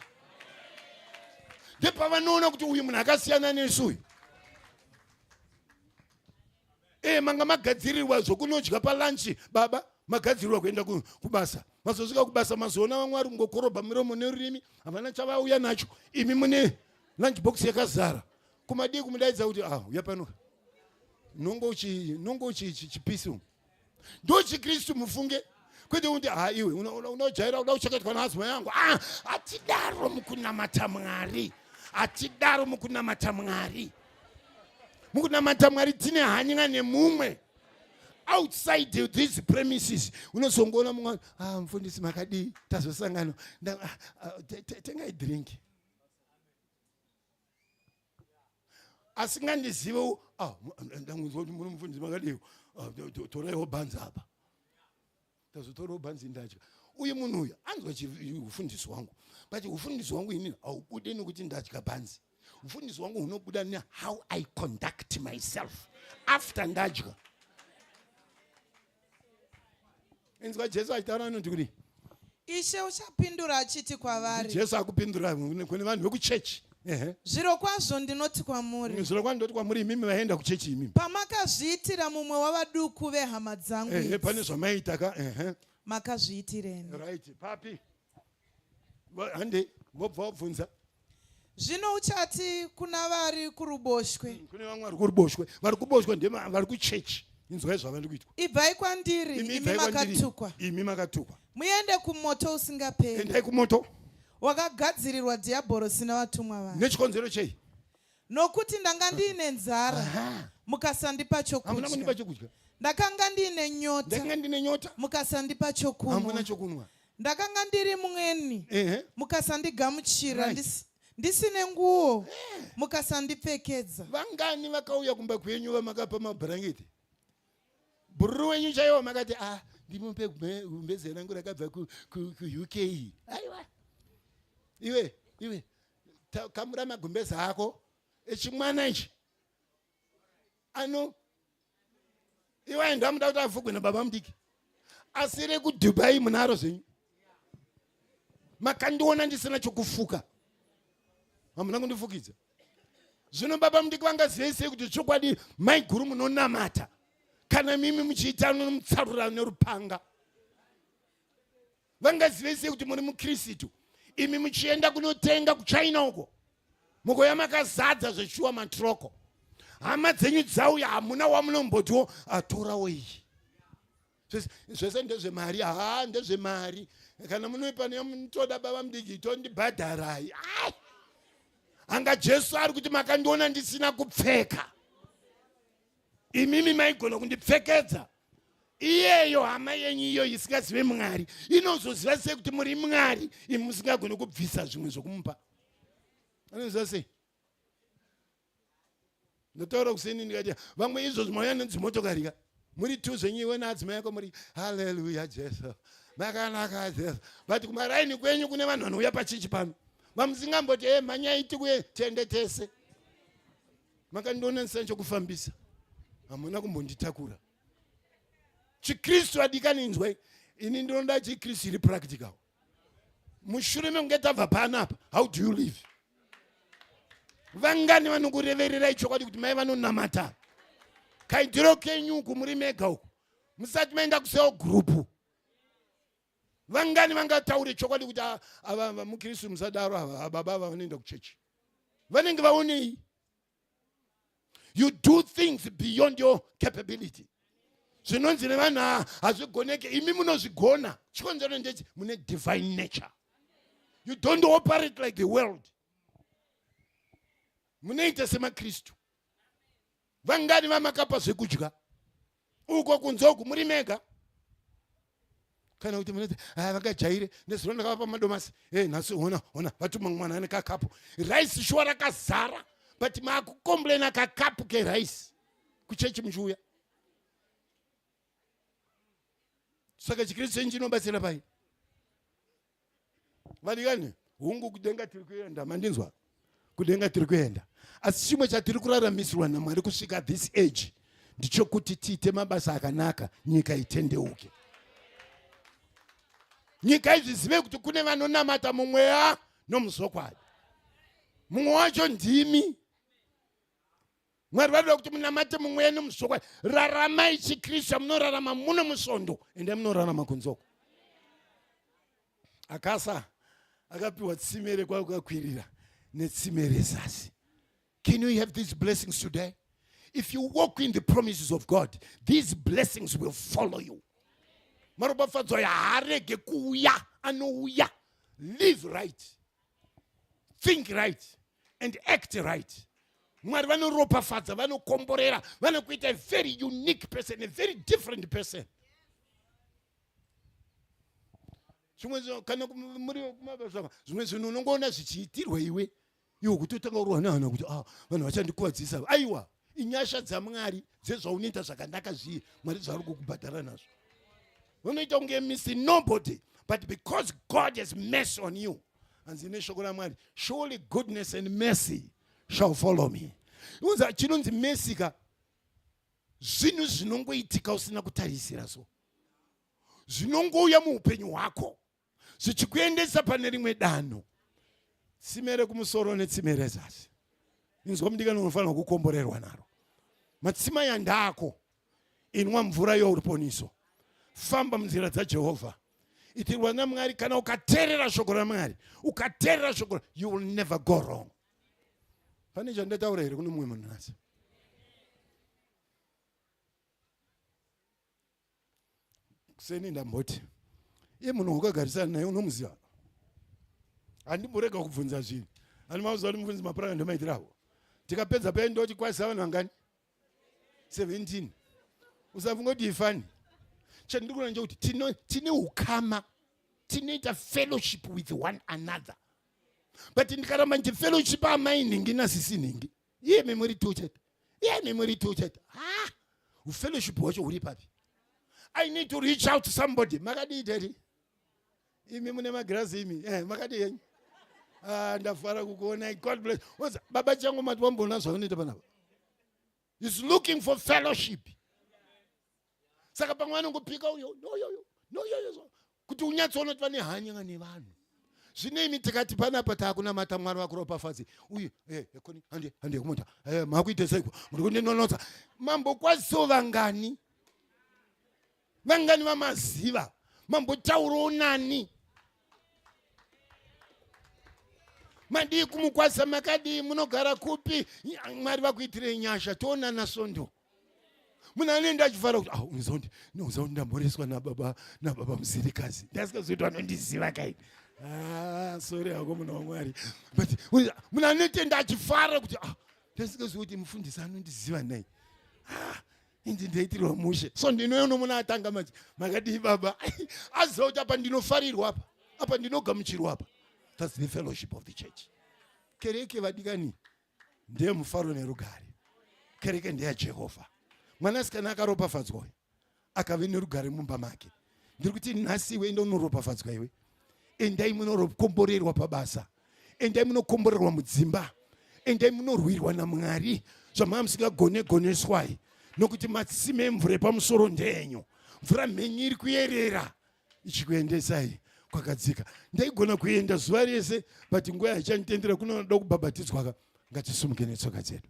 Ndepavanoona kuti uyu munhu akasiyana nesuyu. Manga magadzirirwa zvokunodya palunch baba magadzirirwa kuenda kubasa. Mazosvika kubasa mazoona vamwe vari kungokorobha miromo nerurimi havana chavauya nacho. Imi mune lunch box yakazara. Kumadii kumudaidza kuti uya pano nongo chipisi umu. Ndo chikristu mufunge kwete kuti iwe unojaira uda kucheketwa nehazima yangu. Atidaro mukunamata Mwari. Atidaro mukunamata Mwari. Mukunamata Mwari tine hanya nemumwe. Outside these premises unosongona mumwe mfundisi makadi tazosangana tengai drink. Asingandizive ndamuzwa kuti muri mufundisi makadi toraiwo bhanzi apa. Tazotorawo bhanzi ndadya. Uyu munhu uyu anzwa ufundisi wangu. But ufundisi wangu inini haubudi nekuti ndadya bhanzi. Ufundisi wangu unobuda ne how I conduct myself after ndadya. Enzwa Jesu aitaura anoti kuti Ishe uchapindura achiti kwavari. Jesu akupindura kune vanhu vekuchechi. Zviro kwazvo ndinoti kwamuri. Zviro kwazvo ndinoti kwamuri imimi vaenda kuchechi imimi. Pamakazviitira mumwe wavaduku vehama dzangu. Pane zvamaita ka makazviitireni. Right papi. Hande vobva vabvunza. Zvino uchati kuna vari kuruboshwe. Kune vamwe vari kuruboshwe. Vari kuboshwe ndema vari kuchechi. Inzwa zvavari kuitwa. Ibvai kwandiri imi makatukwa. Imi makatukwa. Muende kumoto usingaperi. Endai kumoto. Wakagadzirirwa dhiabhorosi navatumwa vanhu. Nechikonzero chei? Nokuti ndanga ndiine nzara mukasandipa chokudya. Hamuna kundipa chokudya. Ndakanga ndiine nyota. Ndakanga ndiine nyota. Mukasandipa chokunwa. Hamuna chokunwa. Ndakanga ndiri mweni. Mukasandigamuchira ndisine nguo. Mukasandipfekedza. Vangani vakauya kumba kwenyu vamakapa mabhurangeti. Bhuru wenyu chaiwo makati ndimupe gumbeze rangu rakabva ku UK. Aiwa. Iwe kamura magumbeza ako echimwana ichi. Iwe ndamuda kuti avugwe nababa mudiki. Asire kuDubai munaro zvenyu. Makandiona ndisina chokufuka. Hamuna kundifukidza. Zvino baba mudiki vangazive sei kuti chokwadi mai guru munonamata. Kana mimi muchiita nomutsarura nerupanga. Vangazive sei kuti muri muKristu. Imi muchienda kunotenga kuChina uko. Mukoya makazadza zveshuwa matroko. Hama dzenyu dzauya hamuna wamunombotiwo atorawo iyi. Zvese ndezvemari. Ndezvemari. Kana munoipa nemutoda baba mudiki tondibhadharai. anga Jesu ari kuti makandiona ndisina kupfeka, imimi maigona kundipfekedza. Iyeyo hama yenyu iyo isingazive Mwari inozoziva sei kuti muri Mwari imi musingagoni kubvisa zvimwe zvokumupa? Anoziva sei? Ndotaura kuseni ndikati vamwe izvozvo mauya nedzimotokari ka muri tu zvenyiwe naadzimai ako muri haleluya Jesu makanaka Jesu, but kumaraini kwenyu kune vanhu vanouya pachichi pano vamusingamboti mhanyai tikuye tiende tese. Makandiona ndisina chokufambisa, hamuna kumbonditakura. Chikristu adikaninzwe, ini ndinoda chikristu iri practical. Mushure mekunge tabva panapa, how do you live? Vangani vanokurevererai chokwadi kuti mai vanonamata kaitiro kenyu kumuri mega uku, musati maenda kuseo grupu. Vangani vangataure chokwadi kuti ava mukristu musadaro, ava baba vanoenda kuchechi vanenge vaonei. You do things beyond your capability. Zvinonzi nevanhu hazvigoneke, imi munozvigona. Chikonzero ndechi mune divine nature. You don't operate like the world. Munoita semakristu. Vangani vamakapa zvekudya uko kunzoku muri mega. Kana kuti munoti vakajaire nezuro ndakavapa madomasi, nhasi ona vatuma mwana ane kakapu rice shuwa rakazara, but maakukomblena kakapu kerice kuchechi muchiuya. Saka chikristu chenyu chinobatsira pai. Vadikani hungu kudenga tiri kuenda, mandinzwa kudenga tiri kuenda, asi chimwe chatiri kuraramisirwa naMwari kusvika this age ndichokuti tiite mabasa akanaka, nyika itendeuke. Nyika izvizive kuti kune vanonamata mumweya nomuzokwadi. Mumwe wacho ndimi. Mwari vadoda kuti munamate mumweya nomuzokwadi. Raramai chikristu, munorarama muno musondo ende munorarama kunzoko. Akasa akapiwa tsime rekwakwirira netsime rezasi. Can you have these blessings today? If you walk in the promises of God, these blessings will follow you. Marobafadzo yaharege kuuya, anouya. Live right, think right, and act right. Mwari vanoropafadza, vanokomborera, vanokuita a very unique person, a very different person. Kana muri kumabasa zvimwe zvinhu unongoona zvichiitirwa iwe kuti utanga urwana kuti vanhu vachandikuvadzisa. Aiwa, inyasha dzaMwari dzezvaunoita zvakanaka zviye Mwari zvari kukubhadhara nazvo. Unoita unge missing nobody, but because God has mercy on you, and zine shoko raMwari, surely goodness and mercy shall follow me. Unza chinonzi mercy ka zvinhu zvinongoitika usina kutarisira so, zvinongouya muupenyu hwako zvichikuendesa pane rimwe danho. Tsime rekumusoro netsime rezasi, inzwa mudikani unofanirwa kukomborerwa naro. Matsima yandako, inwa mvura youruponiso, famba munzira dzaJehovha, itirwa naMwari. Kana ukateerera shoko raMwari, ukateerera shoko, you will never go wrong. Pane chandataura here kune mumwe munhu nhasi? Kuseni ndamboti iye munhu wakagarisana naye unomuziva, handimborega kubvunza zvinhu, handimauza kuti mubvunzi mapuranga ndomaitirawo. Tikapedza paendoti kwazisa vanhu vangani 17. Usafunga kuti ifani. Chandiri kuona nje kuti tine ukama, tinoita fellowship with one another. But ndikaramba nje fellowship amainingi nasisiningi, iye memory tuchete, iye memory tuchete. Ufellowship wacho uri papi? I need to reach out to somebody. Makadi daddy. Imi mune magrazi imi. Makadi yenyu. Ndafara kukuona. God bless. What's baba changu matwambona zvaunita panapa? He's looking for fellowship. Saka pamwana ngopika uyo. No. Kuti unyatsoona twane hanya nevanhu. Zvine imi tikati panapa takunamata Mwari wakuropafadzi. Uye koni hande kumota. Makuite seiko. Muri kundinonotsa. Mambo kwaziso vangani? Vangani vamaziva, mambotaura unani. Madi kumukwasa makadi, munogara kupi, Mwari vakuitire nyasha, toonana sondo. Munanenda chivara kuti unozondi ndamboreswa na baba muzirikazi. Ndasika zoitwa anondiziva kai. Sorry hako munhu waMwari. But munhu anotenda achifara kuti ndasingazvi kuti mufundisi anondiziva nai. Indi ndaitirwa mushe. So ndinoona munhu atanga manje. Makadii baba? Aziva kuti apa ndinofarirwa apa. Apa ndinogamuchirwa apa. That's the fellowship of the church. Kereke vadikani ndiye mufaro nerugare. Kereke ndiye Jehovha. Mwanasikana akaropafadzwa uyu akave nerugare mumba make. Ndiri kuti nhasi iwe enda unoropafadzwa iwe. Endai munorokomborerwa pabasa. Endai munokomborerwa mudzimba. Endai munorwirwa naMwari. Zvamanga musingagoneswai. Nokuti matsime emvura epamusoro ndenyu. Mvura mhenyu iri kuyerera ichikuendesai kwakadzika. Ndaigona kuenda zuva rese, but nguva yachanitendera kunoda kubhabhatidzwa. Ngatisumuke netsoka dzedu.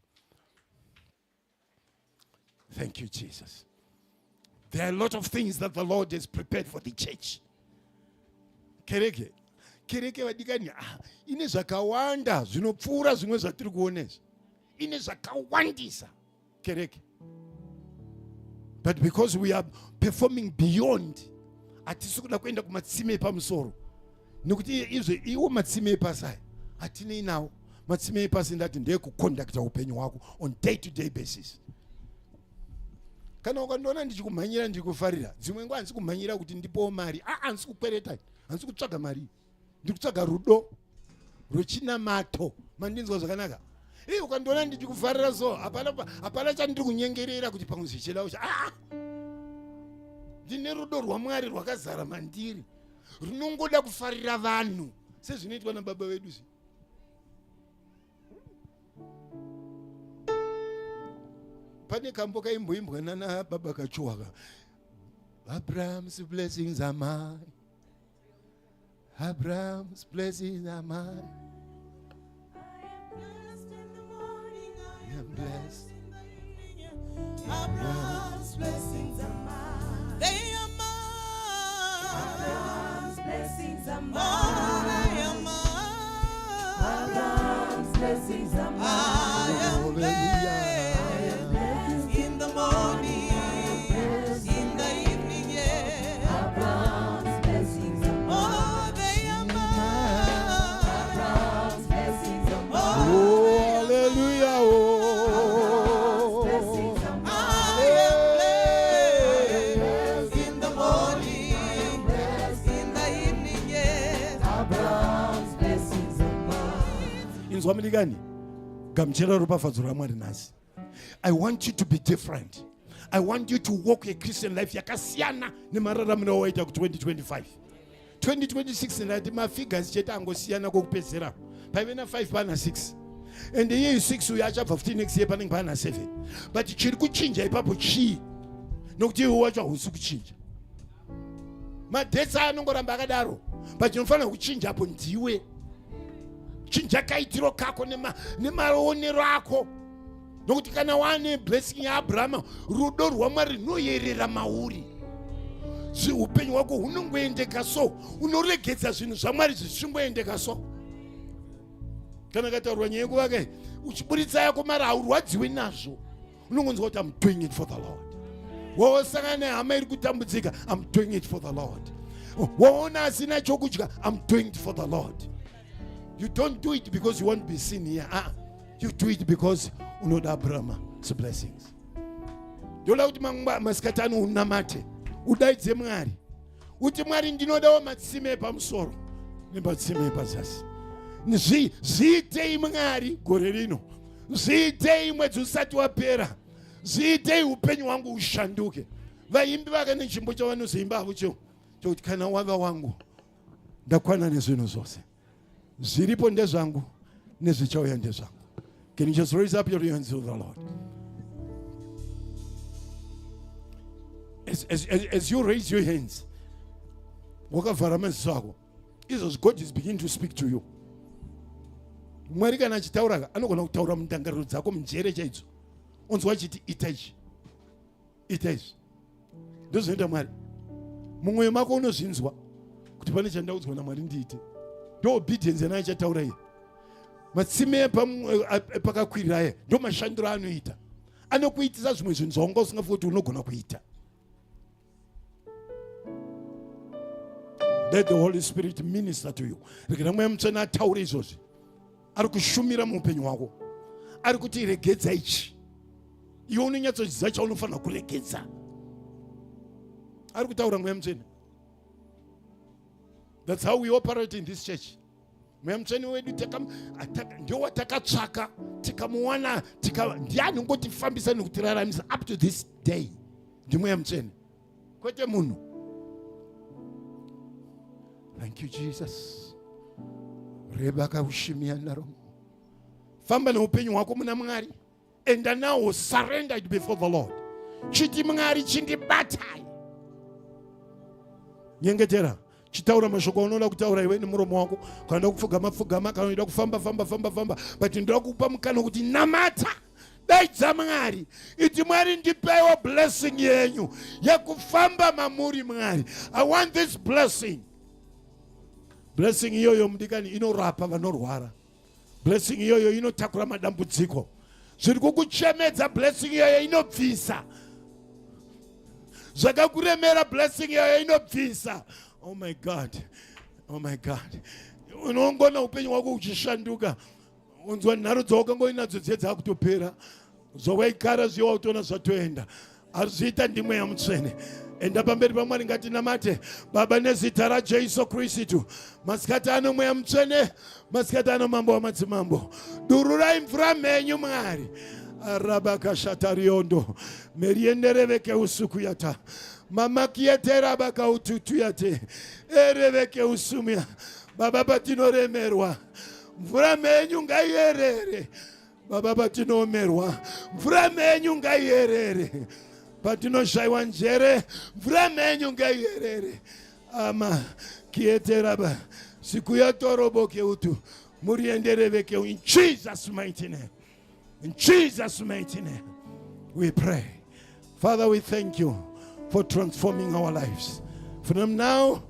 Thank you, Jesus. There are a lot of things that the Lord has prepared for the church. Kereke vadikani, ine zvakawanda zvinopfuura zvimwe zvatiri kuonesa. Ine zvakawandisa kereke. But because we are performing beyond, hatisi kuda kuenda kumatsime epamusoro. Nekuti iwo matsime epasai hatinei nawo. Matsime epasi ndati ndeye kuconducta upenyu hwako on day-to-day basis. Kana ukandiona ndichikumhanyira ndikufarira, dzimwe nguva handisi kumhanyira kuti ndipowo mari. Handisi kukwereta, handisi kutsvaga mari. Ndiri kutsvaga rudo rwechinamato. Mandinzwa zvakanaka. Ukandiona ndichikufarira so, hapana chandiri kunyengerera kuti pamwe zvichelawo. Ndine rudo rwaMwari rwakazara mandiri. Runongoda kufarira vanhu sezvinoitwa nababa vedu. Pane kambo kaimboimbwa nana baba Kachuwaka. Abraham's blessings are mine. Abraham's blessings are mine. I am blessed in the morning. Abraham's blessings are mine. They are mine. Abraham's blessings are mine. They are mine. Abraham's blessings are mine. I am blessed in the morning, in the evening, yeah. Abraham's blessings are mine. Oh, they are mine. Abraham's blessings are mine. Oh, hallelujah. Inzwamiligani gamuchera rupafadzo rwaMwari nhasi. I want you to be different. I want you to walk a Christian life yakasiyana nemararamiro waita ku 2025. 2026 ndati mafigures chete angosiyana kokupedzera. Paive na 5 pana 6. And the year 6 uya achabva 15 next year panenge pana 7. But chiri kuchinja ipapo chii? Nokuti iwe wacho hausi kuchinja. Madetsa anongoramba akadaro. But chinofanira kuchinja apo ndiwe. Chinja kaitiro kako nemaonero ako. Nokuti kana wane blessing ya Abraham, rudo rwaMwari runoyerera mauri. Upenyu hwako hunongoendeka so, unoregedza zvinhu zvaMwari zvichingoendeka so. Kana kataurwa nyaya yekuvake uchiburitsa yako mari haurwadziwi nazvo. Unongonzwa kuti I'm doing it for the Lord. Wawasangana nehama iri kutambudzika, I'm doing it for the Lord. Waona asina chokudya, I'm doing it for the Lord. You don't do it because you want to be seen here. You do it because unoda Abraham's blessings. Ndoda kuti masikatani unamate, udaidze Mwari. Uti Mwari ndinodawo matsime epamusoro nematsime epazasi. Zviitei Mwari gore rino. Zviitei mwedzi usati wapera. Zviitei upenyu hwangu ushanduke. Vaimbi vaka nechimbo chavanozoimba havo chokuti kana wava wangu ndakwana nezvinhu zvose. Zviripo ndezvangu nezvichauya ndezvangu. Can you just raise up your hands to the Lord? As you raise your hands, wakavhara maziso ako, izvozvo God is beginning to speak to you. Mwari kana achitaura anogona kutaura mundangariro dzako munjere chaidzo. Onzwa achiti ita ichi, ita izvi. Ndozvinoita Mwari. Mumwoyo mako unozvinzwa kuti pane chandaudzwa naMwari ndiite. Ndo obedience yana achataura iye. Matsime pakakwirira aya ndo mashandiro anoita. Anokuitisa zvimwe zvinhu zvawanga usingafungi kuti unogona kuita. Let the Holy Spirit minister to you. Rekera mweya mutsvene ataure izvozvi. Ari kushumira muupenyu hwako. Ari kuti regedza ichi. Iwe unonyatsoziva chaunofanira kuregedza. Ari kutaura mweya mutsvene. That's how we operate in this church. Mweya mutsvene wedu ndio watakatsvaka tikamuwana ndiani ngotifambisa nekutiraramisa up to this day. Ndimweya mutsvene. Kwete munhu. Thank you, Jesus. Rebaka ushimia naromo. Famba neupenyu hwako muna Mwari. Enda nawo surrendered before the Lord. Chiti Mwari chindibatai. Nyengetera. Chitaura mashoko unoda kutaura iwe nemuromo wako. Kana kufugama kana unoda kufamba. But ndoda kupa mukana kuti namata. Daidza Mwari. Iti Mwari ndipewa blessing yenyu. Yakufamba mamuri Mwari. I want this blessing. Blessing iyoyo mudikani inorapa vanorwara. Blessing iyoyo inotakura madambudziko. Zviri kukuchemedza blessing iyoyo inobvisa. Zvakakuremera blessing iyoyo inobvisa. Oh my God. Oh my God. Unongona upenyu hwako uchishanduka. Unzwa nharo dzawakangoinadzo dziye dzakutopera. Zvawaigara zviye wautona zvatoenda. Azviita ndimweya mutsvene. Enda pamberi paMwari ngatinamate. Baba nezita raJesu Kristu. Masikati ano mweya mutsvene. Masikati ano mambo wamadzimambo. Dururai mvura menyu Mwari. Arabakashatariondo. Meriendereveke usuku yata. Mama kietera baka ututu yate. Ereveke usumia. Baba patinoremerwa. Mvura menyu ngaierere. Baba patinomerwa. Mvura menyu ngaierere. Patinoshaiwa njere. Mvura menyu ngaierere. Ama kieteraba. Siku ya toroboke utu. Muriendereveke in Jesus' mighty name. In Jesus' mighty name. We pray. Father, we thank you for transforming our lives. From now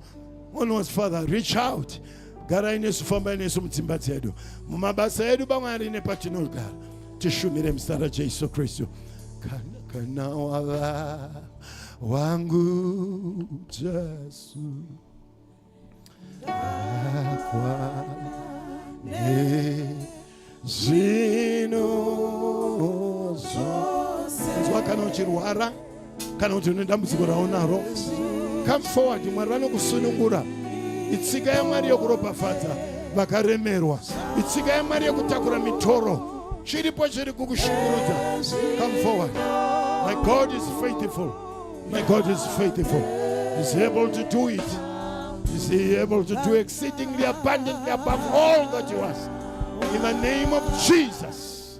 onwards, Father, reach out. Gara inesu famba inesu mtsimba dzedu. Mumabasa edu bamwari nepatinogara. Tishumire mzita ra Jesu Kristu. Kana wava wangu Jesu. Akwa zino zose. Zwa kana uchirwara. Kana uti unendambudziko raunaro. Come forward. Mwari vanokusunungura. Itsika yaMwari yokuropafadza vakaremerwa. Itsika yaMwari yokutakura mitoro. Chiripo chiri kukushungurudza. Come forward. My God is faithful. My God is faithful. He's able to do it. He's able to do exceedingly abundantly above all that you ask. In the name of Jesus.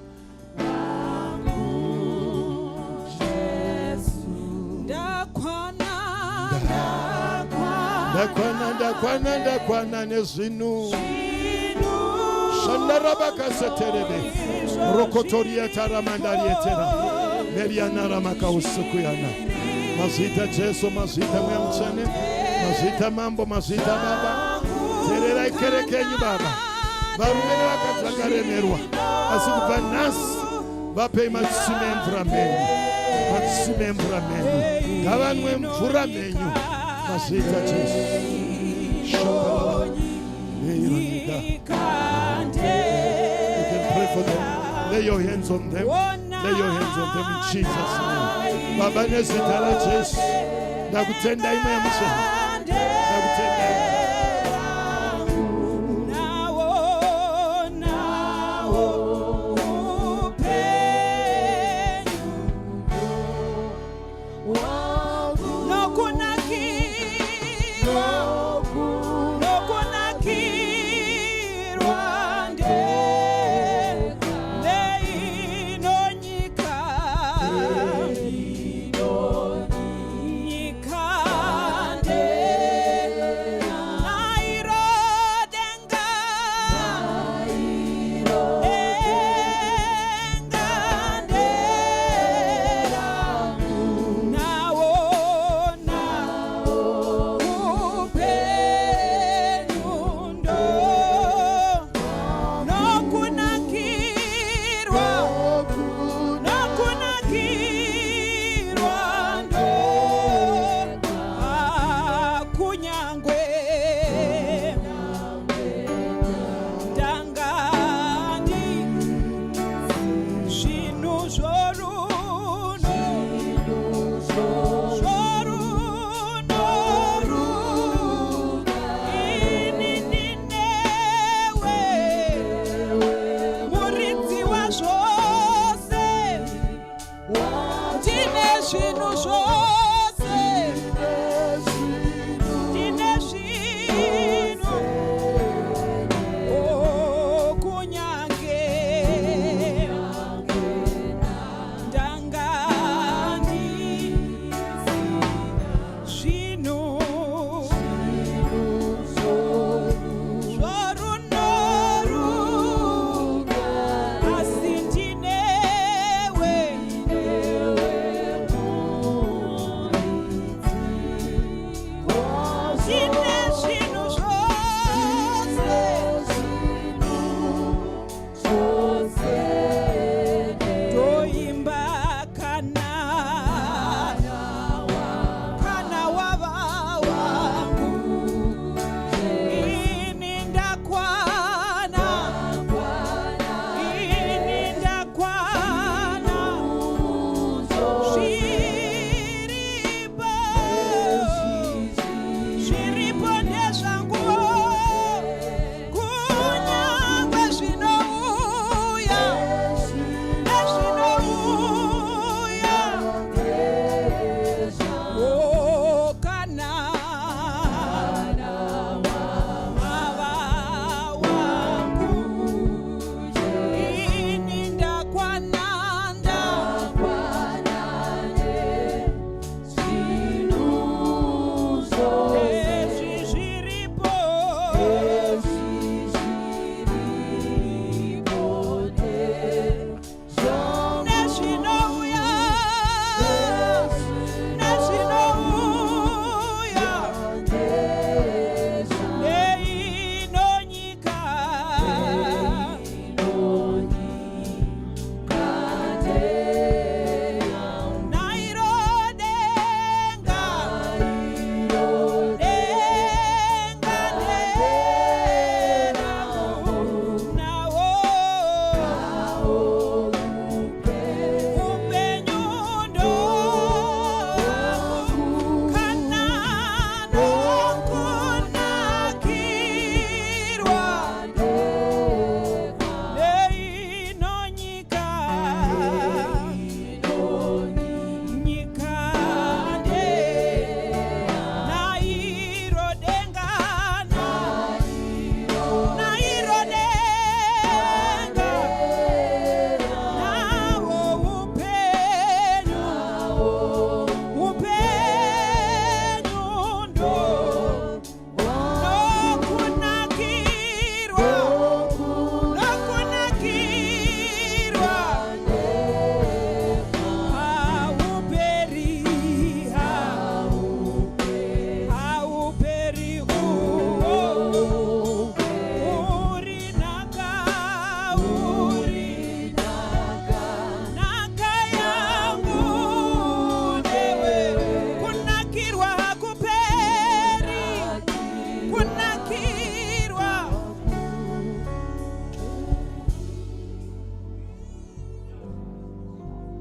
Ndakwana nezvinu shandarabakaseterebe rokotoria taramandarietera meriana ramakausikuyana mazita Jesu mazita mweya mutsvene mazita mambo mazita baba tererai kereke yenyu baba varume nevakadzi vakaremerwa asi kubva nhasi vapei matsime emvura menyu matsime emvura menyu ngavanwe mvura menyu mazita Jesu. You can pray for them. Lay your hands on them. Lay your hands on them in Jesus' name. Baba nezita ra Jesu. Ndakutenda imwe yamutsvene. Ndakutenda. Kande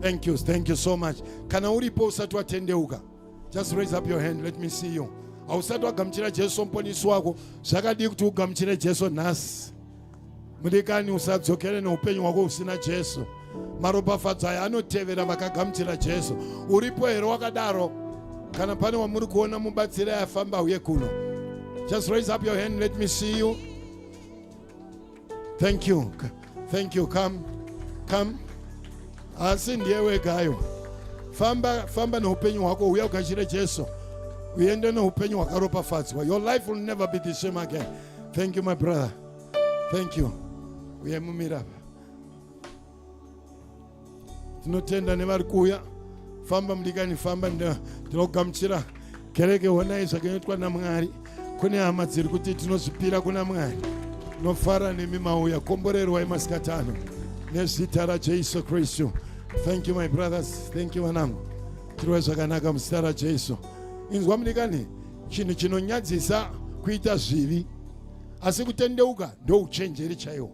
Thank you so much. Kana uripo usati watendeuka, just raise up your hand, let me see you. Ausati wagamuchira Jesu muponesi wako, zvakadii kuti ugamuchire Jesu nhasi. Mudikani, usadzokere neupenyu hwako usina Jesu. Maropafadzo aya anotevera vakagamuchira Jesu. Uripo here wakadaro? Kana pane wamuri kuona mubatsiri afamba uye kuno, just raise up your hand, let me see you. Thank you. Come. Asi ndiye wegayo. Famba neupenyu hwako, uya ugashire Jesu. Uende neupenyu hwakaropafadzwa. Your life will never be the same again. Thank you, my brother. Thank you. Uyemumira. Tinotenda nevari kuuya. Famba mudikani, famba ndinogamuchira kereke honai zvakaitwa naMwari. Kune hama dziri kuti tinozvipira kuna Mwari. Nofara nemi mauya, komborerwai masikati ano nezita raJesu Kristu. Thank you, my brothers. Thank you, vanangu. Tiriwe zvakanaka muzita raJesu. Inzwa mudikani, chinhu chinonyadzisa kuita zvivi, asi kutendeuka ndouchenjeri chaiwo.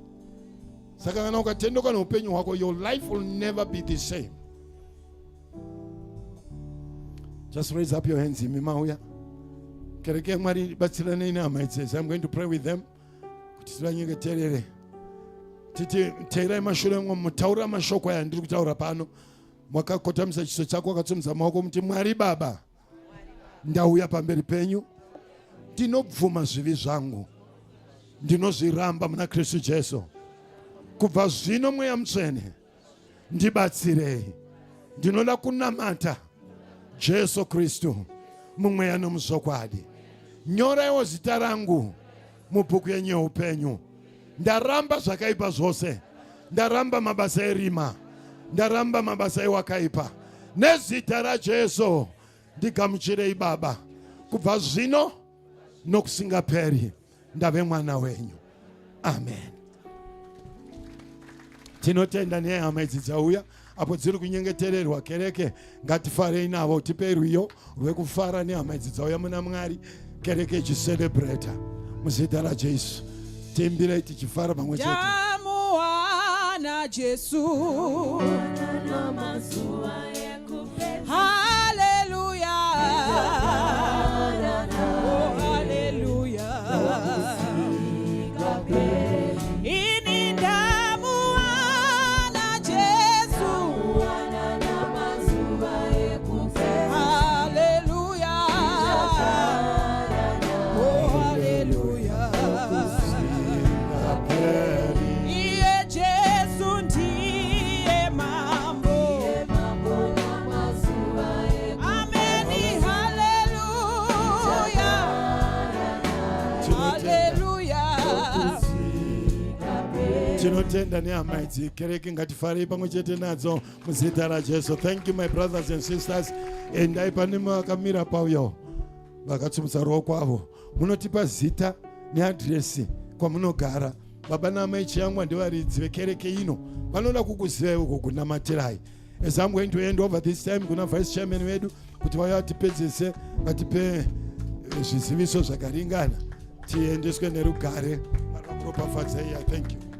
Saka kana ukatendeuka neupenyu hwako, your life will never be the same. Just raise up your hands, imi mauya. Kereke Mwari batsiranei nehama idzi. I'm going to pray with them. Kuti tivanyengeterere. Titi teirai mashure mwo, mutaura mashoko aya ndiri kutaura pano. Mwakakotamisa chiso chako, wakatsumudza maoko, muti Mwari Baba, ndauya pamberi penyu, ndinobvuma zvivi zvangu, ndinozviramba muna Kristu Jesu. Kubva zvino Mweya Mutsvene, ndibatsirei. Ndinoda kunamata Jesu Kristu mumweya nomuzvokwadi. Nyoraiwo zita rangu mubhuku yenyu yeupenyu. Ndaramba zvakaipa zvose, ndaramba mabasa erima, ndaramba mabasa ewakaipa. Nezita raJesu ndigamuchirei Baba. Kubva zvino nokusingaperi ndave mwana wenyu. Amen. Tinotenda nehama idzi dzauya apo dziri kunyengetererwa kereke. Ngatifarei navo, tipei rwiyo rwekufara nehama idzi dzauya muna Mwari, kereke ichicelebrata muzita raJesu. Tiimbirei tichifara pamwe chete. Tamuwana Jesu, haleluya, oh haleluya. Ini ndamuwana Jesu, haleluya, oh haleluya. Iye Jesu ndiye mambo, ameni, haleluya, haleluya. Tinotenda nehama idzi, kereke ngatifarei pamwe chete nadzo muzita raJesu. Thank you, my brothers and sisters. Endai pane makamira pauyo vakatsumudza ruoko avo, munotipa zita neadhiresi kwamunogara. Baba namai chiyamwa ndevaridzi vekereke ino vanoda kukuzivai uko kunamatirai. As I'm going to hand over this time kuna vice chairman wedu kuti vauya vatipedzese, vatipe zviziviso zvakaringana, tiendeswe nerugare. Marapropafadzei. Thank you.